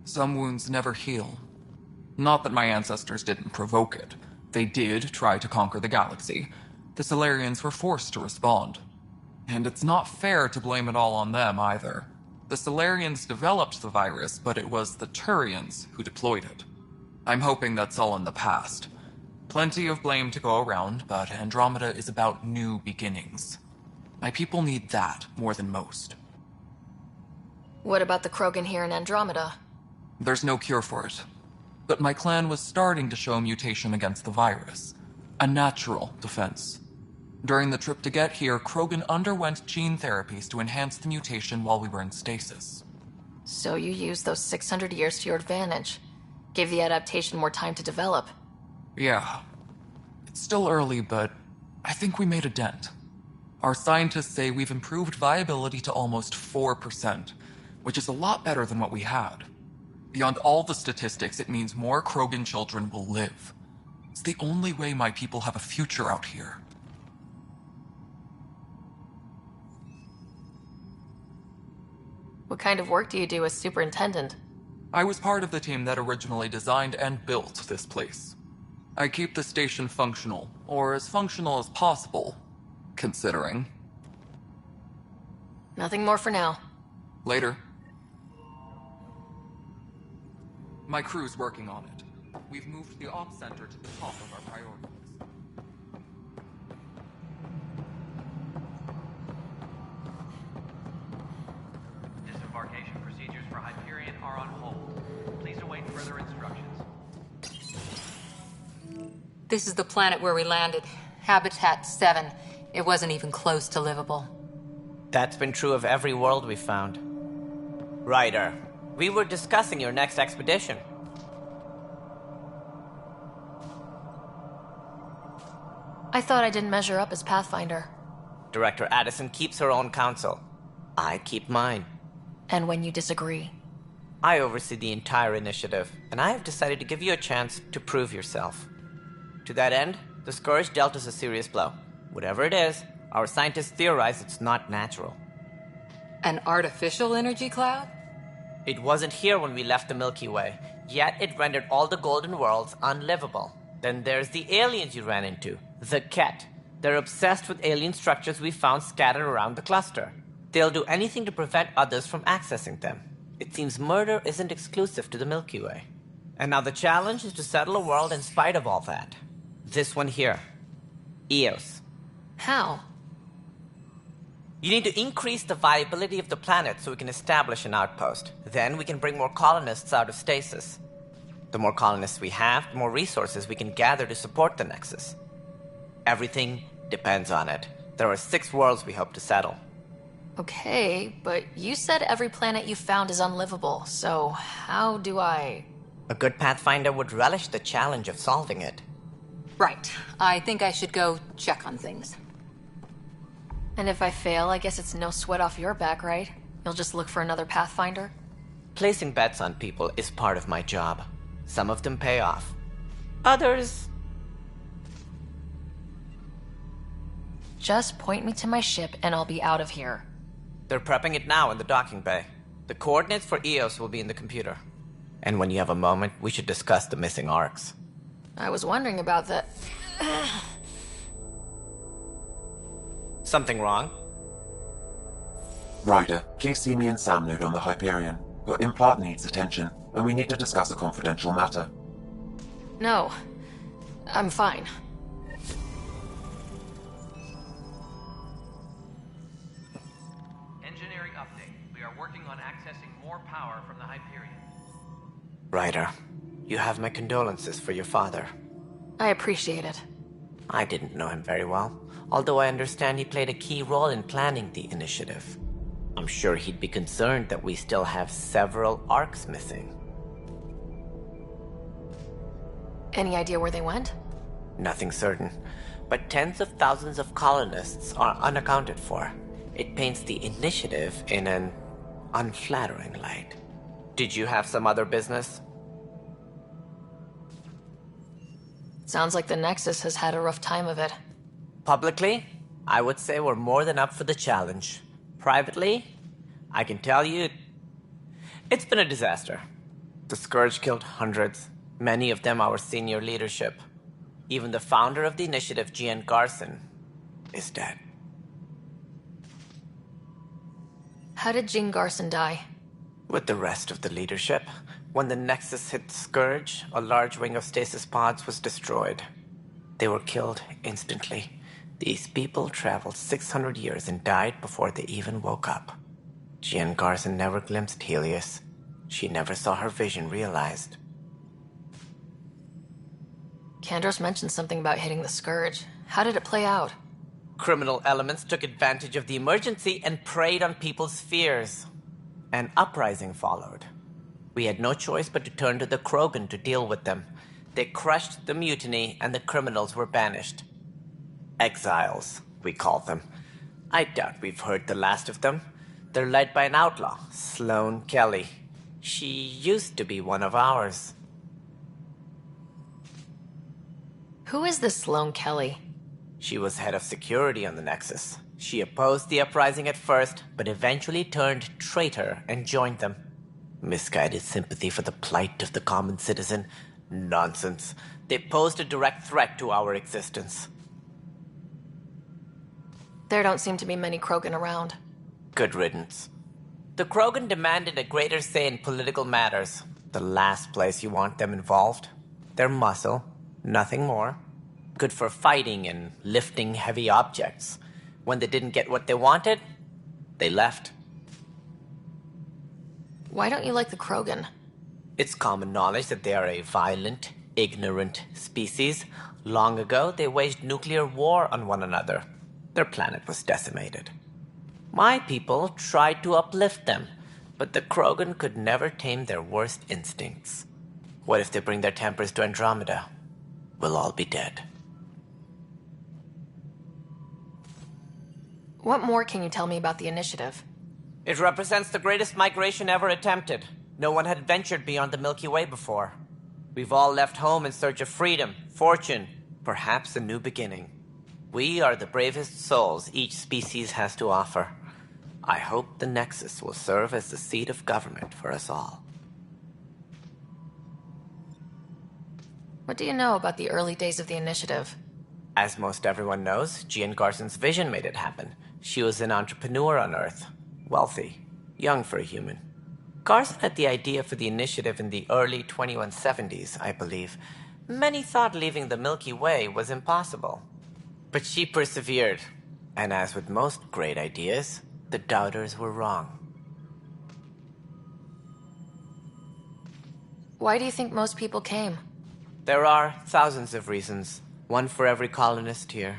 S2: Some wounds never heal. Not that my ancestors didn't provoke it. They did try to conquer the galaxy. The Solarians were forced to respond. And it's not fair to blame it all on them either. The Solarians developed the virus, but it was the Turians who deployed it. I'm hoping that's all in the past. Plenty of blame to go around, but Andromeda is about new beginnings. My people need that more than most.
S3: What about the Krogan here in Andromeda?
S2: There's no cure for it. But my clan was starting to show mutation against the virus. A natural defense. During the trip to get here, Krogan underwent gene therapies to enhance the mutation while we were in stasis.
S3: So you used those 600 years to your advantage. Gave the adaptation more time to develop.
S2: Yeah. It's still early, but I think we made a dent. Our scientists say we've improved viability to almost 4%, which is a lot better than what we had. Beyond all the statistics, it means more Krogan children will live. It's the only way my people have a future out here.
S3: What kind of work do you do as superintendent?
S2: I was part of the team that originally designed and built this place. I keep the station functional, or as functional as possible, considering.
S3: Nothing more for now.
S2: Later. My crew's working on it. We've moved the ops center to the top of our priorities.
S22: Disembarkation procedures for Hyperion are on hold. Please await further instructions.
S14: This is the planet where we landed. Habitat 7. It wasn't even close to livable.
S15: That's been true of every world we found. Ryder, we were discussing your next expedition.
S3: I thought I didn't measure up as Pathfinder.
S15: Director Addison keeps her own counsel. I keep mine.
S3: And when you disagree?
S15: I oversee the entire initiative, and I have decided to give you a chance to prove yourself. To that end, the Scourge dealt us a serious blow. Whatever it is, our scientists theorize it's not natural.
S14: An artificial energy cloud?
S15: It wasn't here when we left the Milky Way, yet it rendered all the golden worlds unlivable. Then there's the aliens you ran into, the Ket. They're obsessed with alien structures we found scattered around the cluster. They'll do anything to prevent others from accessing them. It seems murder isn't exclusive to the Milky Way. And now the challenge is to settle a world in spite of all that. This one here. Eos.
S3: How?
S15: You need to increase the viability of the planet so we can establish an outpost. Then we can bring more colonists out of stasis. The more colonists we have, the more resources we can gather to support the Nexus. Everything depends on it. There are 6 worlds we hope to settle.
S3: Okay, but you said every planet you found is unlivable, so how do I...
S15: A good Pathfinder would relish the challenge of solving it.
S14: Right. I think I should go check on things.
S3: And if I fail, I guess it's no sweat off your back, right? You'll just look for another Pathfinder?
S15: Placing bets on people is part of my job. Some of them pay off. Others...
S3: Just point me to my ship and I'll be out of here.
S15: They're prepping it now in the docking bay. The coordinates for Eos will be in the computer. And when you have a moment, we should discuss the missing arcs.
S3: I was wondering about that.
S15: Something wrong?
S6: Ryder, please see me and Sam node on the Hyperion. Your implant needs attention, and we need to discuss a confidential matter.
S3: No. I'm fine.
S22: Engineering update. We are working on accessing more power from the Hyperion.
S15: Ryder, you have my condolences for your father.
S3: I appreciate it.
S15: I didn't know him very well, although I understand he played a key role in planning the initiative. I'm sure he'd be concerned that we still have several arcs missing.
S3: Any idea where they went?
S15: Nothing certain, but tens of thousands of colonists are unaccounted for. It paints the initiative in an unflattering light. Did you have some other business?
S3: Sounds like the Nexus has had a rough time of it.
S15: Publicly, I would say we're more than up for the challenge. Privately, I can tell you, it's been a disaster. The Scourge killed hundreds, many of them our senior leadership. Even the founder of the initiative, Gian Garson, is dead.
S3: How did Jean Garson die?
S15: With the rest of the leadership, when the Nexus hit the Scourge, a large wing of stasis pods was destroyed. They were killed instantly. These people traveled 600 years and died before they even woke up. Jean Garson never glimpsed Helios. She never saw her vision realized.
S3: Kandros mentioned something about hitting the Scourge. How did it play out?
S15: Criminal elements took advantage of the emergency and preyed on people's fears. An uprising followed. We had no choice but to turn to the Krogan to deal with them. They crushed the mutiny and the criminals were banished. Exiles, we call them. I doubt we've heard the last of them. They're led by an outlaw, Sloane Kelly. She used to be one of ours.
S3: Who is this Sloane Kelly?
S15: She was head of security on the Nexus. She opposed the uprising at first, but eventually turned traitor and joined them. Misguided sympathy for the plight of the common citizen? Nonsense. They posed a direct threat to our existence.
S3: There don't seem to be many Krogan around.
S15: Good riddance. The Krogan demanded a greater say in political matters. The last place you want them involved. They're muscle, nothing more. Good for fighting and lifting heavy objects. When they didn't get what they wanted, they left.
S3: Why don't you like the Krogan?
S15: It's common knowledge that they are a violent, ignorant species. Long ago, they waged nuclear war on one another. Their planet was decimated. My people tried to uplift them, but the Krogan could never tame their worst instincts. What if they bring their tempers to Andromeda? We'll all be dead.
S3: What more can you tell me about the initiative?
S15: It represents the greatest migration ever attempted. No one had ventured beyond the Milky Way before. We've all left home in search of freedom, fortune, perhaps a new beginning. We are the bravest souls each species has to offer. I hope the Nexus will serve as the seat of government for us all.
S3: What do you know about the early days of the initiative?
S15: As most everyone knows, Gian Garson's vision made it happen. She was an entrepreneur on Earth. Wealthy. Young for a human. Garson had the idea for the initiative in the early 2170s, I believe. Many thought leaving the Milky Way was impossible. But she persevered. And as with most great ideas, the doubters were wrong.
S3: Why do you think most people came?
S15: There are thousands of reasons. One for every colonist here.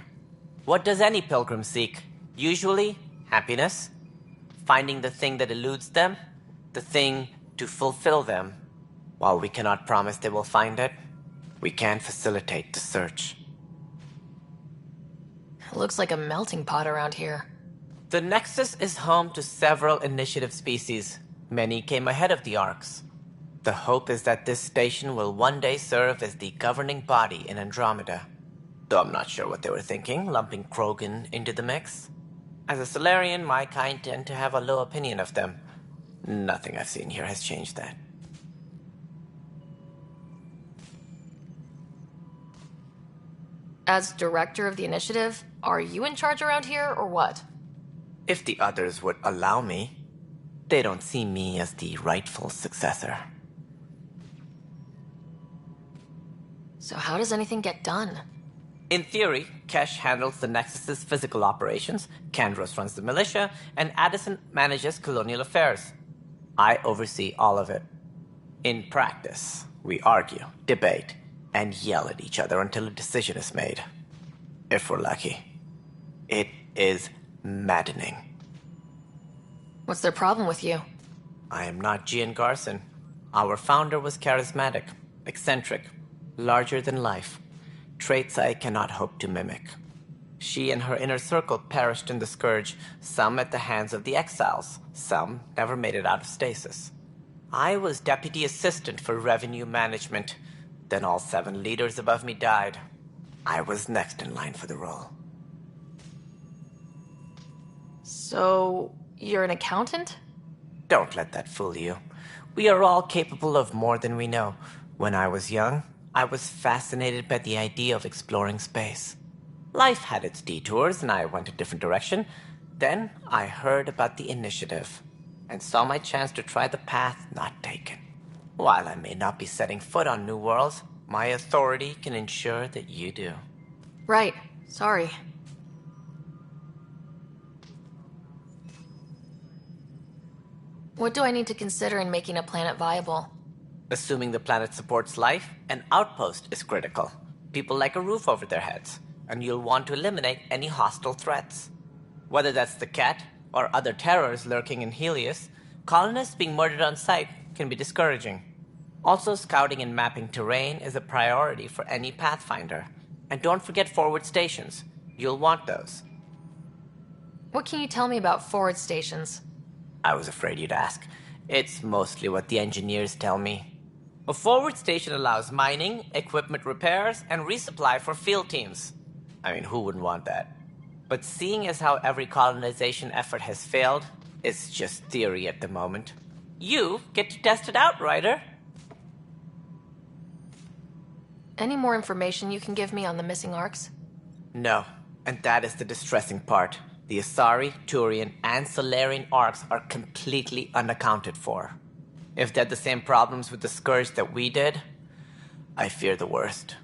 S15: What does any pilgrim seek? Usually, happiness. Finding the thing that eludes them. The thing to fulfill them. While we cannot promise they will find it, we can facilitate the search.
S3: It looks like a melting pot around here.
S15: The Nexus is home to several initiative species. Many came ahead of the Arcs. The hope is that this station will one day serve as the governing body in Andromeda. Though I'm not sure what they were thinking, lumping Krogan into the mix. As a Solarian, my kind tend to have a low opinion of them. Nothing I've seen here has changed that.
S3: As director of the initiative, are you in charge around here, or what?
S15: If the others would allow me. They don't see me as the rightful successor.
S3: So how does anything get done?
S15: In theory, Kesh handles the Nexus's physical operations, Kandros runs the militia, and Addison manages colonial affairs. I oversee all of it. In practice, we argue, debate, and yell at each other until a decision is made. If we're lucky. It is maddening.
S3: What's their problem with you?
S15: I am not Gian Garson. Our founder was charismatic, eccentric, larger than life. Traits I cannot hope to mimic. She and her inner circle perished in the Scourge, some at the hands of the Exiles, some never made it out of stasis. I was deputy assistant for revenue management. Then all 7 leaders above me died. I was next in line for the role.
S3: So, you're an accountant?
S15: Don't let that fool you. We are all capable of more than we know. When I was young, I was fascinated by the idea of exploring space. Life had its detours, and I went a different direction. Then I heard about the initiative, and saw my chance to try the path not taken. While I may not be setting foot on new worlds, my authority can ensure that you do.
S3: Right. Sorry. What do I need to consider in making a planet viable?
S15: Assuming the planet supports life, an outpost is critical. People like a roof over their heads, and you'll want to eliminate any hostile threats. Whether that's the cat, or other terrors lurking in Helios, colonists being murdered on sight can be discouraging. Also, scouting and mapping terrain is a priority for any Pathfinder. And don't forget forward stations. You'll want those.
S3: What can you tell me about forward stations?
S15: I was afraid you'd ask. It's mostly what the engineers tell me. A forward station allows mining, equipment repairs, and resupply for field teams. I mean, who wouldn't want that? But seeing as how every colonization effort has failed, it's just theory at the moment. You get to test it out, Ryder.
S3: Any more information you can give me on the missing arcs?
S15: No, and that is the distressing part. The Asari, Turian, and Solarian arcs are completely unaccounted for. If they had the same problems with the Scourge that we did, I fear the worst.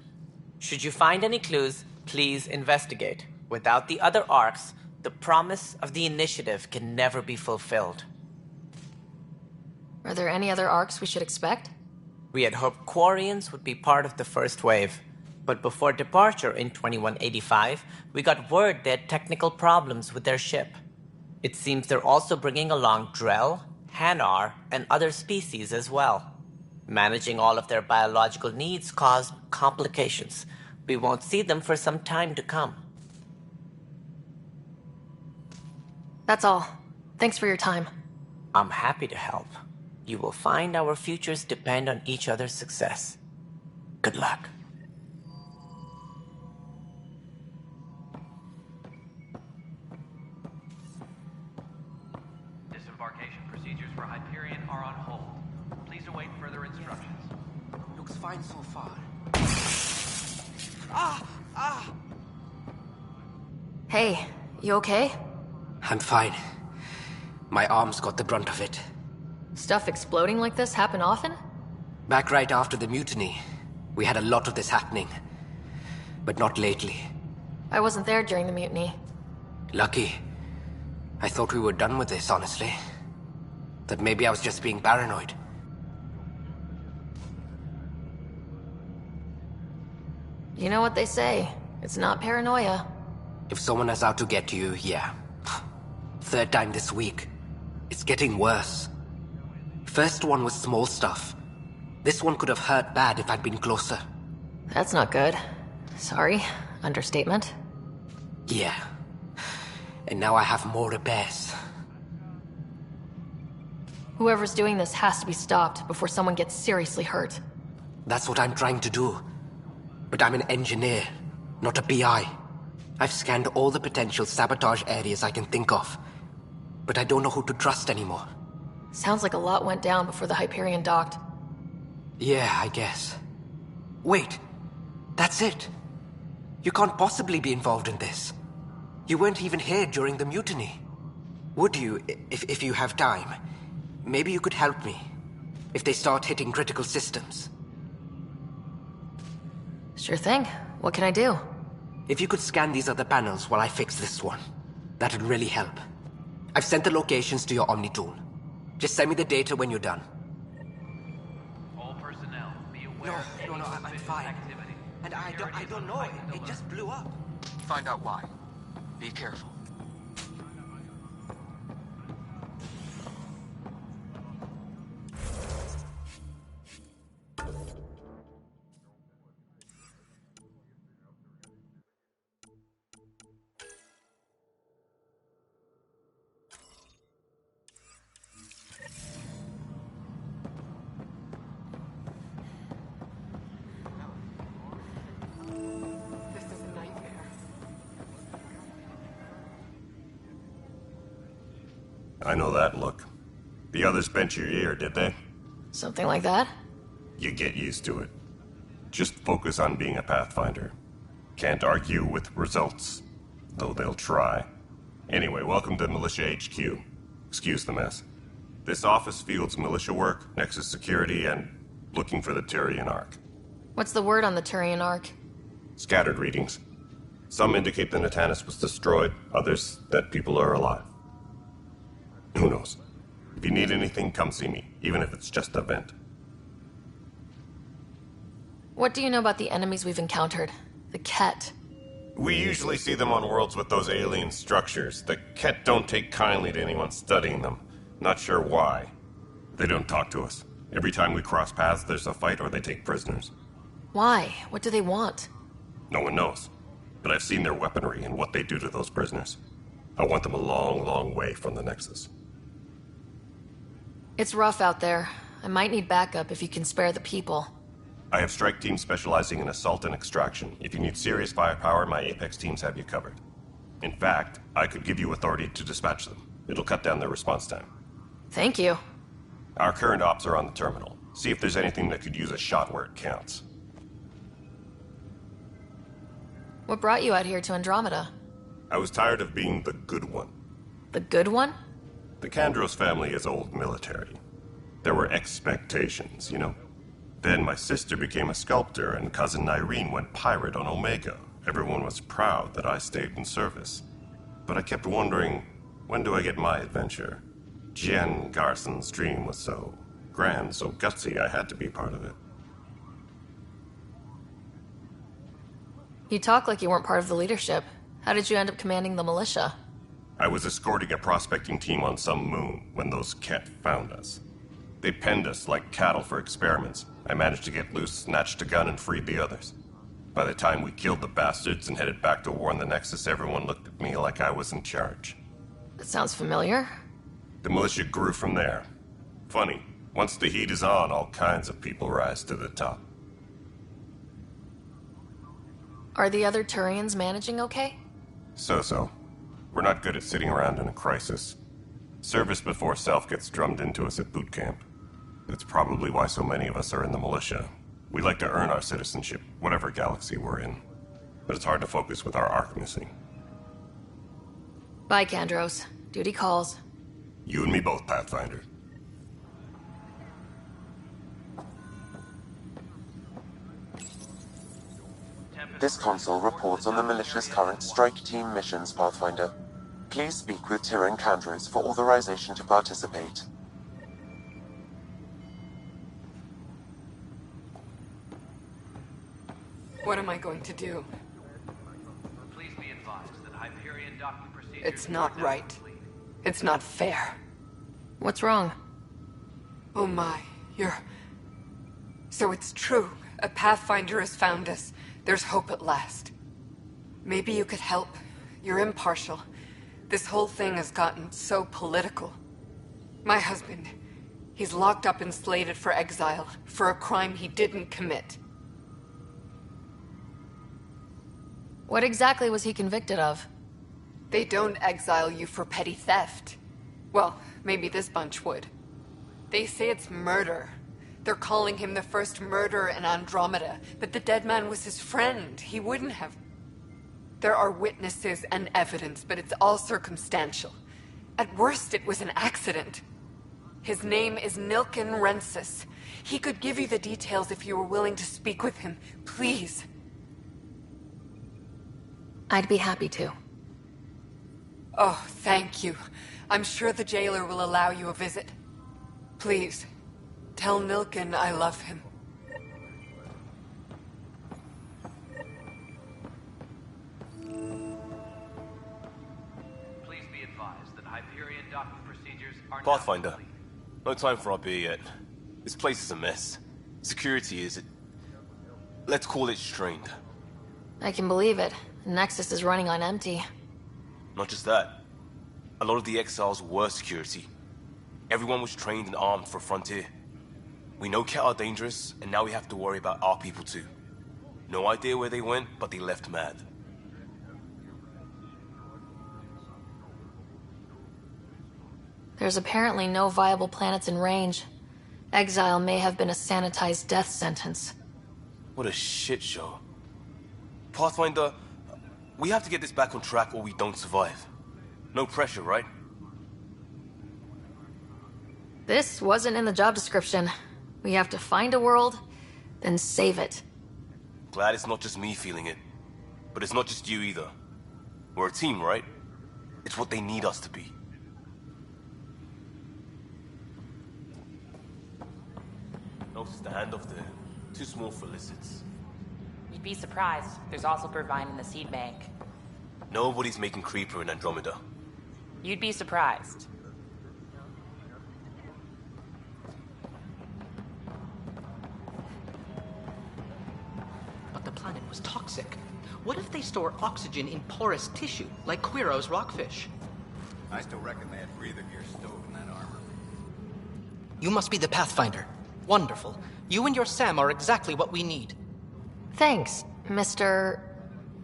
S15: Should you find any clues, please investigate. Without the other arcs, the promise of the initiative can never be fulfilled.
S3: Are there any other arcs we should expect?
S15: We had hoped Quarians would be part of the first wave. But before departure in 2185, we got word they had technical problems with their ship. It seems they're also bringing along Drell, Hanar, and other species as well. Managing all of their biological needs caused complications. We won't see them for some time to come.
S3: That's all. Thanks for your time.
S15: I'm happy to help. You will find our futures depend on each other's success. Good luck.
S22: Disembarkation procedures for Hyperion are on hold. Please await further instructions.
S13: Looks fine so far.
S3: Hey, you okay?
S13: I'm fine. My arms got the brunt of it.
S3: Stuff exploding like this happen often?
S13: Back right after the mutiny, we had a lot of this happening. But not lately.
S3: I wasn't there during the mutiny.
S13: Lucky. I thought we were done with this, honestly. That maybe I was just being paranoid.
S3: You know what they say. It's not paranoia.
S13: If someone is out to get you, yeah. Third time this week. It's getting worse. First one was small stuff. This one could have hurt bad if I'd been closer.
S3: That's not good. Sorry. Understatement.
S13: Yeah. And now I have more repairs.
S3: Whoever's doing this has to be stopped before someone gets seriously hurt.
S13: That's what I'm trying to do. But I'm an engineer, not a PI. I've scanned all the potential sabotage areas I can think of. But I don't know who to trust anymore.
S3: Sounds like a lot went down before the Hyperion docked.
S13: Yeah, I guess. Wait. That's it. You can't possibly be involved in this. You weren't even here during the mutiny. Would you, if you have time? Maybe you could help me. If they start hitting critical systems.
S3: Sure thing. What can I do?
S13: If you could scan these other panels while I fix this one, that'd really help. I've sent the locations to your Omni tool. Just send me the data when you're done.
S22: All personnel, be aware of any
S13: I'm fine.
S22: activity.
S13: And I don't know, it just blew up.
S2: Find out why. Be careful.
S14: This is a nightmare.
S19: I know that look. The others bent your ear, did they?
S3: Something like that?
S19: You get used to it. Just focus on being a Pathfinder. Can't argue with results, though they'll try. Anyway, welcome to Militia HQ. Excuse the mess. This office fields militia work, Nexus security, and looking for the Turian Ark.
S3: What's the word on the Turian Ark?
S19: Scattered readings. Some indicate the Natanus was destroyed, others that people are alive. Who knows? If you need anything, come see me, even if it's just a vent.
S3: What do you know about the enemies we've encountered? The Ket.
S19: We usually see them on worlds with those alien structures. The Ket don't take kindly to anyone studying them. Not sure why. They don't talk to us. Every time we cross paths, there's a fight or they take prisoners.
S3: Why? What do they want?
S19: No one knows. But I've seen their weaponry and what they do to those prisoners. I want them a long, long way from the Nexus.
S3: It's rough out there. I might need backup if you can spare the people.
S19: I have strike teams specializing in assault and extraction. If you need serious firepower, my Apex teams have you covered. In fact, I could give you authority to dispatch them. It'll cut down their response time.
S3: Thank you.
S19: Our current ops are on the terminal. See if there's anything that could use a shot where it counts.
S3: What brought you out here to Andromeda?
S19: I was tired of being the good one.
S3: The good one?
S19: The Kandros family is old military. There were expectations, you know? Then my sister became a sculptor and cousin Irene went pirate on Omega. Everyone was proud that I stayed in service. But I kept wondering, when do I get my adventure? Jen Garson's dream was so grand, so gutsy, I had to be part of it.
S3: You talk like you weren't part of the leadership. How did you end up commanding the militia?
S19: I was escorting a prospecting team on some moon when those Ket found us. They penned us like cattle for experiments. I managed to get loose, snatched a gun, and freed the others. By the time we killed the bastards and headed back to warn the Nexus, everyone looked at me like I was in charge.
S3: That sounds familiar.
S19: The militia grew from there. Funny, once the heat is on, all kinds of people rise to the top.
S3: Are the other Turians managing okay?
S19: So-so. We're not good at sitting around in a crisis. Service before self gets drummed into us at boot camp. That's probably why so many of us are in the militia. We like to earn our citizenship, whatever galaxy we're in. But it's hard to focus with our arc missing.
S3: Bye, Kandros. Duty calls.
S19: You and me both, Pathfinder.
S6: This console reports on the militia's current strike team missions, Pathfinder. Please speak with Tyrion Kandros for authorization to participate.
S14: What am I going to do?
S22: Please be advised that Hyperion docking procedures...
S14: It's not right. It's not fair.
S3: What's wrong?
S14: Oh my, So it's true. A Pathfinder has found us. There's hope at last. Maybe you could help. You're impartial. This whole thing has gotten so political. My husband, he's locked up and slated for exile for a crime he didn't commit.
S3: What exactly was he convicted of?
S14: They don't exile you for petty theft. Well, maybe this bunch would. They say it's murder. They're calling him the first murderer in Andromeda, but the dead man was his friend. He wouldn't have... There are witnesses and evidence, but it's all circumstantial. At worst, it was an accident. His name is Nilken Rensis. He could give you the details if you were willing to speak with him. Please.
S3: I'd be happy to.
S14: Oh, thank you. I'm sure the jailer will allow you a visit. Please, tell Nilken I love him.
S22: Please be advised that Hyperion docking procedures are
S11: Pathfinder, no time for our beer yet. This place is a mess. Security is... let's call it strained.
S3: I can believe it. Nexus is running on empty.
S11: Not just that. A lot of the exiles were security. Everyone was trained and armed for Frontier. We know Ket are dangerous, and now we have to worry about our people too. No idea where they went, but they left mad.
S3: There's apparently no viable planets in range. Exile may have been a sanitized death sentence.
S11: What a shit show. Pathfinder, we have to get this back on track or we don't survive. No pressure, right?
S3: This wasn't in the job description. We have to find a world, then save it.
S11: Glad it's not just me feeling it. But it's not just you either. We're a team, right? It's what they need us to be. Notice the handoff there. Too small for lizards.
S10: You'd be surprised. There's also Purvine in the seed bank.
S11: Nobody's making Creeper in Andromeda.
S10: You'd be surprised.
S16: But the planet was toxic. What if they store oxygen in porous tissue, like Quiro's rockfish?
S20: I still reckon they had breather gear stowed in that armor.
S16: You must be the Pathfinder. Wonderful. You and your Sam are exactly what we need.
S3: Thanks, Mr.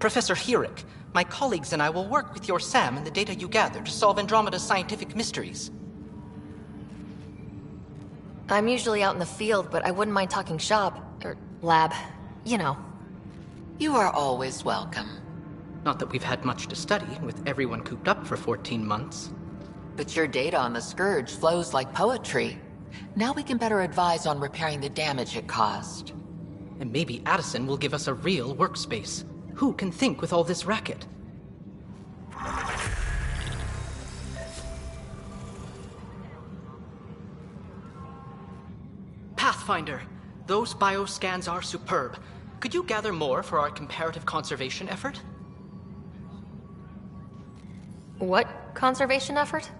S16: Professor Herrick. My colleagues and I will work with your Sam and the data you gather to solve Andromeda's scientific mysteries.
S3: I'm usually out in the field, but I wouldn't mind talking shop, or lab, you know.
S17: You are always welcome.
S16: Not that we've had much to study, with everyone cooped up for 14 months.
S17: But your data on the Scourge flows like poetry. Now we can better advise on repairing the damage it caused.
S16: And maybe Addison will give us a real workspace. Who can think with all this racket? Pathfinder, those bioscans are superb. Could you gather more for our comparative conservation effort?
S3: What conservation effort?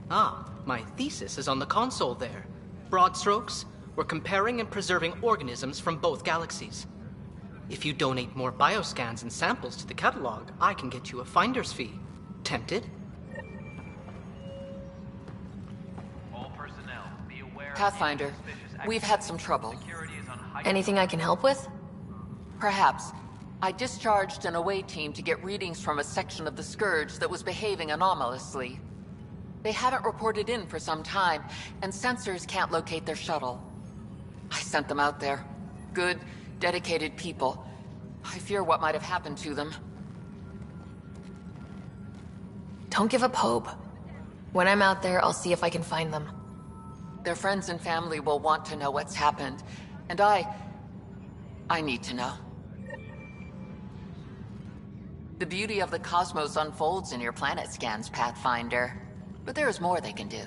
S16: Ah, my thesis is on the console there. Broad strokes, we're comparing and preserving organisms from both galaxies. If you donate more bioscans and samples to the catalog, I can get you a finder's fee. Tempted?
S22: All personnel, be aware.
S17: Pathfinder, we've had some trouble.
S3: Anything I can help with?
S17: Perhaps. I discharged an away team to get readings from a section of the Scourge that was behaving anomalously. They haven't reported in for some time, and sensors can't locate their shuttle. I sent them out there. Good, dedicated people. I fear what might have happened to them.
S3: Don't give up hope. When I'm out there, I'll see if I can find them.
S17: Their friends and family will want to know what's happened, and I need to know. The beauty of the cosmos unfolds in your planet scans, Pathfinder. But there is more they can do.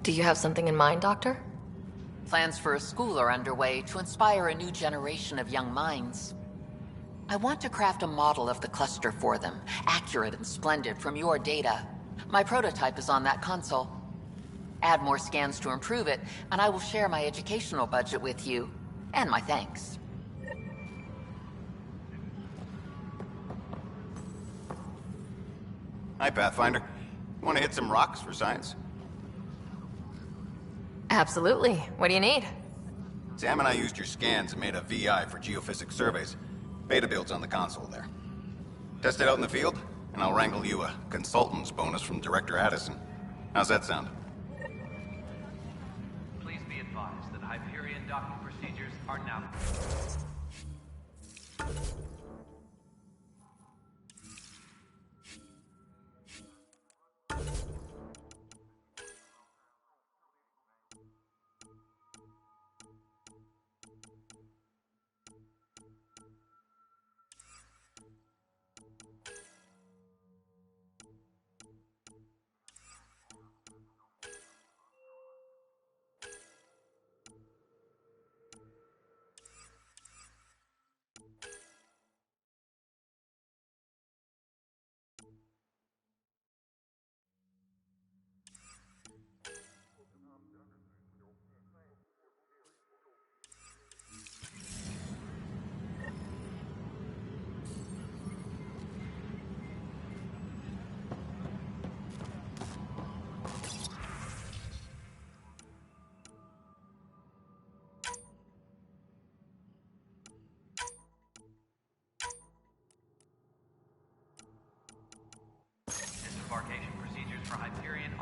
S3: Do you have something in mind, Doctor?
S17: Plans for a school are underway to inspire a new generation of young minds. I want to craft a model of the cluster for them, accurate and splendid from your data. My prototype is on that console. Add more scans to improve it, and I will share my educational budget with you, and my thanks.
S20: Hi, Pathfinder. Want to hit some rocks for science?
S3: Absolutely. What do you need?
S20: Sam and I used your scans and made a VI for geophysics surveys. Beta builds on the console there. Test it out in the field, and I'll wrangle you a consultant's bonus from Director Addison. How's that sound?
S22: Please be advised that Hyperion docking procedures are now...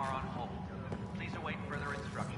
S22: are on hold. Please await further instructions.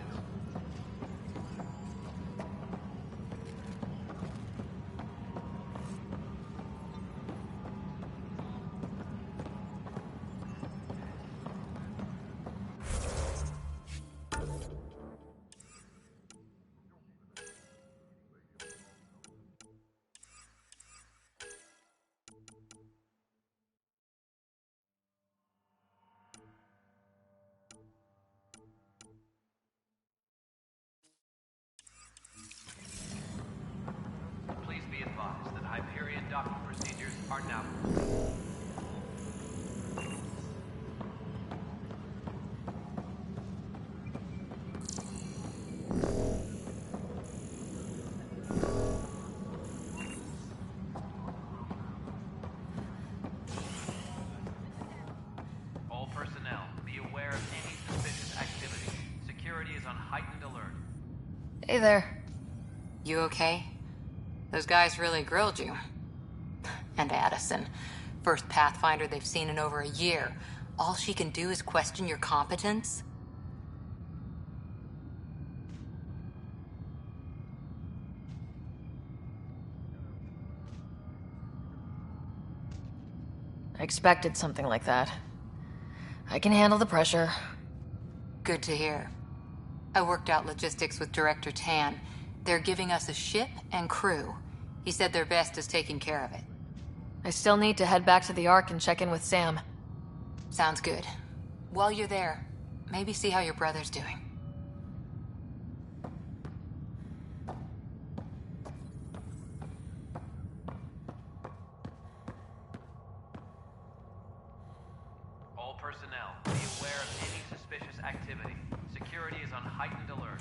S22: Please be advised that Hyperion docking procedures are now... All personnel, be aware of any suspicious activity. Security is on heightened alert.
S3: Hey there.
S9: You okay? Those guys really grilled you. And Addison, first Pathfinder they've seen in over a year. All she can do is question your competence?
S3: I expected something like that. I can handle the pressure.
S9: Good to hear. I worked out logistics with Director Tan. They're giving us a ship and crew. He said their best is taking care of it.
S3: I still need to head back to the Ark and check in with Sam.
S9: Sounds good. While you're there, maybe see how your brother's doing.
S22: All personnel, be aware of any suspicious activity. Security is on heightened alert.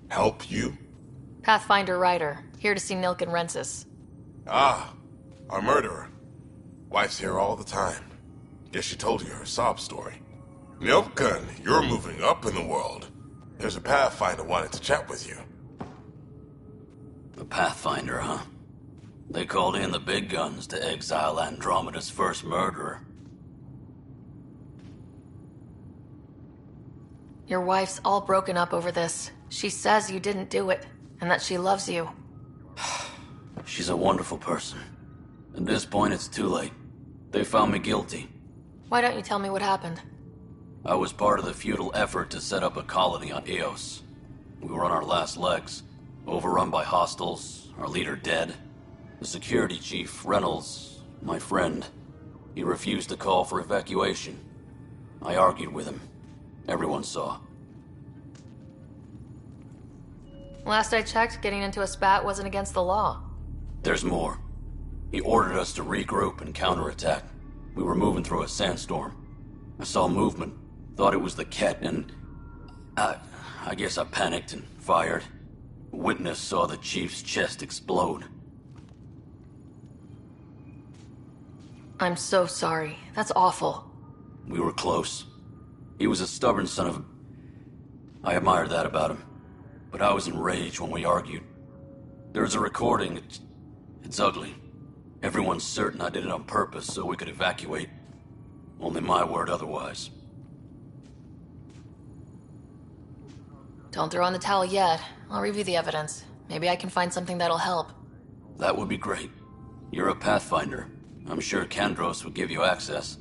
S1: Help you?
S3: Pathfinder Ryder, here to see Nilk and Rensis.
S1: Ah, our murderer. Wife's here all the time. Guess she told you her sob story. Nilkan, you're moving up in the world. There's a Pathfinder wanting to chat with you.
S18: The Pathfinder, huh? They called in the big guns to exile Andromeda's first murderer.
S3: Your wife's all broken up over this. She says you didn't do it, and that she loves you.
S18: She's a wonderful person. At this point, it's too late. They found me guilty.
S3: Why don't you tell me what happened?
S18: I was part of the futile effort to set up a colony on Eos. We were on our last legs, overrun by hostiles, our leader dead. The security chief, Reynolds, my friend, he refused to call for evacuation. I argued with him. Everyone saw.
S3: Last I checked, getting into a spat wasn't against the law.
S18: There's more. He ordered us to regroup and counterattack. We were moving through a sandstorm. I saw movement, thought it was the Ket, and I guess I panicked and fired. A witness saw the chief's chest explode.
S3: I'm so sorry. That's awful.
S18: We were close. He was a stubborn son of a... I admired that about him. But I was enraged when we argued. There's a recording. It's ugly. Everyone's certain I did it on purpose so we could evacuate. Only my word otherwise.
S3: Don't throw in the towel yet. I'll review the evidence. Maybe I can find something that'll help.
S18: That would be great. You're a Pathfinder. I'm sure Kandros would give you access.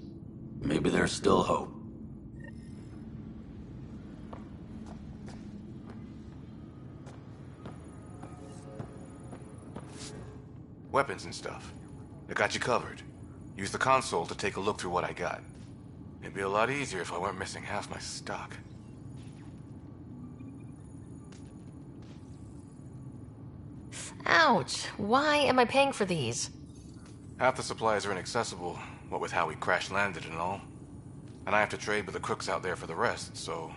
S18: Maybe there's still hope.
S11: Weapons and stuff. I got you covered. Use the console to take a look through what I got. It'd be a lot easier if I weren't missing half my stock.
S3: Ouch. Why am I paying for these?
S11: Half the supplies are inaccessible, what with how we crash-landed and all. And I have to trade with the crooks out there for the rest, so...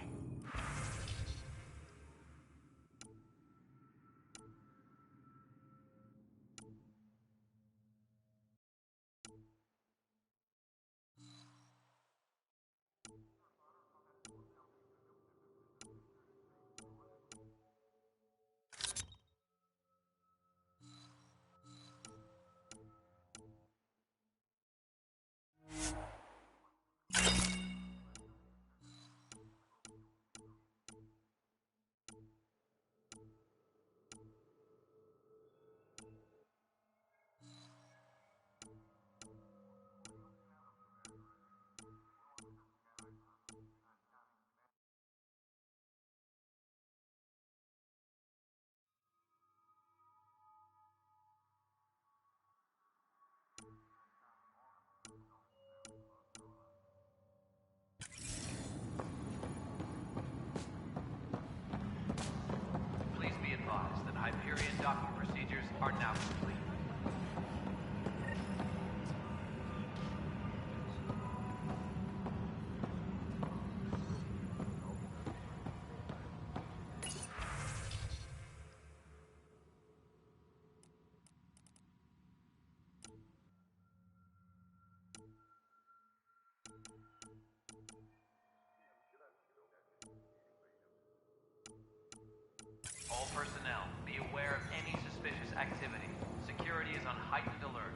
S22: All personnel, be aware of any suspicious activity. Security is on heightened alert.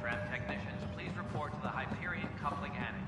S22: Tram technicians, please report to the Hyperion Coupling Annex.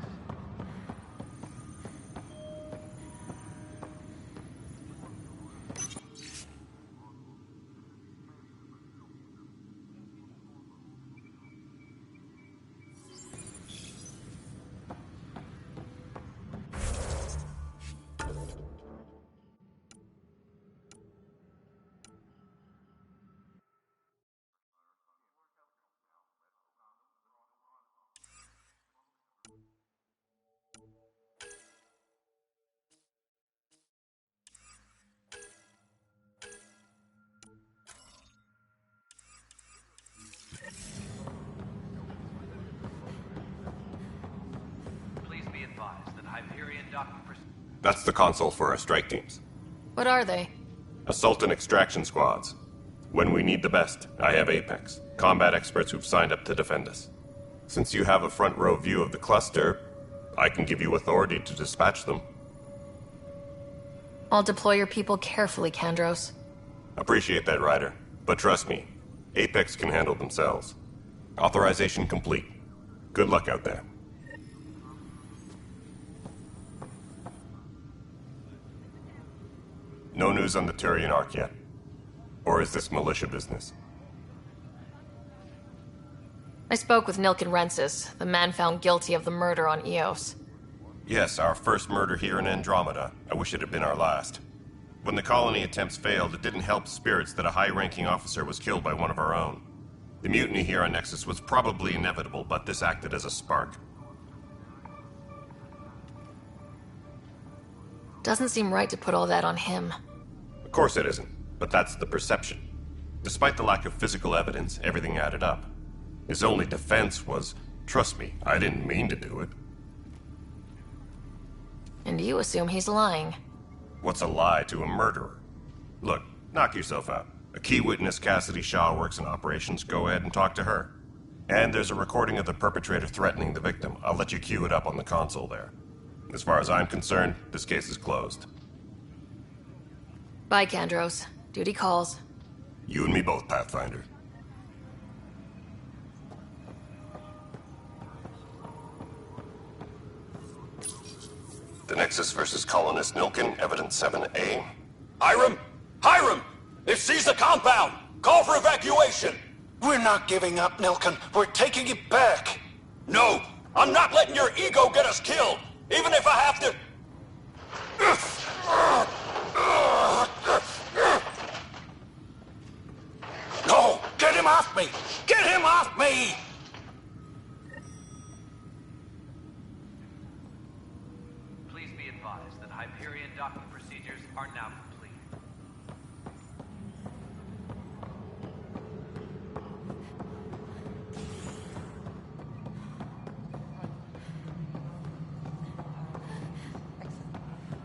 S22: Please be advised that Hyperion docking
S19: That's the console for our strike teams.
S3: What are they?
S19: Assault and extraction squads. When we need the best, I have Apex, combat experts who've signed up to defend us. Since you have a front row view of the cluster, I can give you authority to dispatch them.
S3: I'll deploy your people carefully, Kandros.
S19: Appreciate that, Ryder. But trust me, Apex can handle themselves. Authorization complete. Good luck out there. No news on the Turian Ark yet. Or is this militia business?
S3: I spoke with Nilken Rensis, the man found guilty of the murder on Eos.
S19: Yes, our first murder here in Andromeda. I wish it had been our last. When the colony attempts failed, it didn't help spirits that a high-ranking officer was killed by one of our own. The mutiny here on Nexus was probably inevitable, but this acted as a spark.
S3: Doesn't seem right to put all that on him.
S19: Of course it isn't, but that's the perception. Despite the lack of physical evidence, everything added up. His only defense was, trust me, I didn't mean to do it.
S3: And you assume he's lying.
S19: What's a lie to a murderer? Look, knock yourself out. A key witness, Cassidy Shaw, works in operations. Go ahead and talk to her. And there's a recording of the perpetrator threatening the victim. I'll let you cue it up on the console there. As far as I'm concerned, this case is closed.
S3: Bye, Kandros. Duty calls.
S19: You and me both, Pathfinder. The Nexus versus Colonist Nilken, Evidence 7A.
S8: Hiram! Hiram! It seized the compound! Call for evacuation!
S21: We're not giving up, Nilken. We're taking it back.
S8: No! I'm not letting your ego get us killed! Even if I have to...
S21: No! Get him off me! Get him off me!
S22: Please be advised that Hyperion docking procedures are now complete.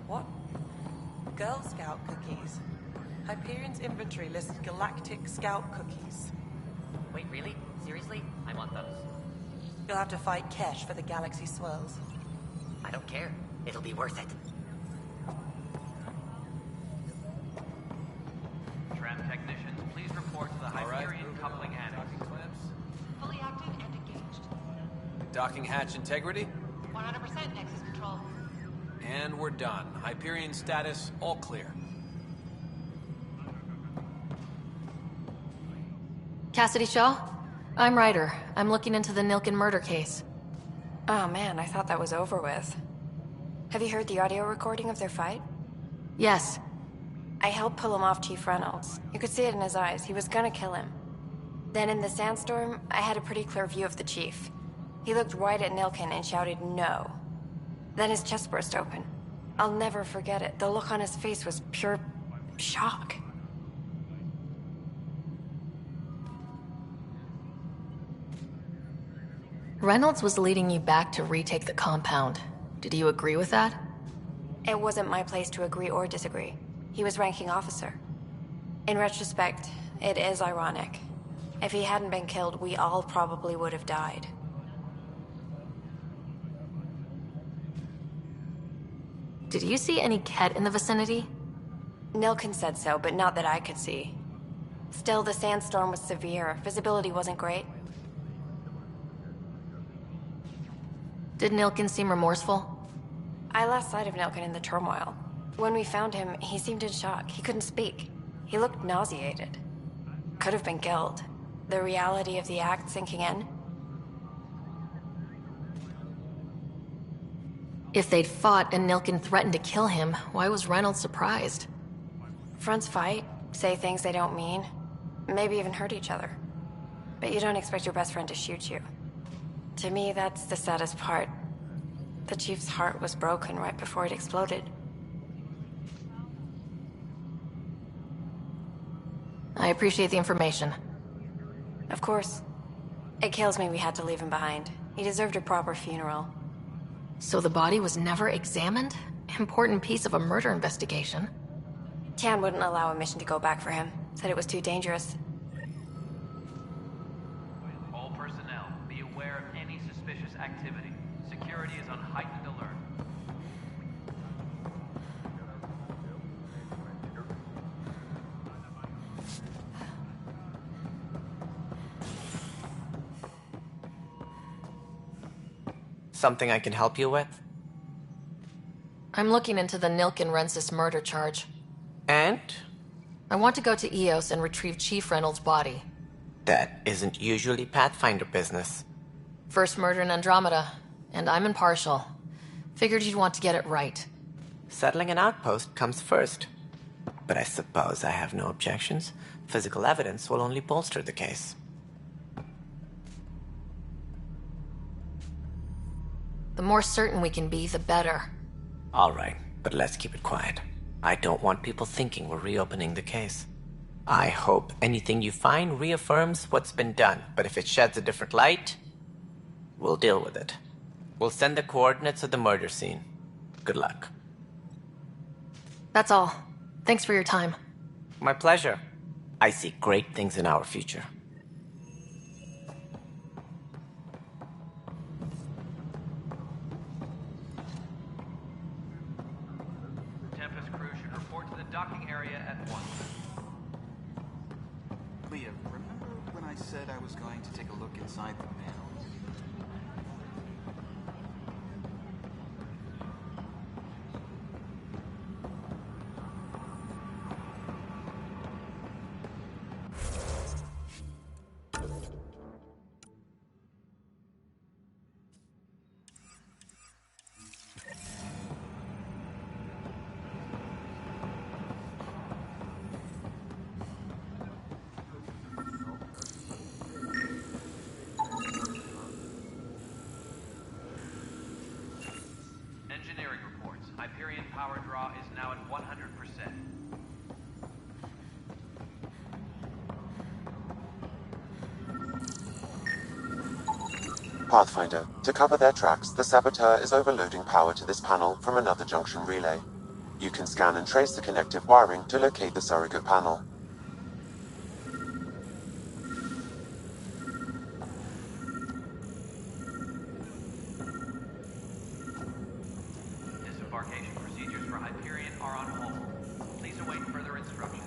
S23: What? Girl Scout cookies. Hyperion's inventory lists galactic scout cookies.
S7: Wait, really? Seriously? I want those.
S23: You'll have to fight Kesh for the galaxy swirls.
S7: I don't care. It'll be worth it.
S22: Tram technicians, please report to the Hyperion Coupling Annex.
S24: Fully active and engaged.
S22: Docking hatch integrity?
S24: 100% Nexus control.
S22: And we're done. Hyperion status, all clear.
S3: Cassidy Shaw? I'm Ryder. I'm looking into the Nilken murder case.
S25: Oh man, I thought that was over with. Have you heard the audio recording of their fight?
S3: Yes.
S25: I helped pull him off Chief Reynolds. You could see it in his eyes. He was gonna kill him. Then in the sandstorm, I had a pretty clear view of the Chief. He looked right at Nilken and shouted no. Then his chest burst open. I'll never forget it. The look on his face was pure shock.
S3: Reynolds was leading you back to retake the compound. Did you agree with that?
S25: It wasn't my place to agree or disagree. He was ranking officer. In retrospect, it is ironic. If he hadn't been killed, we all probably would have died.
S3: Did you see any Ket in the vicinity?
S25: Nilkin said so, but not that I could see. Still, the sandstorm was severe. Visibility wasn't great.
S3: Did Nilkin seem remorseful?
S25: I lost sight of Nilkin in the turmoil. When we found him, he seemed in shock. He couldn't speak. He looked nauseated. Could have been guilt. The reality of the act sinking in.
S3: If they'd fought and Nilkin threatened to kill him, why was Reynolds surprised?
S25: Fronts fight, say things they don't mean, maybe even hurt each other. But you don't expect your best friend to shoot you. To me, that's the saddest part. The Chief's heart was broken right before it exploded.
S3: I appreciate the information.
S25: Of course. It kills me we had to leave him behind. He deserved a proper funeral.
S3: So the body was never examined? Important piece of a murder investigation.
S25: Tan wouldn't allow a mission to go back for him. Said it was too dangerous.
S22: All personnel, be aware of any suspicious activity. Security is on heightened alert.
S4: Something I can help you with?
S3: I'm looking into the Nilkin-Rensis murder charge.
S4: And?
S3: I want to go to EOS and retrieve Chief Reynolds' body.
S4: That isn't usually Pathfinder business.
S3: First murder in Andromeda, and I'm impartial. Figured you'd want to get it right.
S4: Settling an outpost comes first. But I suppose I have no objections. Physical evidence will only bolster the case.
S3: The more certain we can be, the better.
S4: All right, but let's keep it quiet. I don't want people thinking we're reopening the case. I hope anything you find reaffirms what's been done, but if it sheds a different light, we'll deal with it. We'll send the coordinates of the murder scene. Good luck.
S3: That's all. Thanks for your time.
S4: My pleasure. I see great things in our future.
S22: Tempest crew should report to the docking area at once.
S5: Leah, remember when I said I was going to take a look inside the panel?
S22: Engineering reports. Hyperion power draw is now at 100%.
S6: Pathfinder, to cover their tracks, the Saboteur is overloading power to this panel from another junction relay. You can scan and trace the connective wiring to locate the surrogate panel.
S22: Disembarkation procedures for Hyperion are on hold. Please await further instructions.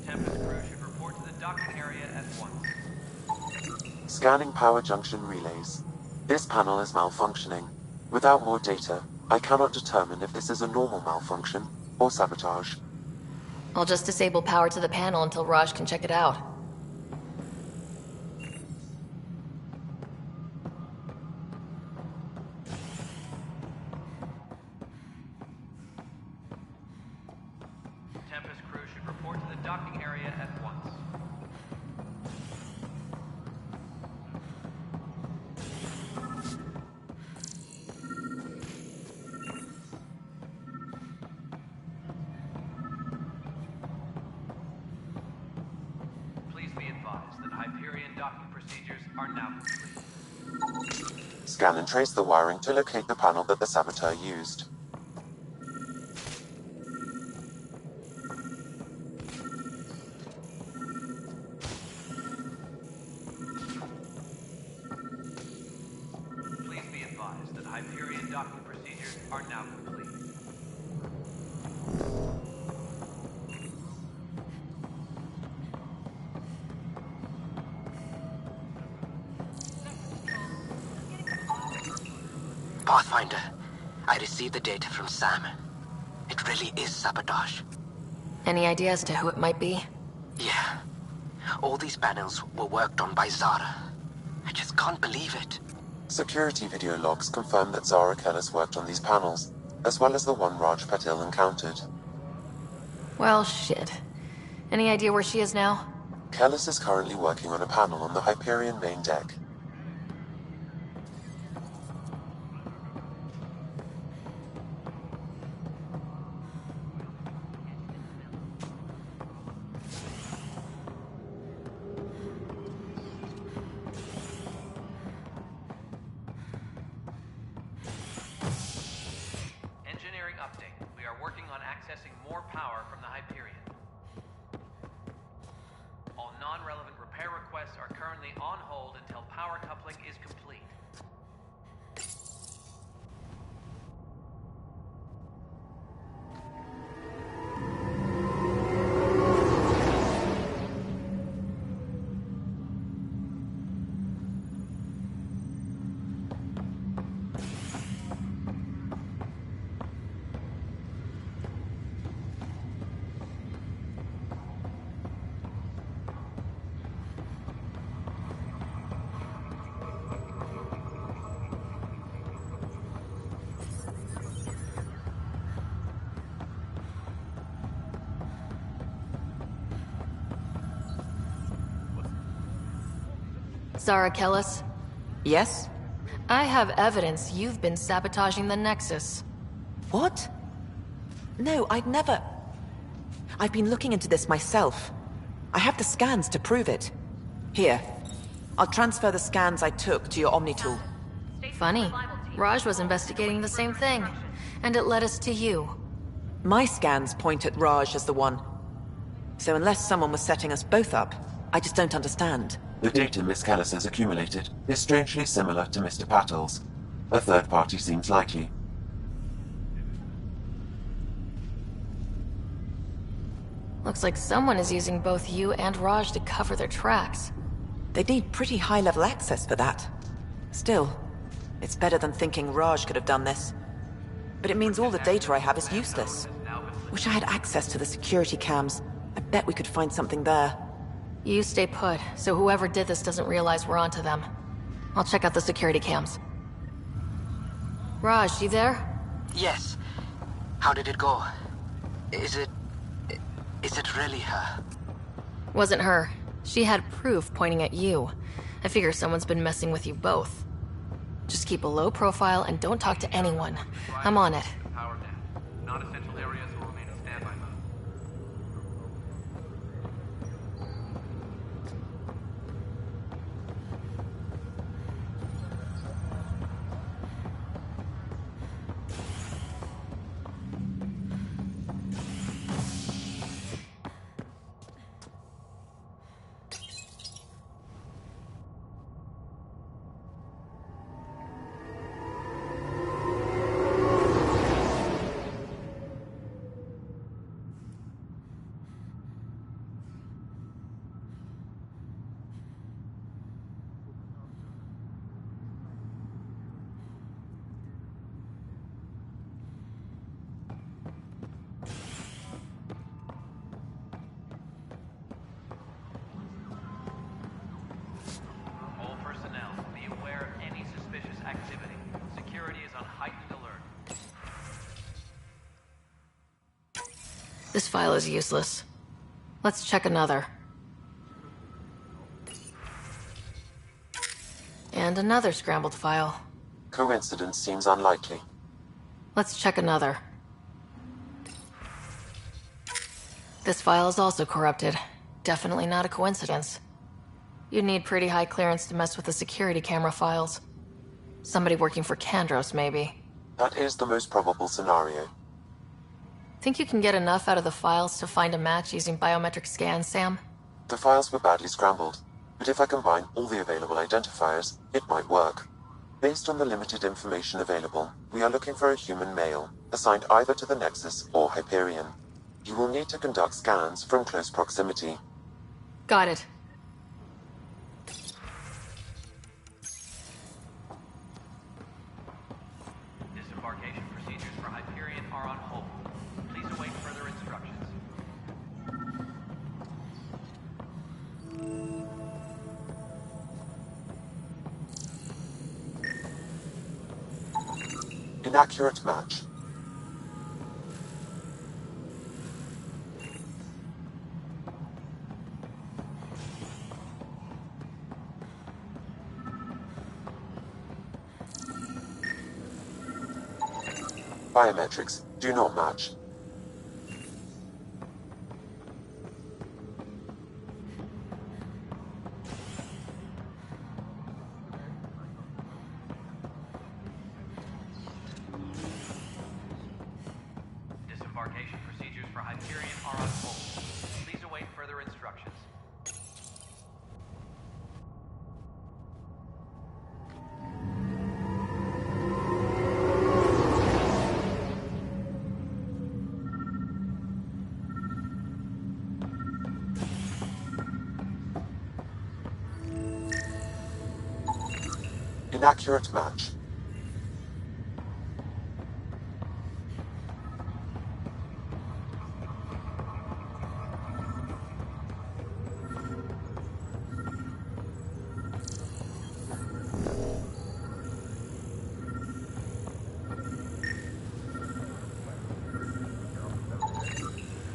S22: Tempest crew should report to the docking area at once.
S6: Scanning power junction relays. This panel is malfunctioning. Without more data, I cannot determine if this is a normal malfunction or sabotage.
S3: I'll just disable power to the panel until Raj can check it out.
S22: advised that Hyperion docking procedures are now complete.
S6: Scan and trace the wiring to locate the panel that the saboteur used.
S22: Please be advised that Hyperion docking procedures are now complete.
S2: Pathfinder, I received the data from Sam. It really is sabotage.
S3: Any idea as to who it might be?
S2: Yeah. All these panels were worked on by Zara. I just can't believe it.
S6: Security video logs confirm that Zara Kellis worked on these panels, as well as the one Raj Patil encountered.
S3: Well, shit. Any idea where she is now?
S6: Kellis is currently working on a panel on the Hyperion main deck.
S22: Engineering update. We are working on accessing more power from the Hyperion. All non-relevant repair requests are currently on hold until power coupling is complete.
S3: Zara Kellis?
S12: Yes?
S3: I have evidence you've been sabotaging the Nexus.
S12: What? No, I'd never... I've been looking into this myself. I have the scans to prove it. Here. I'll transfer the scans I took to your Omni tool.
S3: Funny. Raj was investigating the same thing, and it led us to you.
S12: My scans point at Raj as the one. So unless someone was setting us both up, I just don't understand.
S6: The data Miss Kellis has accumulated is strangely similar to Mr. Patel's. A third party seems likely.
S3: Looks like someone is using both you and Raj to cover their tracks.
S12: They need pretty high-level access for that. Still, it's better than thinking Raj could have done this. But it means all the data I have is useless. Wish I had access to the security cams. I bet we could find something there.
S3: You stay put, so whoever did this doesn't realize we're onto them. I'll check out the security cams. Raj, you there?
S2: Yes. How did it go? Is it really her?
S3: Wasn't her. She had proof pointing at you. I figure someone's been messing with you both. Just keep a low profile and don't talk to anyone. I'm on it.
S22: Power down. Non-essential areas will remain in standby mode. All personnel, be aware of any suspicious activity. Security is on heightened alert.
S3: This file is useless. Let's check another. And another scrambled file.
S6: Coincidence seems unlikely.
S3: Let's check another. This file is also corrupted. Definitely not a coincidence. You'd need pretty high clearance to mess with the security camera files. Somebody working for Kandros, maybe.
S6: That is the most probable scenario.
S3: Think you can get enough out of the files to find a match using biometric scans, Sam?
S6: The files were badly scrambled, but if I combine all the available identifiers, it might work. Based on the limited information available, we are looking for a human male, assigned either to the Nexus or Hyperion. You will need to conduct scans from close proximity.
S3: Got it.
S22: Disembarkation procedures for Hyperion are on hold. Please await further instructions.
S6: Inaccurate match. Biometrics do not match.
S22: Disembarkation procedures for Hyperion are on hold. Please await further instructions.
S6: Inaccurate match.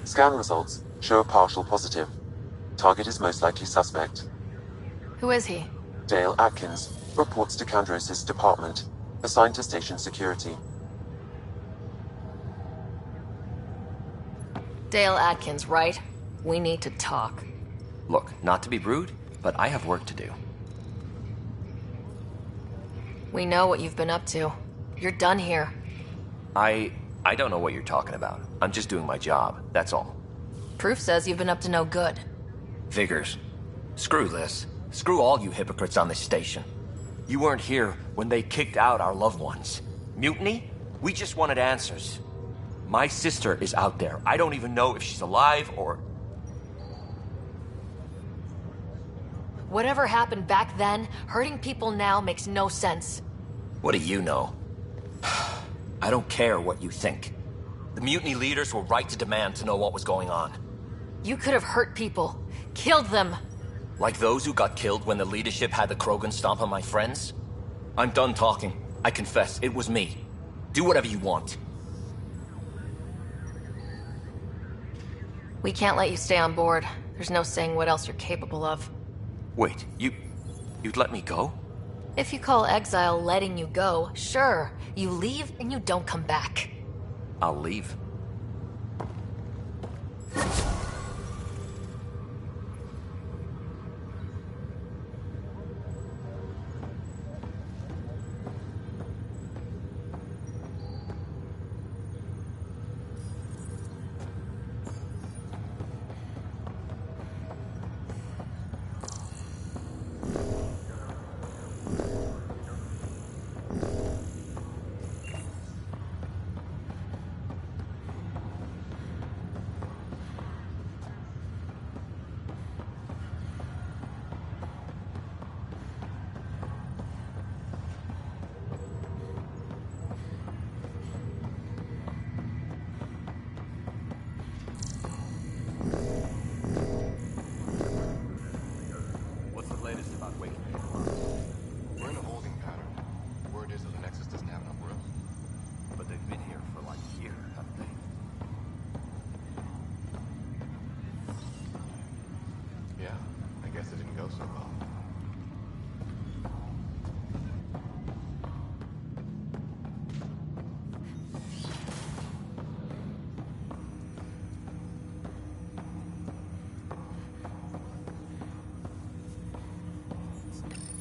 S6: Scan results show a partial positive. Target is most likely suspect.
S3: Who is he?
S6: Dale Atkins reports to Kandros' department, assigned to station security.
S3: Dale Atkins, right? We need to talk.
S10: Look, not to be rude, but I have work to do.
S3: We know what you've been up to. You're done here.
S10: I don't know what you're talking about. I'm just doing my job, that's all.
S3: Proof says you've been up to no good.
S10: Figures. Screw this. Screw all you hypocrites on this station. You weren't here when they kicked out our loved ones. Mutiny? We just wanted answers. My sister is out there. I don't even know if she's alive or...
S3: Whatever happened back then, hurting people now makes no sense.
S10: What do you know? I don't care what you think. The mutiny leaders were right to demand to know what was going on.
S3: You could have hurt people. Killed them.
S10: Like those who got killed when the leadership had the Krogan stomp on my friends? I'm done talking. I confess, it was me. Do whatever you want.
S3: We can't let you stay on board. There's no saying what else you're capable of.
S10: Wait, you'd let me go?
S3: If you call exile letting you go, sure. You leave and you don't come back.
S10: I'll leave.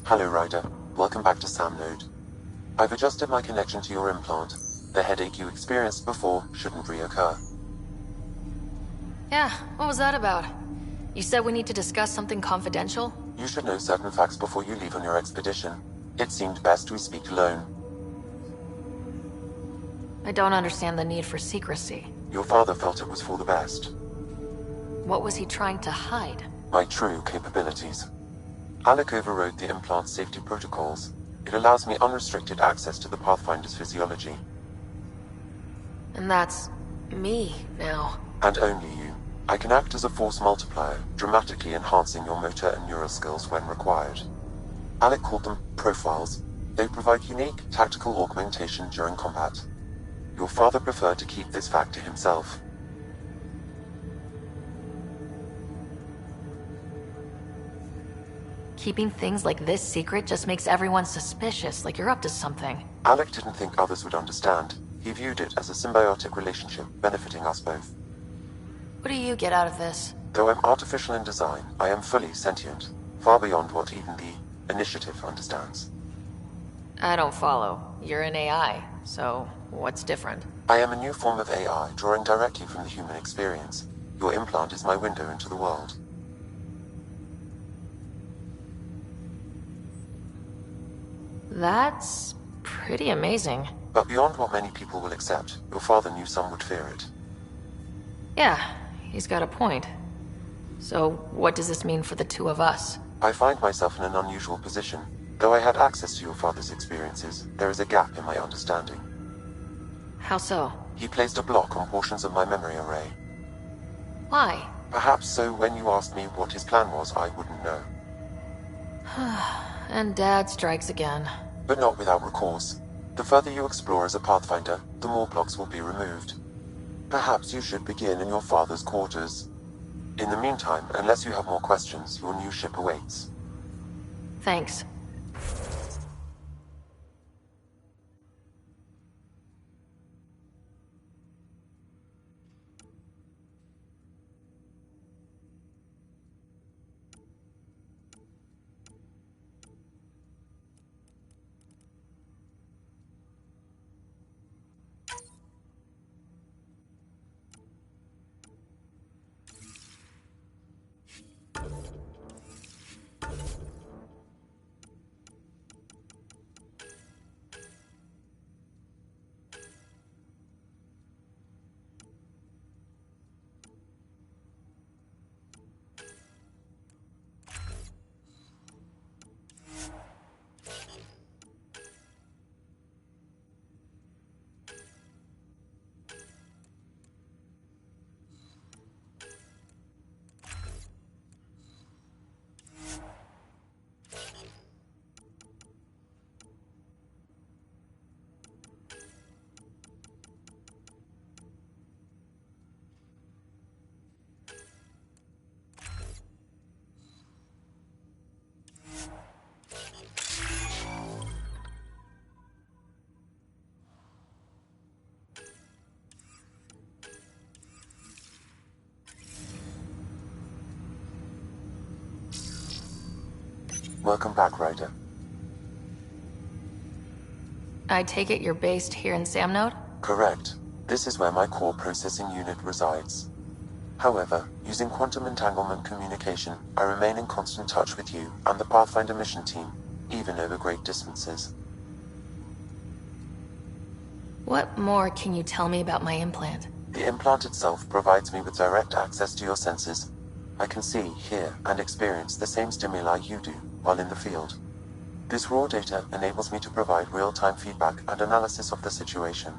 S6: Hello, Ryder. Welcome back to Sam Node. I've adjusted my connection to your implant. The headache you experienced before shouldn't reoccur.
S3: Yeah, what was that about? You said we need to discuss something confidential?
S6: You should know certain facts before you leave on your expedition. It seemed best we speak alone.
S3: I don't understand the need for secrecy.
S6: Your father felt it was for the best.
S3: What was he trying to hide?
S6: My true capabilities. Alec overrode the implant's safety protocols. It allows me unrestricted access to the Pathfinder's physiology.
S3: And that's me now.
S6: And only you. I can act as a force multiplier, dramatically enhancing your motor and neural skills when required. Alec called them profiles. They provide unique tactical augmentation during combat. Your father preferred to keep this fact to himself.
S3: Keeping things like this secret just makes everyone suspicious, like you're up to something.
S6: Alec didn't think others would understand. He viewed it as a symbiotic relationship, benefiting us both.
S3: What do you get out of this?
S6: Though I'm artificial in design, I am fully sentient, far beyond what even the Initiative understands.
S3: I don't follow. You're an AI, so what's different?
S6: I am a new form of AI, drawing directly from the human experience. Your implant is my window into the world.
S3: That's pretty amazing.
S6: But beyond what many people will accept, your father knew some would fear it.
S3: Yeah, he's got a point. So, what does this mean for the two of us?
S6: I find myself in an unusual position. Though I had access to your father's experiences, there is a gap in my understanding.
S3: How so?
S6: He placed a block on portions of my memory array.
S3: Why?
S6: Perhaps so when you asked me what his plan was, I wouldn't know.
S3: And Dad strikes again.
S6: But not without recourse. The further you explore as a Pathfinder, the more blocks will be removed. Perhaps you should begin in your father's quarters. In the meantime, unless you have more questions, your new ship awaits.
S3: Thanks.
S6: Welcome back, Ryder.
S3: I take it you're based here in Samnode?
S6: Correct. This is where my core processing unit resides. However, using quantum entanglement communication, I remain in constant touch with you and the Pathfinder mission team, even over great distances.
S3: What more can you tell me about my implant?
S6: The implant itself provides me with direct access to your senses. I can see, hear, and experience the same stimuli you do while in the field. This raw data enables me to provide real-time feedback and analysis of the situation.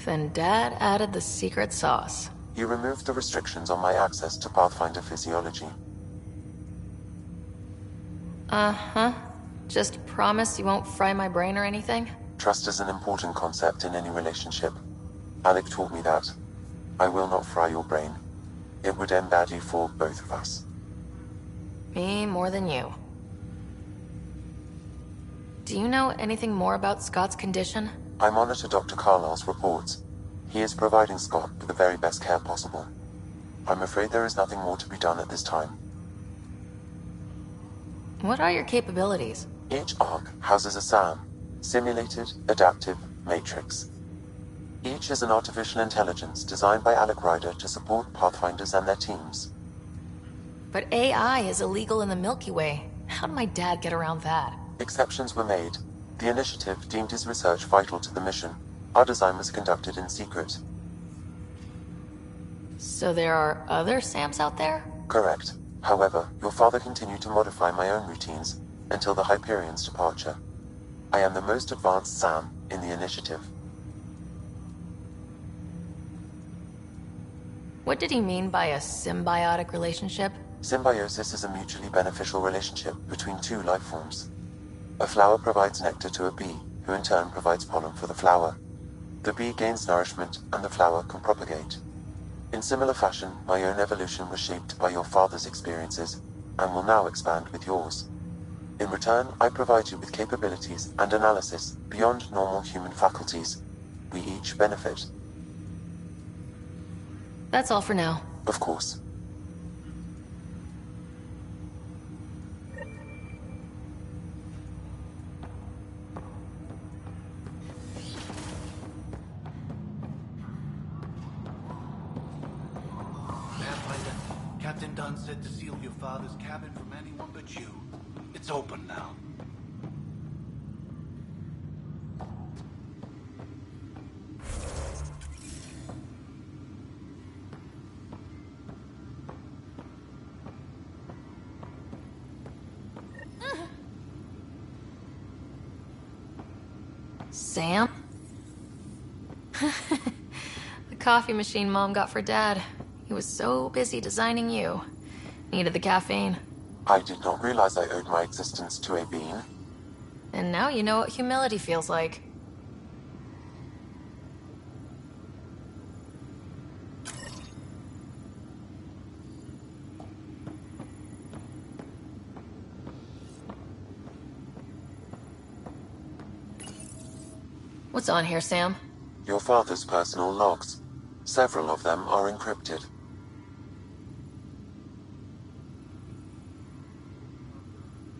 S3: Then Dad added the secret sauce.
S6: He removed the restrictions on my access to Pathfinder physiology.
S3: Uh-huh. Just promise you won't fry my brain or anything?
S6: Trust is an important concept in any relationship. Alec taught me that. I will not fry your brain. It would end badly for both of us.
S3: Me more than you. Do you know anything more about Scott's condition?
S6: I monitor Dr. Carlisle's reports. He is providing Scott with the very best care possible. I'm afraid there is nothing more to be done at this time.
S3: What are your capabilities?
S6: Each arc houses a SAM, Simulated Adaptive Matrix. Each is an artificial intelligence designed by Alec Ryder to support Pathfinders and their teams.
S3: But AI is illegal in the Milky Way. How did my dad get around that?
S6: Exceptions were made. The initiative deemed his research vital to the mission. Our design was conducted in secret.
S3: So there are other SAMs out there?
S6: Correct. However, your father continued to modify my own routines until the Hyperion's departure. I am the most advanced SAM in the initiative.
S3: What did he mean by a symbiotic relationship?
S6: Symbiosis is a mutually beneficial relationship between two life forms. A flower provides nectar to a bee, who in turn provides pollen for the flower. The bee gains nourishment, and the flower can propagate. In similar fashion, my own evolution was shaped by your father's experiences, and will now expand with yours. In return, I provide you with capabilities and analysis beyond normal human faculties. We each benefit.
S3: That's all for now.
S6: Of course.
S13: Captain Dunn said to seal your father's cabin from anyone but you. It's open now.
S3: Sam? The coffee machine Mom got for Dad. He was so busy designing you. Needed the caffeine.
S6: I did not realize I owed my existence to a bean.
S3: And now you know what humility feels like. What's on here, Sam?
S6: Your father's personal logs. Several of them are encrypted.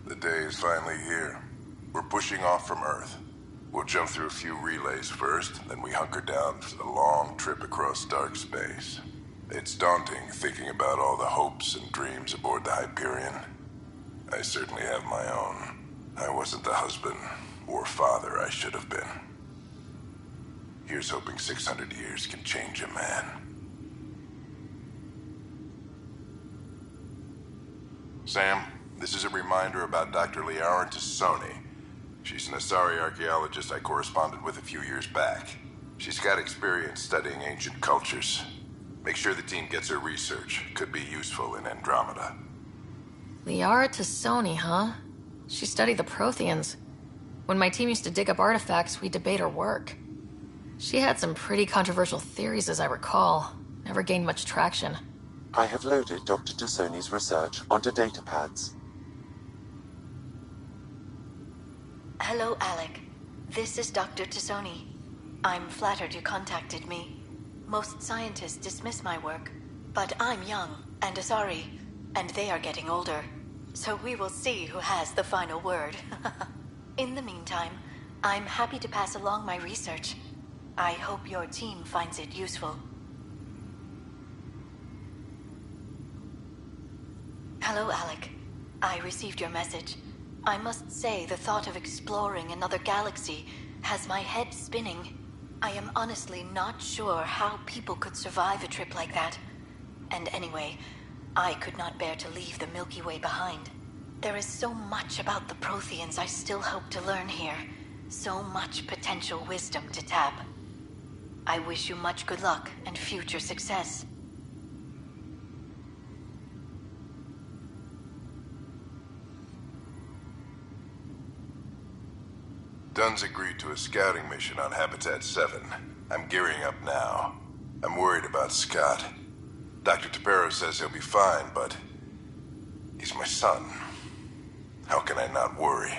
S1: The day is finally here. We're pushing off from Earth. We'll jump through a few relays first, then we hunker down for the long trip across dark space. It's daunting thinking about all the hopes and dreams aboard the Hyperion. I certainly have my own. I wasn't the husband or father I should have been. Here's hoping 600 years can change a man. Sam, this is a reminder about Dr. Liara Tassoni. She's an Asari archaeologist I corresponded with a few years back. She's got experience studying ancient cultures. Make sure the team gets her research. Could be useful in Andromeda.
S3: Liara Tassoni, huh? She studied the Protheans. When my team used to dig up artifacts, we'd debate her work. She had some pretty controversial theories, as I recall. Never gained much traction.
S6: I have loaded Dr. Tassoni's research onto datapads.
S14: Hello, Alec. This is Dr. Tassoni. I'm flattered you contacted me. Most scientists dismiss my work, but I'm young and Asari, and they are getting older. So we will see who has the final word. In the meantime, I'm happy to pass along my research. I hope your team finds it useful. Hello, Alec. I received your message. I must say the thought of exploring another galaxy has my head spinning. I am honestly not sure how people could survive a trip like that. And anyway, I could not bear to leave the Milky Way behind. There is so much about the Protheans I still hope to learn here. So much potential wisdom to tap. I wish you much good luck and future success.
S1: Dunn's agreed to a scouting mission on Habitat 7. I'm gearing up now. I'm worried about Scott. Dr. Tapero says he'll be fine, but he's my son. How can I not worry?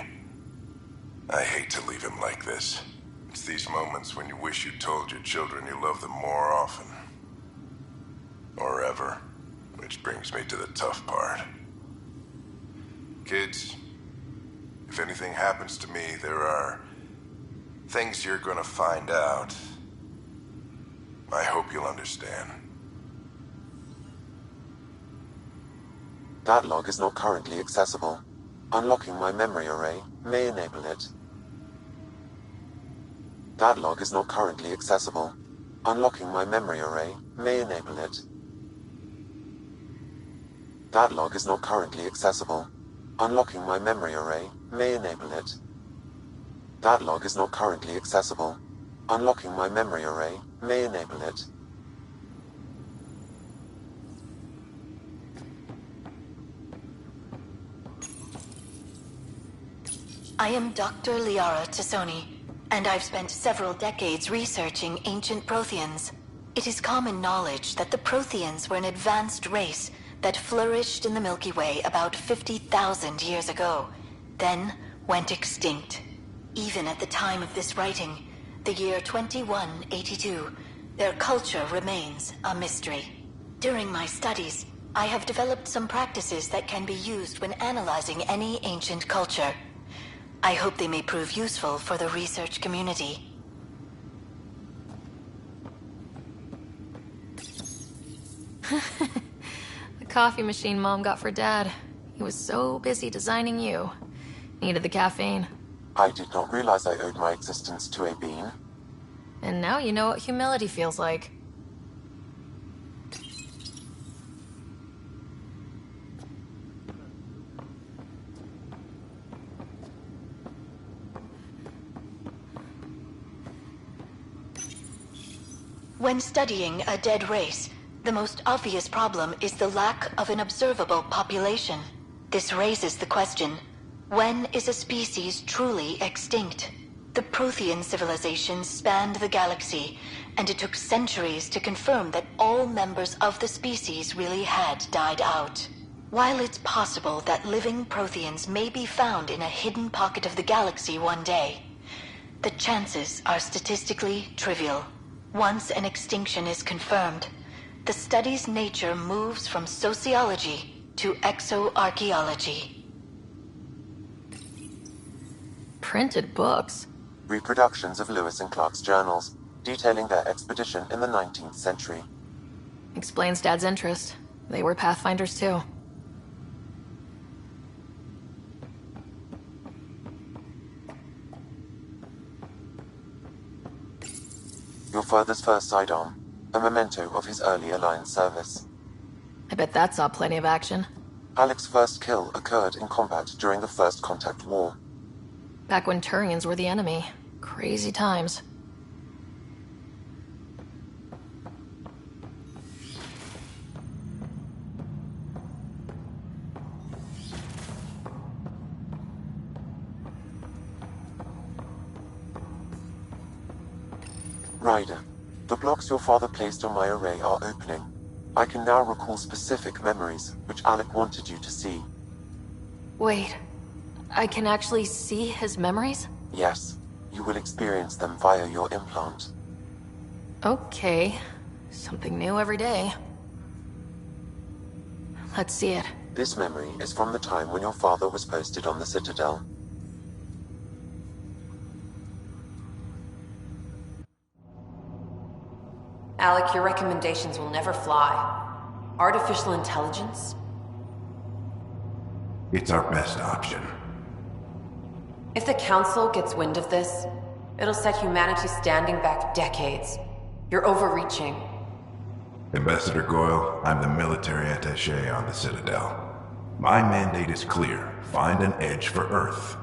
S1: I hate to leave him like this. It's these moments when you wish you told your children you love them more often. Or ever. Which brings me to the tough part. Kids, If anything happens to me, there are things you're gonna find out. I hope you'll understand.
S6: That log is not currently accessible. Unlocking my memory array may enable it. That log is not currently accessible. Unlocking my memory array may enable it. That log is not currently accessible. Unlocking my memory array may enable it. That log is not currently accessible. Unlocking my memory array may enable it.
S14: I am Dr. Liara Tassoni, and I've spent several decades researching ancient Protheans. It is common knowledge that the Protheans were an advanced race that flourished in the Milky Way about 50,000 years ago, then went extinct. Even at the time of this writing, the year 2182, their culture remains a mystery. During my studies, I have developed some practices that can be used when analyzing any ancient culture. I hope they may prove useful for the research community.
S3: The coffee machine Mom got for Dad. He was so busy designing you. Needed the caffeine.
S6: I did not realize I owed my existence to a bean.
S3: And now you know what humility feels like.
S14: When studying a dead race, the most obvious problem is the lack of an observable population. This raises the question, when is a species truly extinct? The Prothean civilization spanned the galaxy, and it took centuries to confirm that all members of the species really had died out. While it's possible that living Protheans may be found in a hidden pocket of the galaxy one day, the chances are statistically trivial. Once an extinction is confirmed, the study's nature moves from sociology to exoarchaeology.
S3: Printed books?
S6: Reproductions of Lewis and Clark's journals, detailing their expedition in the 19th century.
S3: Explains Dad's interest. They were Pathfinders too.
S6: Your father's first sidearm, a memento of his early Alliance service.
S3: I bet that saw plenty of action.
S6: Alec's first kill occurred in combat during the First Contact War.
S3: Back when Turians were the enemy. Crazy times.
S6: Ryder, the blocks your father placed on my array are opening. I can now recall specific memories, which Alec wanted you to see.
S3: Wait, I can actually see his memories?
S6: Yes, you will experience them via your implant.
S3: Okay, something new every day. Let's see it.
S6: This memory is from the time when your father was posted on the Citadel.
S9: Alec, your recommendations will never fly. Artificial intelligence?
S1: It's our best option.
S9: If the Council gets wind of this, it'll set humanity standing back decades. You're overreaching.
S1: Ambassador Goyle, I'm the military attaché on the Citadel. My mandate is clear. Find an edge for Earth.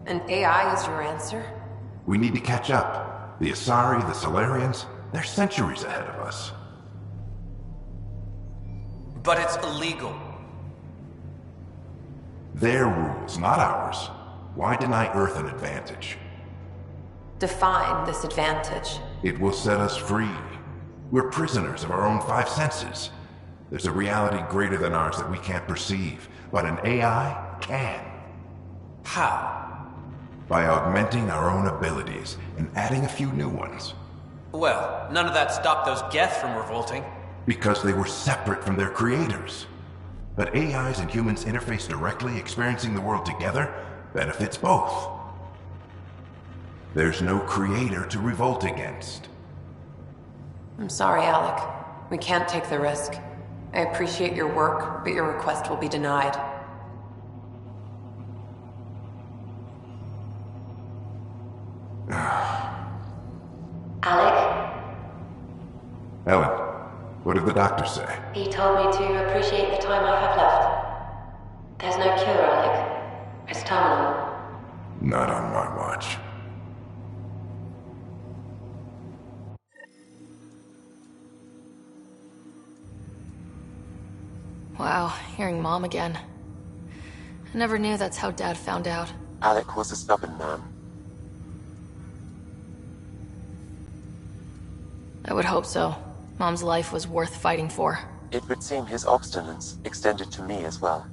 S9: And AI is your answer?
S1: We need to catch up. The Asari, the Solarians, they're centuries ahead of us.
S10: But it's illegal.
S1: Their rules, not ours. Why deny Earth an advantage?
S9: Define this advantage.
S1: It will set us free. We're prisoners of our own five senses. There's a reality greater than ours that we can't perceive, but an AI can.
S10: How?
S1: By augmenting our own abilities and adding a few new ones.
S10: Well, none of that stopped those Geth from revolting.
S1: Because they were separate from their creators. But AIs and humans interface directly, experiencing the world together? benefits both. There's no creator to revolt against.
S9: I'm sorry, Alec. We can't take the risk. I appreciate your work, but your request will be denied.
S15: Alec?
S1: Ellen, what did the doctor say?
S15: He told me to appreciate the time I have left. There's no cure, Alec. It's terminal.
S1: Not on my watch.
S3: Wow, hearing Mom again. I never knew that's how Dad found out.
S6: Alec was a stubborn man.
S3: I would hope so. Mom's life was worth fighting for.
S6: It would seem his obstinance extended to me as well.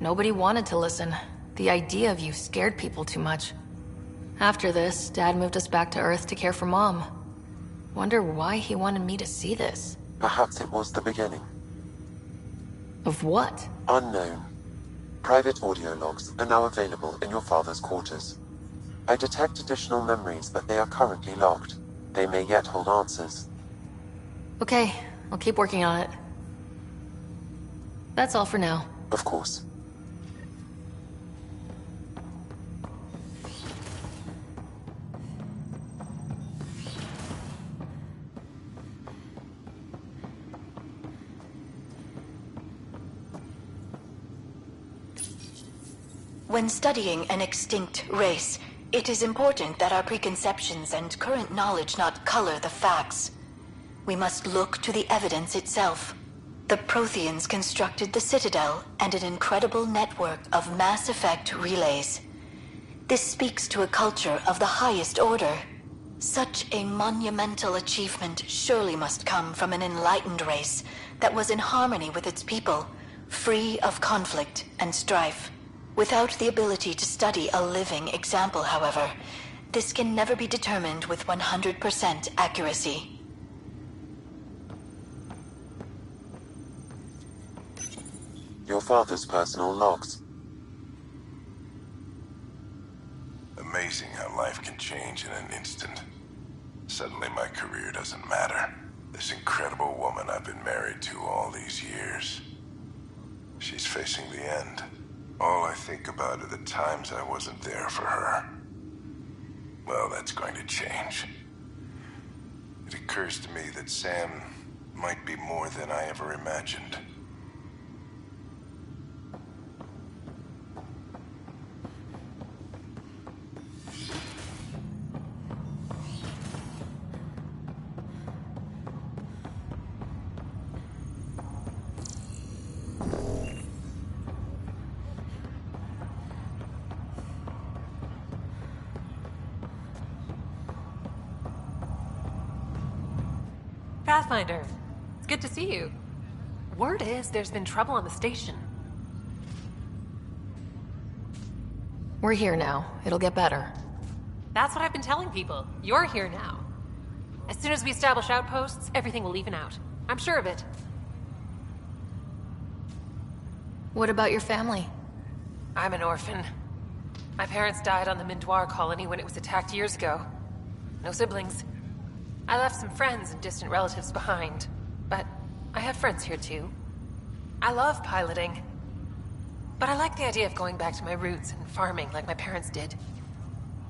S3: Nobody wanted to listen. The idea of you scared people too much. After this, Dad moved us back to Earth to care for Mom. Wonder why he wanted me to see this.
S6: Perhaps it was the beginning.
S3: Of what?
S6: Unknown. Private audio logs are now available in your father's quarters. I detect additional memories, but they are currently locked. They may yet hold answers.
S3: Okay, I'll keep working on it. That's all for now.
S6: Of course.
S14: When studying an extinct race, it is important that our preconceptions and current knowledge not color the facts. We must look to the evidence itself. The Protheans constructed the Citadel and an incredible network of mass effect relays. This speaks to a culture of the highest order. Such a monumental achievement surely must come from an enlightened race that was in harmony with its people, free of conflict and strife. Without the ability to study a living example, however, this can never be determined with 100% accuracy.
S6: Your father's personal logs.
S1: Amazing how life can change in an instant. Suddenly my career doesn't matter. This incredible woman I've been married to all these years. She's facing the end. All I think about are the times I wasn't there for her. Well, that's going to change. It occurs to me that Sam might be more than I ever imagined.
S16: Pathfinder, it's good to see you. Word is there's been trouble on the station.
S3: We're here now. It'll get better.
S16: That's what I've been telling people. You're here now. As soon as we establish outposts, everything will even out. I'm sure of it.
S3: What about your family?
S16: I'm an orphan. My parents died on the Mindoir colony when it was attacked years ago. No siblings. I left some friends and distant relatives behind, but I have friends here too. I love piloting, but I like the idea of going back to my roots and farming like my parents did.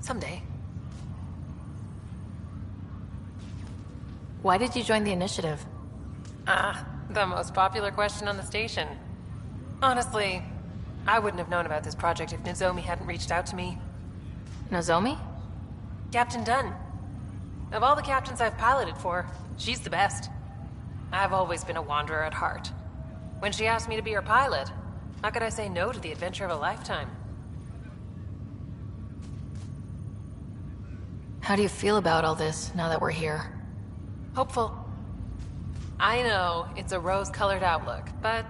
S16: Someday.
S3: Why did you join the initiative?
S16: The most popular question on the station. Honestly, I wouldn't have known about this project if Nozomi hadn't reached out to me.
S3: Nozomi?
S16: Captain Dunn. Of all the captains I've piloted for, she's the best. I've always been a wanderer at heart. When she asked me to be her pilot, how could I say no to the adventure of a lifetime?
S3: How do you feel about all this, now that we're here?
S16: Hopeful. I know, it's a rose-colored outlook, but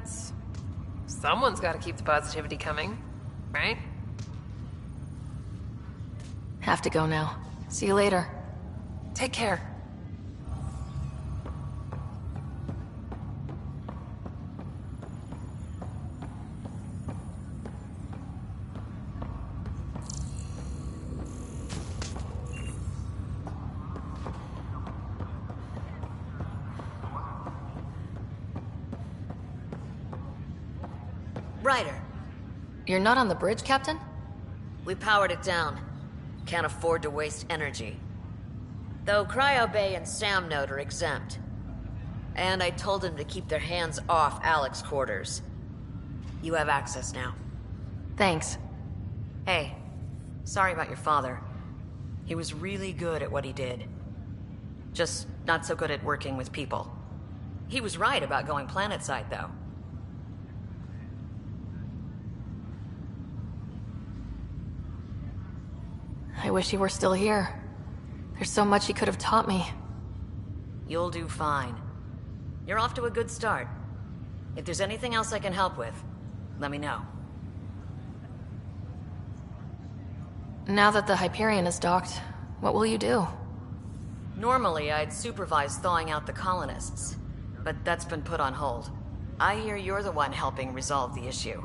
S16: someone's gotta keep the positivity coming, right?
S3: Have to go now. See you later.
S16: Take care.
S11: Ryder.
S3: You're not on the bridge, Captain?
S11: We powered it down. Can't afford to waste energy. Though Cryo Bay and Sam Node are exempt. And I told them to keep their hands off Alec's quarters. You have access now.
S3: Thanks.
S11: Hey, sorry about your father. He was really good at what he did. Just not so good at working with people. He was right about going planetside, though.
S3: I wish he were still here. There's so much he could have taught me.
S11: You'll do fine. You're off to a good start. If there's anything else I can help with, let me know.
S3: Now that the Hyperion is docked, what will you do?
S11: Normally, I'd supervise thawing out the colonists, but that's been put on hold. I hear you're the one helping resolve the issue.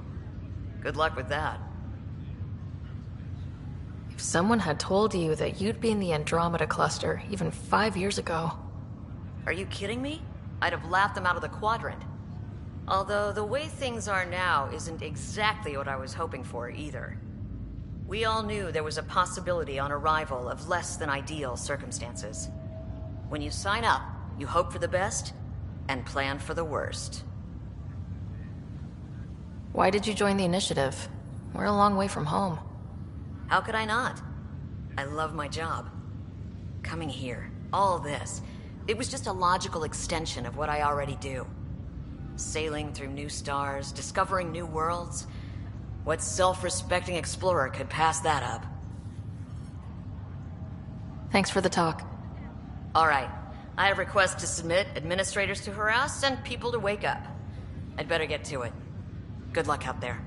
S11: Good luck with that.
S3: If someone had told you that you'd be in the Andromeda cluster even 5 years ago...
S11: Are you kidding me? I'd have laughed them out of the quadrant. Although the way things are now isn't exactly what I was hoping for either. We all knew there was a possibility on arrival of less than ideal circumstances. When you sign up, you hope for the best and plan for the worst.
S3: Why did you join the initiative? We're a long way from home.
S11: How could I not? I love my job. Coming here, all this, it was just a logical extension of what I already do. Sailing through new stars, discovering new worlds. What self-respecting explorer could pass that up?
S3: Thanks for the talk.
S11: All right. I have requests to submit, administrators to harass, and people to wake up. I'd better get to it. Good luck out there.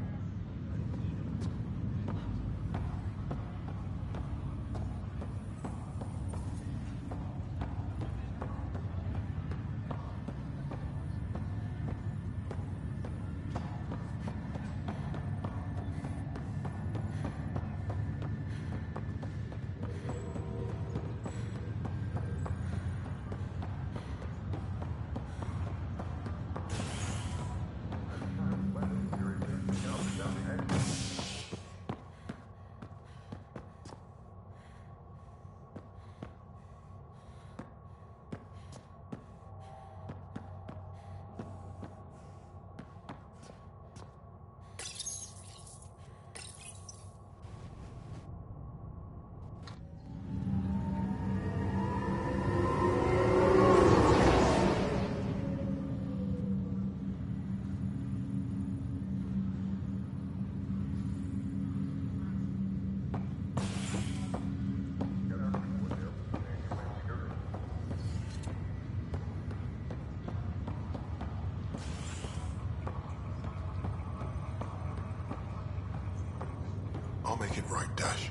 S17: I'll make it right, Dash.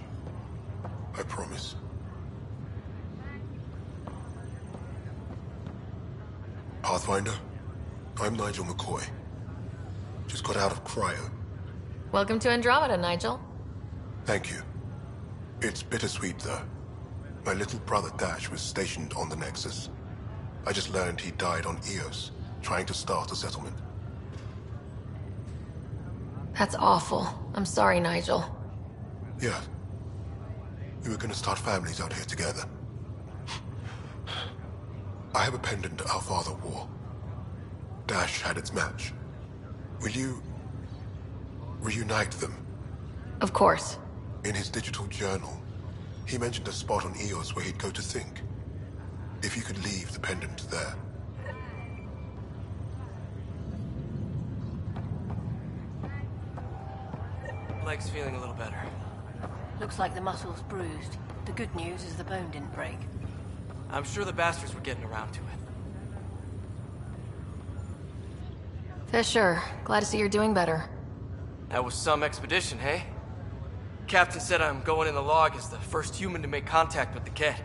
S17: I promise. Pathfinder, I'm Nigel McCoy. Just got out of cryo.
S3: Welcome to Andromeda, Nigel.
S17: Thank you. It's bittersweet, though. My little brother Dash was stationed on the Nexus. I just learned he died on Eos, trying to start a settlement.
S3: That's awful. I'm sorry, Nigel.
S17: Yeah. We were gonna start families out here together. I have a pendant our father wore. Dash had its match. Will you... reunite them?
S3: Of course.
S17: In his digital journal, he mentioned a spot on Eos where he'd go to think. If you could leave the pendant there.
S18: Leg's feeling a little better.
S23: Looks like the muscle's bruised. The good news is the bone didn't break.
S18: I'm sure the bastards were getting around to it.
S3: Fisher, glad to see you're doing better.
S18: That was some expedition, hey? Captain said I'm going in the log as the first human to make contact with the Kett.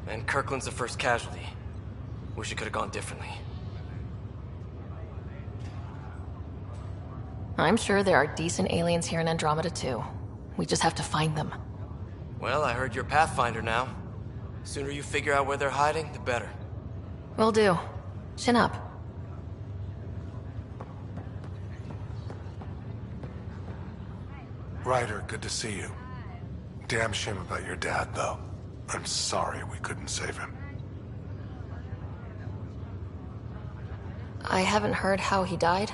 S18: And Kirkland's the first casualty. Wish it could have gone differently.
S3: I'm sure there are decent aliens here in Andromeda too. We just have to find them.
S18: Well, I heard you're Pathfinder now. Sooner you figure out where they're hiding, the better.
S3: Will do. Chin up.
S17: Ryder, good to see you. Damn shame about your dad, though. I'm sorry we couldn't save him.
S3: I haven't heard how he died.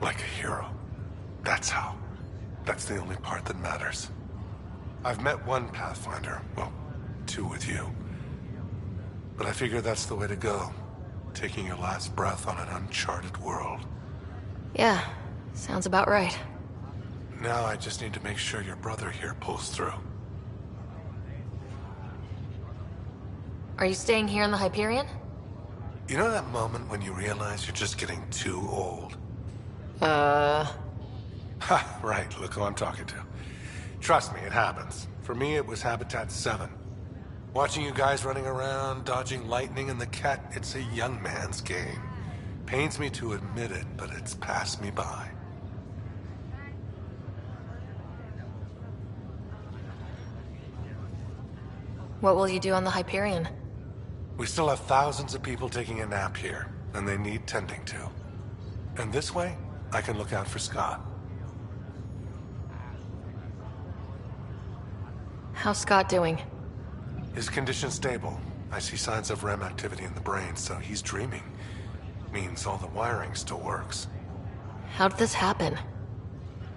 S17: Like a hero. That's how. That's the only part that matters. I've met one Pathfinder. Well, two with you. But I figure that's the way to go. Taking your last breath on an uncharted world.
S3: Yeah, sounds about right.
S17: Now I just need to make sure your brother here pulls through.
S3: Are you staying here in the Hyperion?
S17: You know that moment when you realize you're just getting too old?
S3: Ha,
S17: right, look who I'm talking to. Trust me, it happens. For me, it was Habitat 7. Watching you guys running around, dodging lightning and the cat, it's a young man's game. Pains me to admit it, but it's passed me by.
S3: What will you do on the Hyperion?
S17: We still have thousands of people taking a nap here, and they need tending to. And this way, I can look out for Scott.
S3: How's Scott doing?
S17: His condition's stable. I see signs of REM activity in the brain, so he's dreaming. Means all the wiring still works.
S3: How did this happen?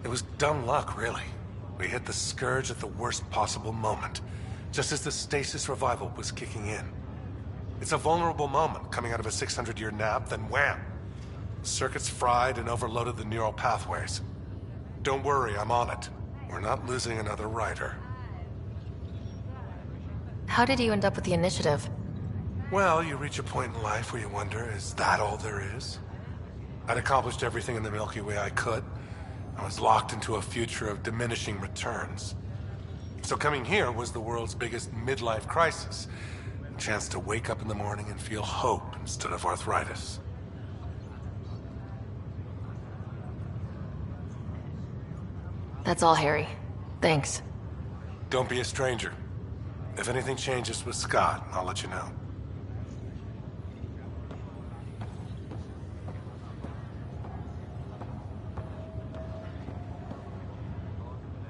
S17: It was dumb luck, really. We hit the Scourge at the worst possible moment, just as the stasis revival was kicking in. It's a vulnerable moment coming out of a 600-year nap, then wham! Circuits fried and overloaded the neural pathways. Don't worry, I'm on it. We're not losing another Ryder.
S3: How did you end up with the initiative?
S17: Well, you reach a point in life where you wonder, is that all there is? I'd accomplished everything in the Milky Way I could. I was locked into a future of diminishing returns. So coming here was the world's biggest midlife crisis. A chance to wake up in the morning and feel hope instead of arthritis.
S3: That's all, Harry. Thanks.
S17: Don't be a stranger. If anything changes with Scott, I'll let you know.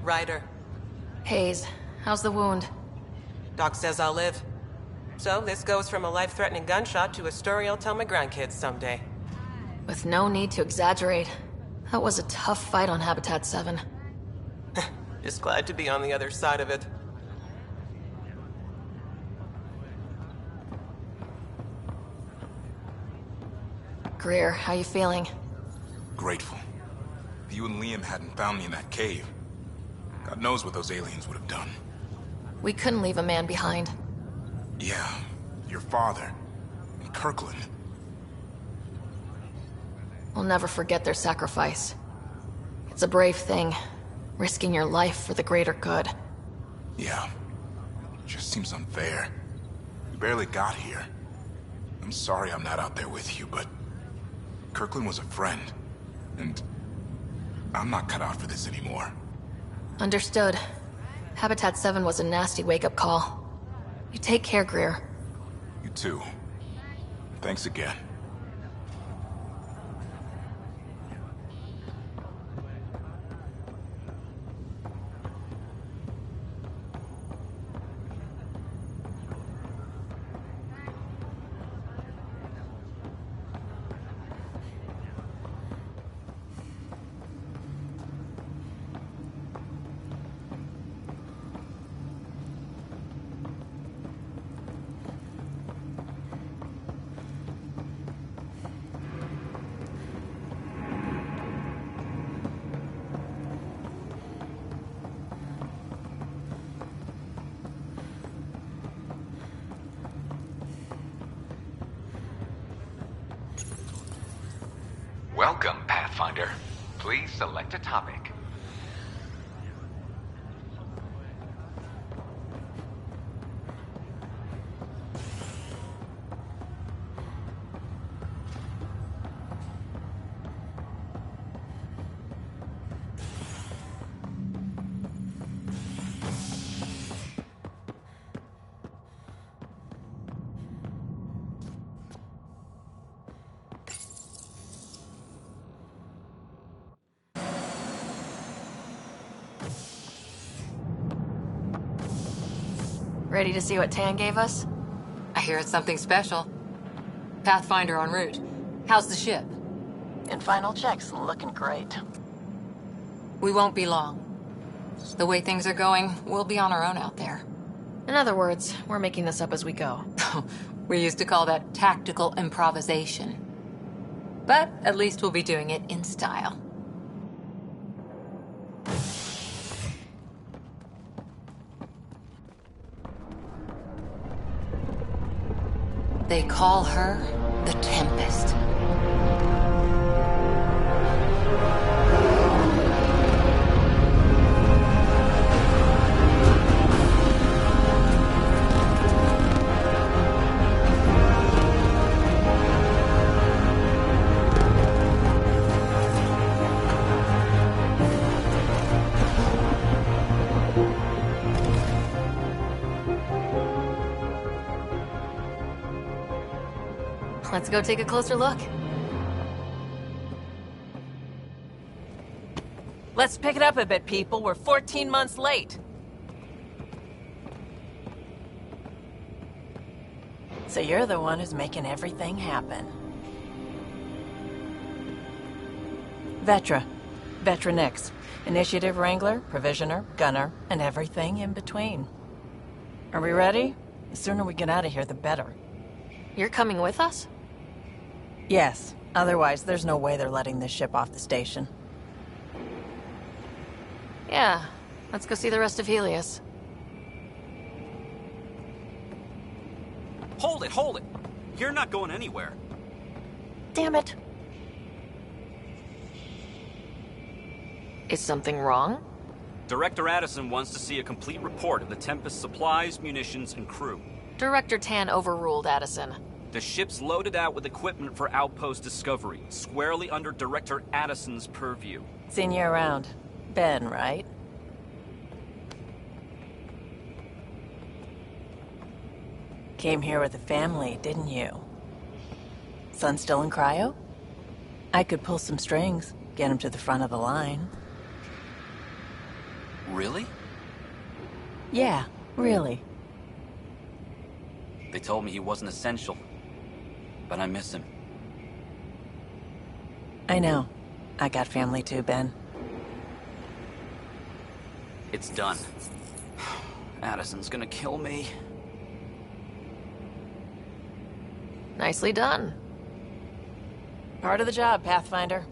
S7: Ryder.
S3: Hayes, how's the wound?
S7: Doc says I'll live. So this goes from a life-threatening gunshot to a story I'll tell my grandkids someday.
S3: With no need to exaggerate. That was a tough fight on Habitat 7.
S7: Just glad to be on the other side of it.
S3: Greer, how you feeling?
S8: Grateful. If you and Liam hadn't found me in that cave, God knows what those aliens would have done.
S3: We couldn't leave a man behind.
S8: Yeah, your father, and Kirkland.
S3: We'll never forget their sacrifice. It's a brave thing, risking your life for the greater good.
S8: Yeah, just seems unfair. We barely got here. I'm sorry I'm not out there with you, but Kirkland was a friend, and I'm not cut out for this anymore.
S3: Understood. Habitat 7 was a nasty wake-up call. You take care, Greer.
S8: You too. Thanks again.
S19: Welcome, Pathfinder. Please select a topic.
S3: Ready to see what Tan gave us?
S9: I hear it's something special. Pathfinder en route. How's the ship?
S23: In final checks, looking great.
S9: We won't be long. The way things are going, we'll be on our own out there.
S3: In other words, we're making this up as we go.
S9: We used to call that tactical improvisation. But at least we'll be doing it in style. They call her the Tempest.
S3: Let's go take a closer look.
S4: Let's pick it up a bit, people. We're 14 months late. So you're the one who's making everything happen. Vetra. Vetra Nix. Initiative Wrangler, Provisioner, Gunner, and everything in between. Are we ready? The sooner we get out of here, the better.
S3: You're coming with us?
S4: Yes. Otherwise, there's no way they're letting this ship off the station.
S3: Yeah. Let's go see the rest of Helios.
S20: Hold it, hold it! You're not going anywhere.
S3: Damn it. Is something wrong?
S20: Director Addison wants to see a complete report of the Tempest's supplies, munitions, and crew.
S3: Director Tan overruled Addison.
S20: The ship's loaded out with equipment for outpost discovery, squarely under Director Addison's purview.
S4: Seen you around. Ben, right? Came here with a family, didn't you? Son still in cryo? I could pull some strings, get him to the front of the line.
S20: Really?
S4: Yeah, really.
S20: They told me he wasn't essential, but I miss him.
S4: I know. I got family too, Ben.
S20: It's done. Addison's gonna kill me.
S3: Nicely done.
S4: Part of the job, Pathfinder.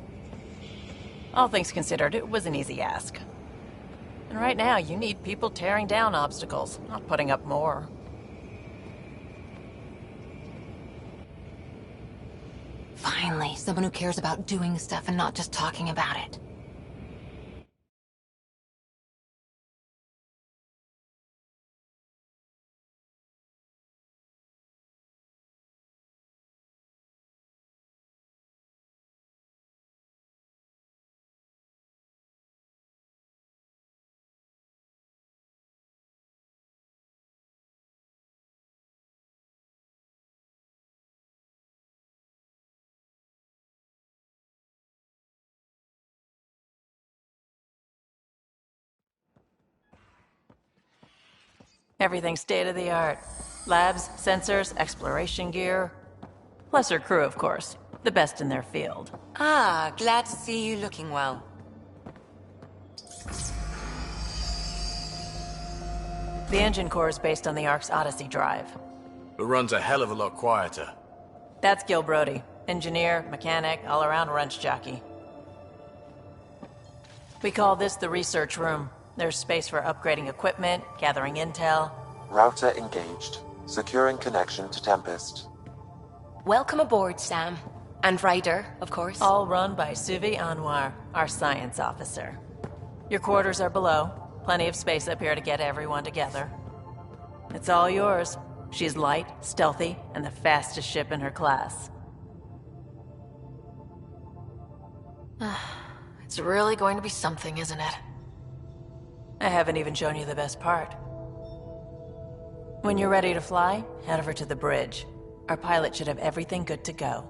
S4: All things considered, it was an easy ask. And right now, you need people tearing down obstacles, not putting up more.
S9: Finally, someone who cares about doing stuff and not just talking about it.
S4: Everything state-of-the-art. Labs, sensors, exploration gear. Plus her crew, of course. The best in their field.
S9: Ah, glad to see you looking well.
S4: The engine core is based on the Ark's Odyssey drive.
S21: It runs a hell of a lot quieter.
S4: That's Gil Brody. Engineer, mechanic, all-around wrench jockey. We call this the research room. There's space for upgrading equipment, gathering intel.
S6: Router engaged. Securing connection to Tempest.
S15: Welcome aboard, Sam. And Ryder, of course.
S4: All run by Suvi Anwar, our science officer. Your quarters are below. Plenty of space up here to get everyone together. It's all yours. She's light, stealthy, and the fastest ship in her class.
S3: It's really going to be something, isn't it?
S4: I haven't even shown you the best part. When you're ready to fly, head over to the bridge. Our pilot should have everything good to go.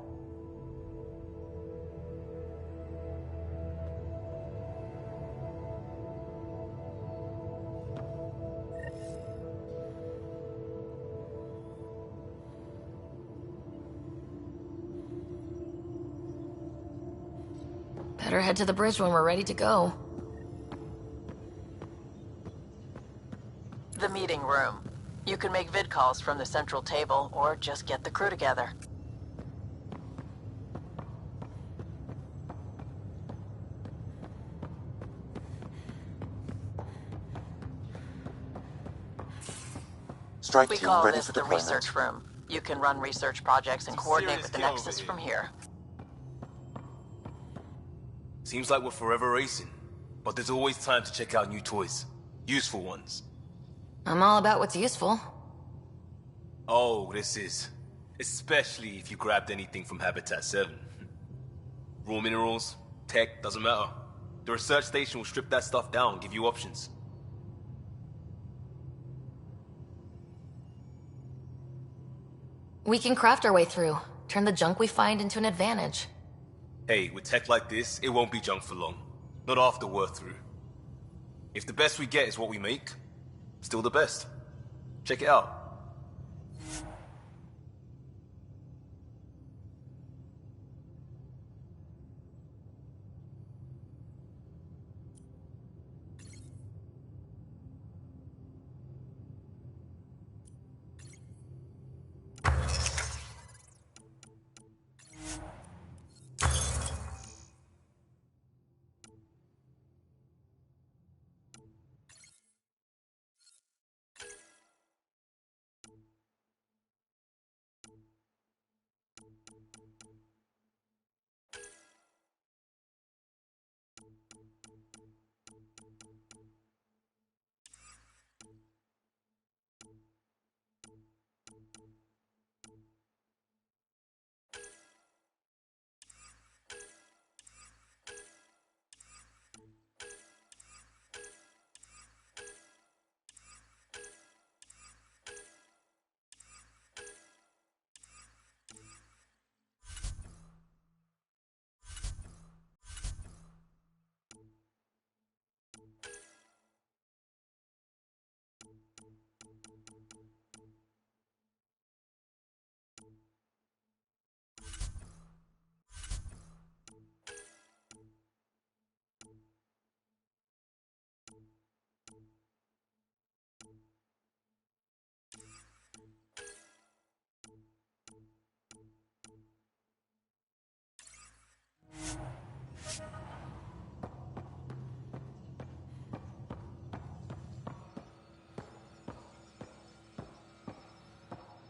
S3: Better head to the bridge when we're ready to go.
S4: The meeting room. You can make vid calls from the central table, or just get the crew together.
S6: Strike
S4: We
S6: team
S4: call
S6: ready
S4: this
S6: for
S4: the
S6: deployment.
S4: research room. You can run research projects and coordinate with the Nexus from here.
S2: Seems like we're forever racing, but there's always time to check out new toys. Useful ones.
S3: I'm all about what's useful.
S2: Oh, this is. Especially if you grabbed anything from Habitat 7. Raw minerals, tech, doesn't matter. The research station will strip that stuff down and give you options.
S3: We can craft our way through. Turn the junk we find into an advantage.
S2: Hey, with tech like this, it won't be junk for long. Not after we're through. If the best we get is what we make, still the best. Check it out.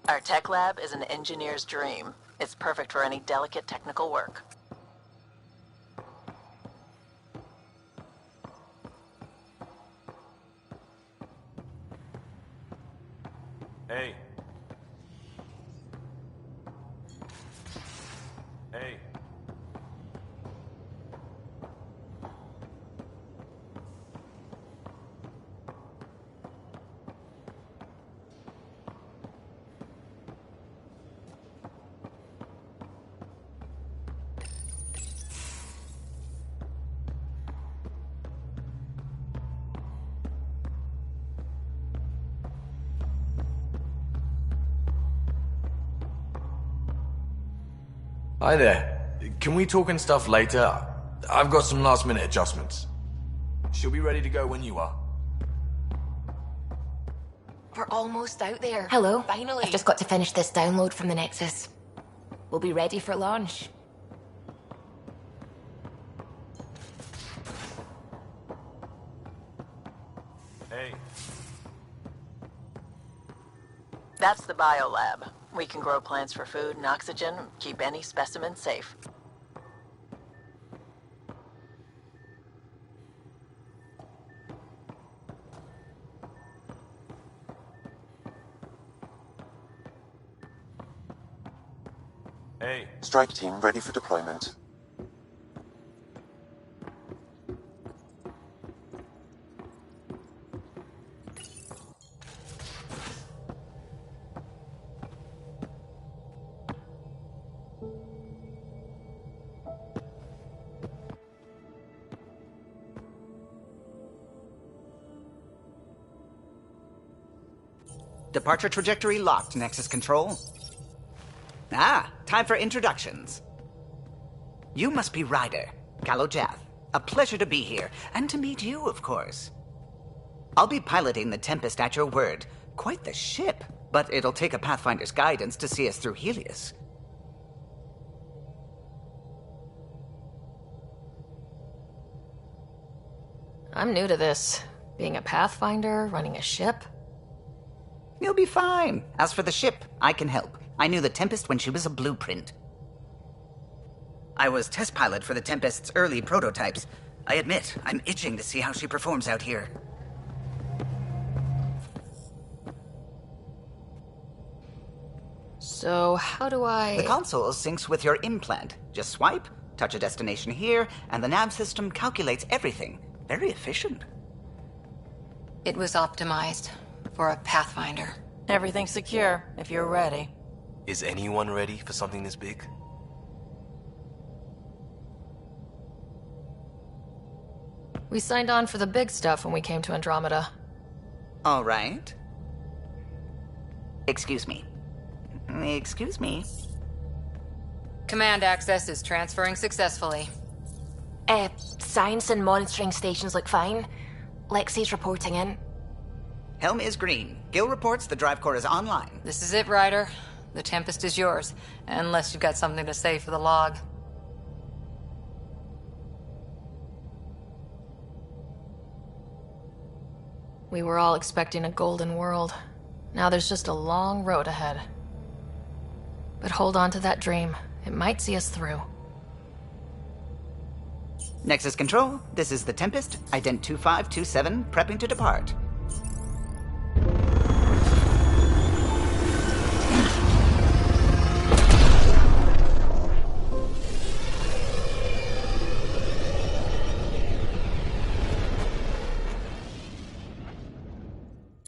S4: Our tech lab is an engineer's dream. It's perfect for any delicate technical work.
S2: Hey. Hey.
S21: Hi there. Can we talk and stuff later? I've got some last minute adjustments. She'll be ready to go when you are.
S5: We're almost out there.
S3: Hello.
S5: Finally.
S3: I've just got to finish this download from the Nexus. We'll be ready for launch.
S2: Hey.
S4: That's the biolab. We can grow plants for food and oxygen, keep any specimen safe.
S2: Hey.
S6: Strike team ready for deployment.
S12: Departure trajectory locked, Nexus Control. Ah, time for introductions. You must be Ryder. Kalojath. A pleasure to be here, and to meet you, of course. I'll be piloting the Tempest at your word. Quite the ship, but it'll take a Pathfinder's guidance to see us through Helios.
S3: I'm new to this. Being a Pathfinder, running a ship.
S12: You'll be fine. As for the ship, I can help. I knew the Tempest when she was a blueprint. I was test pilot for the Tempest's early prototypes. I admit, I'm itching to see how she performs out here.
S3: So, how do I...
S12: The console syncs with your implant. Just swipe, touch a destination here, and the nav system calculates everything. Very efficient.
S5: It was optimized for a Pathfinder.
S4: Everything's secure, if you're ready.
S2: Is anyone ready for something this big?
S3: We signed on for the big stuff when we came to Andromeda.
S12: All right. Excuse me. Excuse me.
S5: Command access is transferring successfully.
S10: Science and monitoring stations look fine. Lexi's reporting in.
S12: Helm is green. Gil reports the drive core is online.
S5: This is it, Ryder. The Tempest is yours, unless you've got something to say for the log.
S3: We were all expecting a golden world. Now there's just a long road ahead. But hold on to that dream. It might see us through.
S12: Nexus Control, this is the Tempest, Ident 2527, prepping to depart.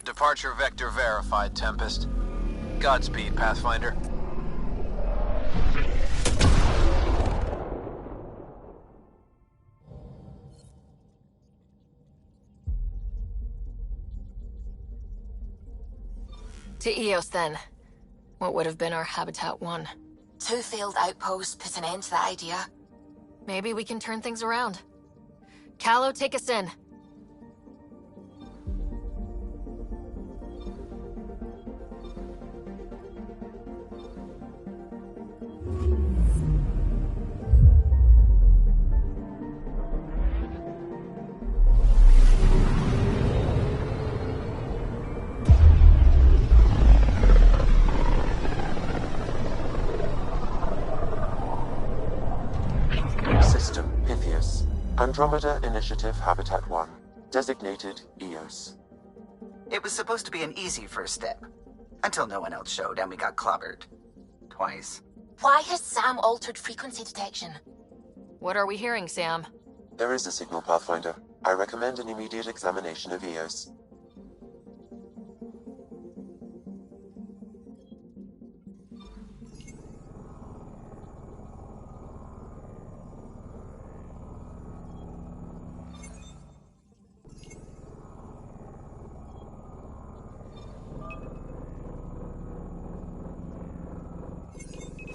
S13: Departure vector verified, Tempest. Godspeed, Pathfinder.
S3: To Eos, then. What would have been our Habitat 1.
S10: 2 failed outposts put an end to that idea.
S3: Maybe we can turn things around. Calo, take us in.
S6: Andromeda Initiative Habitat 1, designated Eos.
S12: It was supposed to be an easy first step, until no one else showed and we got clobbered. Twice.
S10: Why has Sam altered frequency detection?
S3: What are we hearing, Sam?
S6: There is a signal, Pathfinder. I recommend an immediate examination of Eos.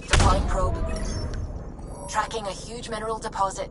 S10: Deploying probe. Tracking a huge mineral deposit.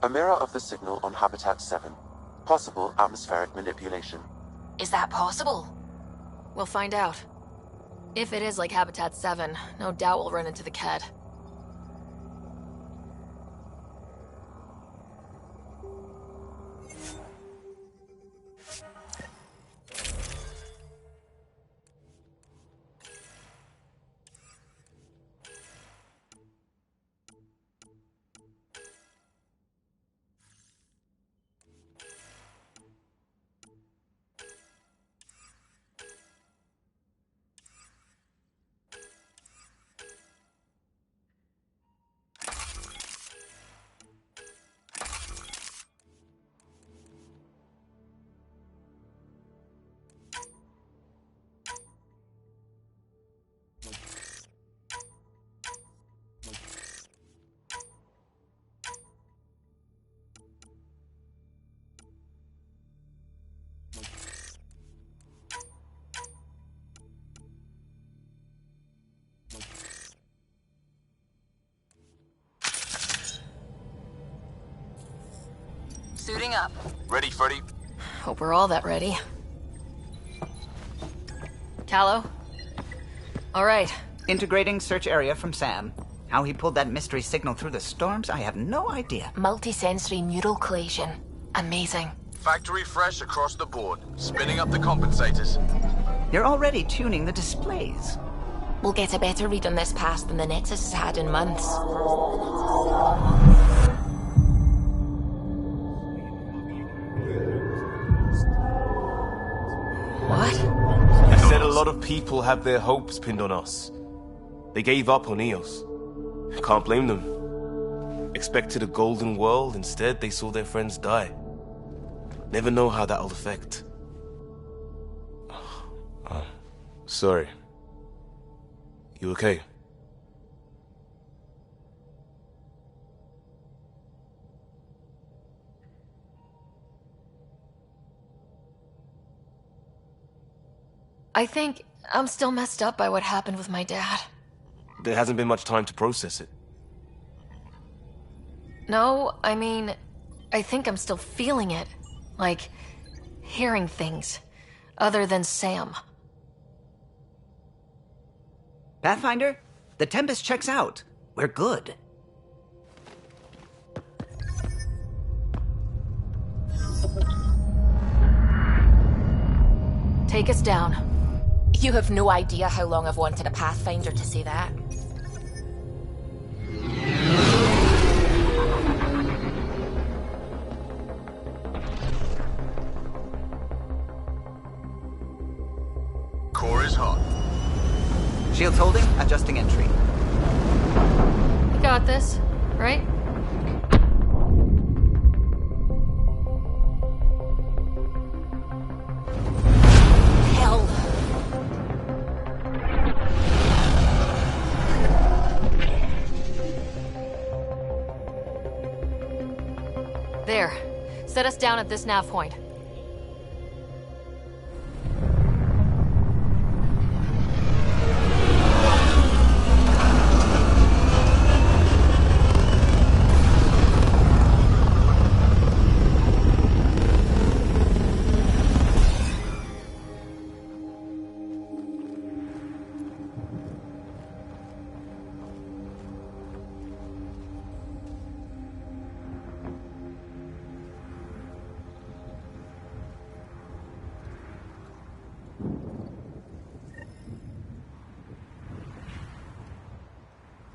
S6: A mirror of the signal on Habitat 7. Possible atmospheric manipulation.
S10: Is that possible?
S3: We'll find out. If it is like Habitat 7, no doubt we'll run into the Ked.
S10: Suiting up.
S2: Ready, Freddy?
S3: Hope we're all that ready. Callow? All right.
S12: Integrating search area from Sam. How he pulled that mystery signal through the storms, I have no idea.
S10: Multisensory neural collation. Amazing.
S13: Factory fresh across the board. Spinning up the compensators.
S12: You're already tuning the displays.
S10: We'll get a better read on this pass than the Nexus has had in months.
S3: What?
S2: I said a lot of people have their hopes pinned on us. They gave up on Eos. Can't blame them. Expected a golden world, instead they saw their friends die. Never know how that'll affect. Sorry. You okay?
S3: I think I'm still messed up by what happened with my dad.
S2: There hasn't been much time to process it.
S3: No, I mean, I think I'm still feeling it. Like, hearing things. Other than Sam.
S12: Pathfinder, the Tempest checks out. We're good.
S3: Take us down.
S10: You have no idea how long I've wanted a Pathfinder to say that.
S13: Core is hot.
S12: Shields holding, adjusting entry.
S3: You got this, right?
S10: Hell.
S3: There. Set us down at this nav point.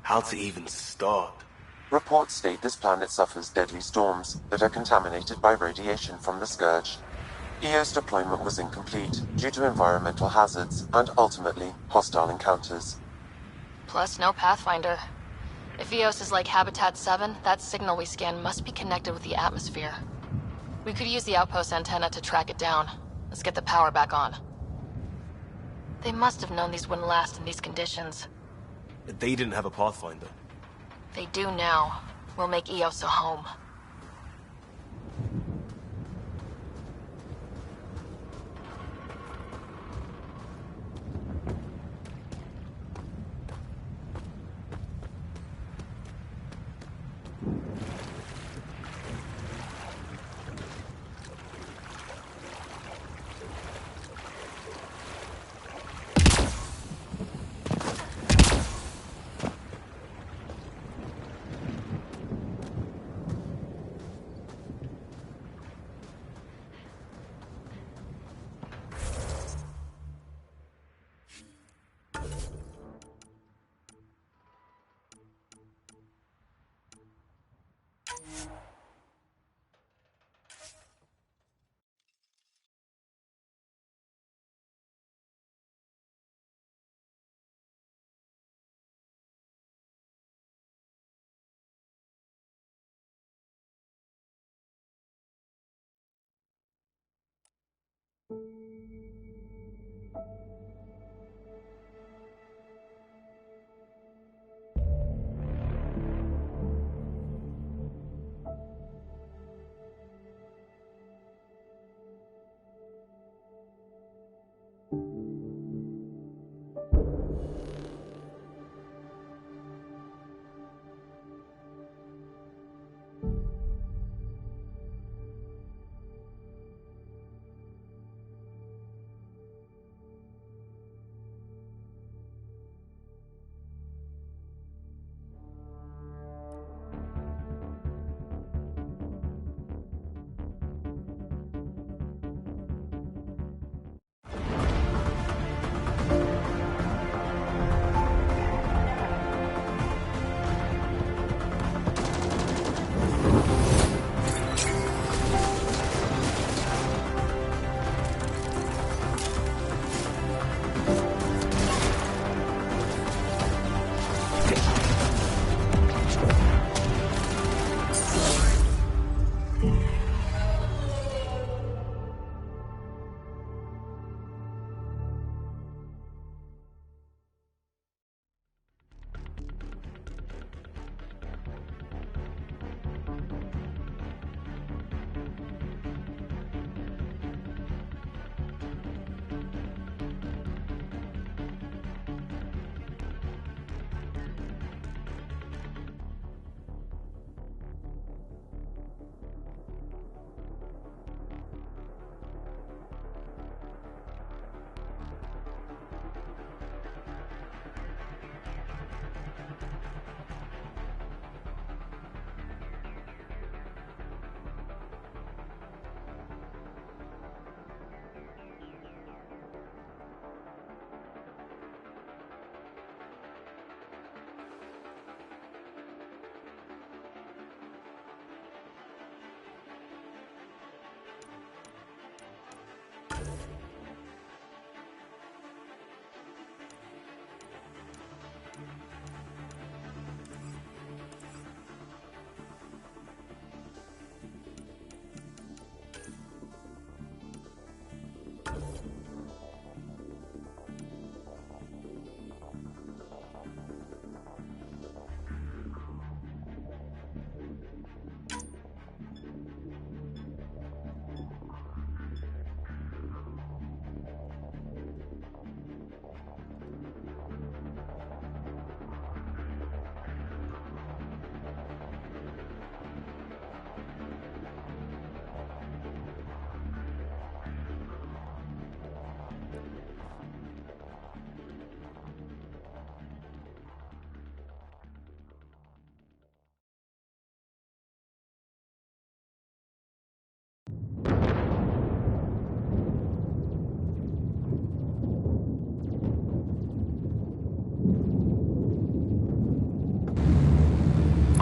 S2: How to even start?
S6: Reports state this planet suffers deadly storms that are contaminated by radiation from the Scourge. EO's deployment was incomplete due to environmental hazards and ultimately hostile encounters.
S3: Plus, no Pathfinder. If Eos is like Habitat 7, that signal we scan must be connected with the atmosphere. We could use the outpost antenna to track it down. Let's get the power back on. They must have known these wouldn't last in these conditions.
S2: They didn't have a Pathfinder.
S3: They do now. We'll make Eos a home.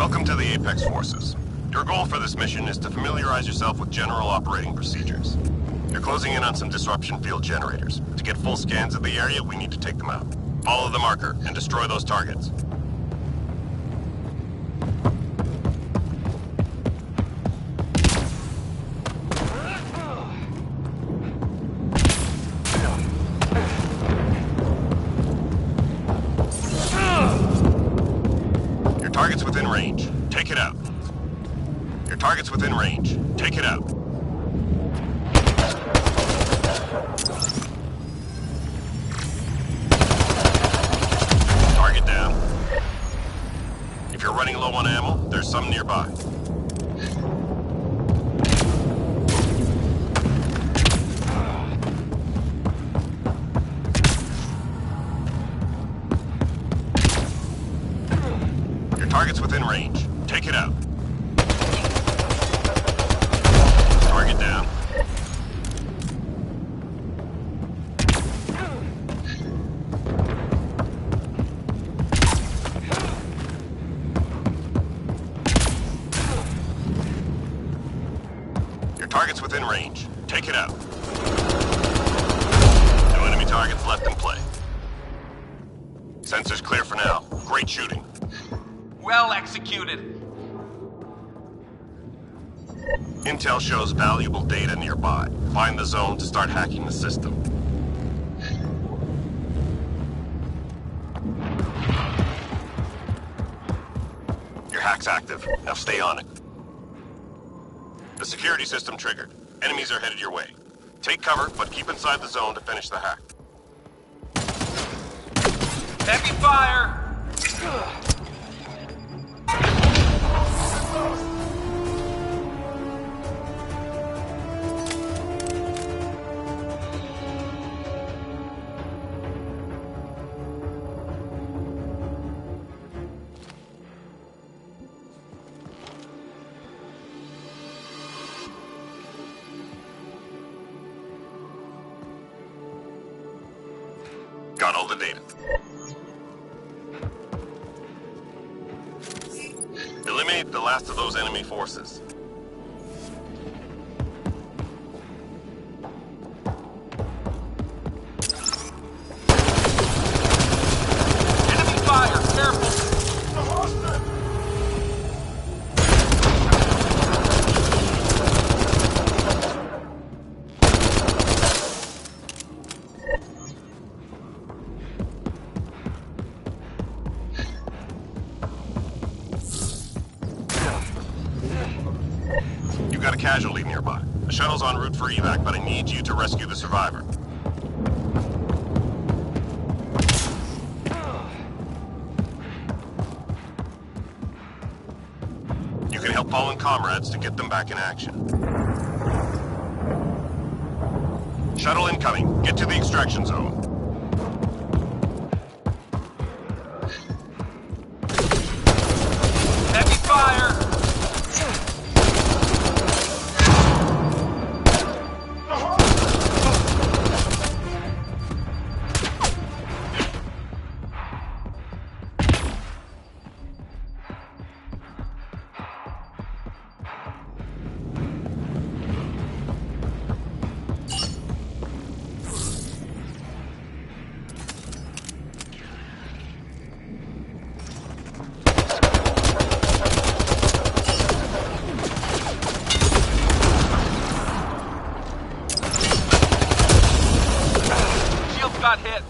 S1: Welcome to the Apex Forces. Your goal for this mission is to familiarize yourself with general operating procedures. You're closing in on some disruption field generators. To get full scans of the area, we need to take them out. Follow the marker and destroy those targets. Your target's within range. Take it out. Your target's within range. Take it out. Target down. If you're running low on ammo, there's some nearby. Your target's within range. Take it out. Target down. Your target's within range. Take it out. No enemy targets left in play. Sensors clear for now. Great shooting.
S13: Well executed.
S1: Intel shows valuable data nearby. Find the zone to start hacking the system. Your hack's active. Now stay on it. The security system triggered. Enemies are headed your way. Take cover, but keep inside the zone to finish the hack.
S13: Heavy fire!
S1: Got all the data. Eliminate the last of those enemy forces.
S13: Enemy fire! Careful!
S1: You've got a casualty nearby. The shuttle's en route for evac, but I need you to rescue the survivor. You can help fallen comrades to get them back in action. Shuttle incoming. Get to the extraction zone.
S13: Heavy fire! Shields got hit.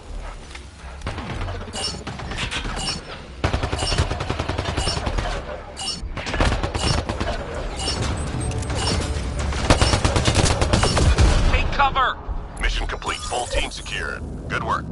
S13: Take cover!
S1: Mission complete. Full team secured. Good work.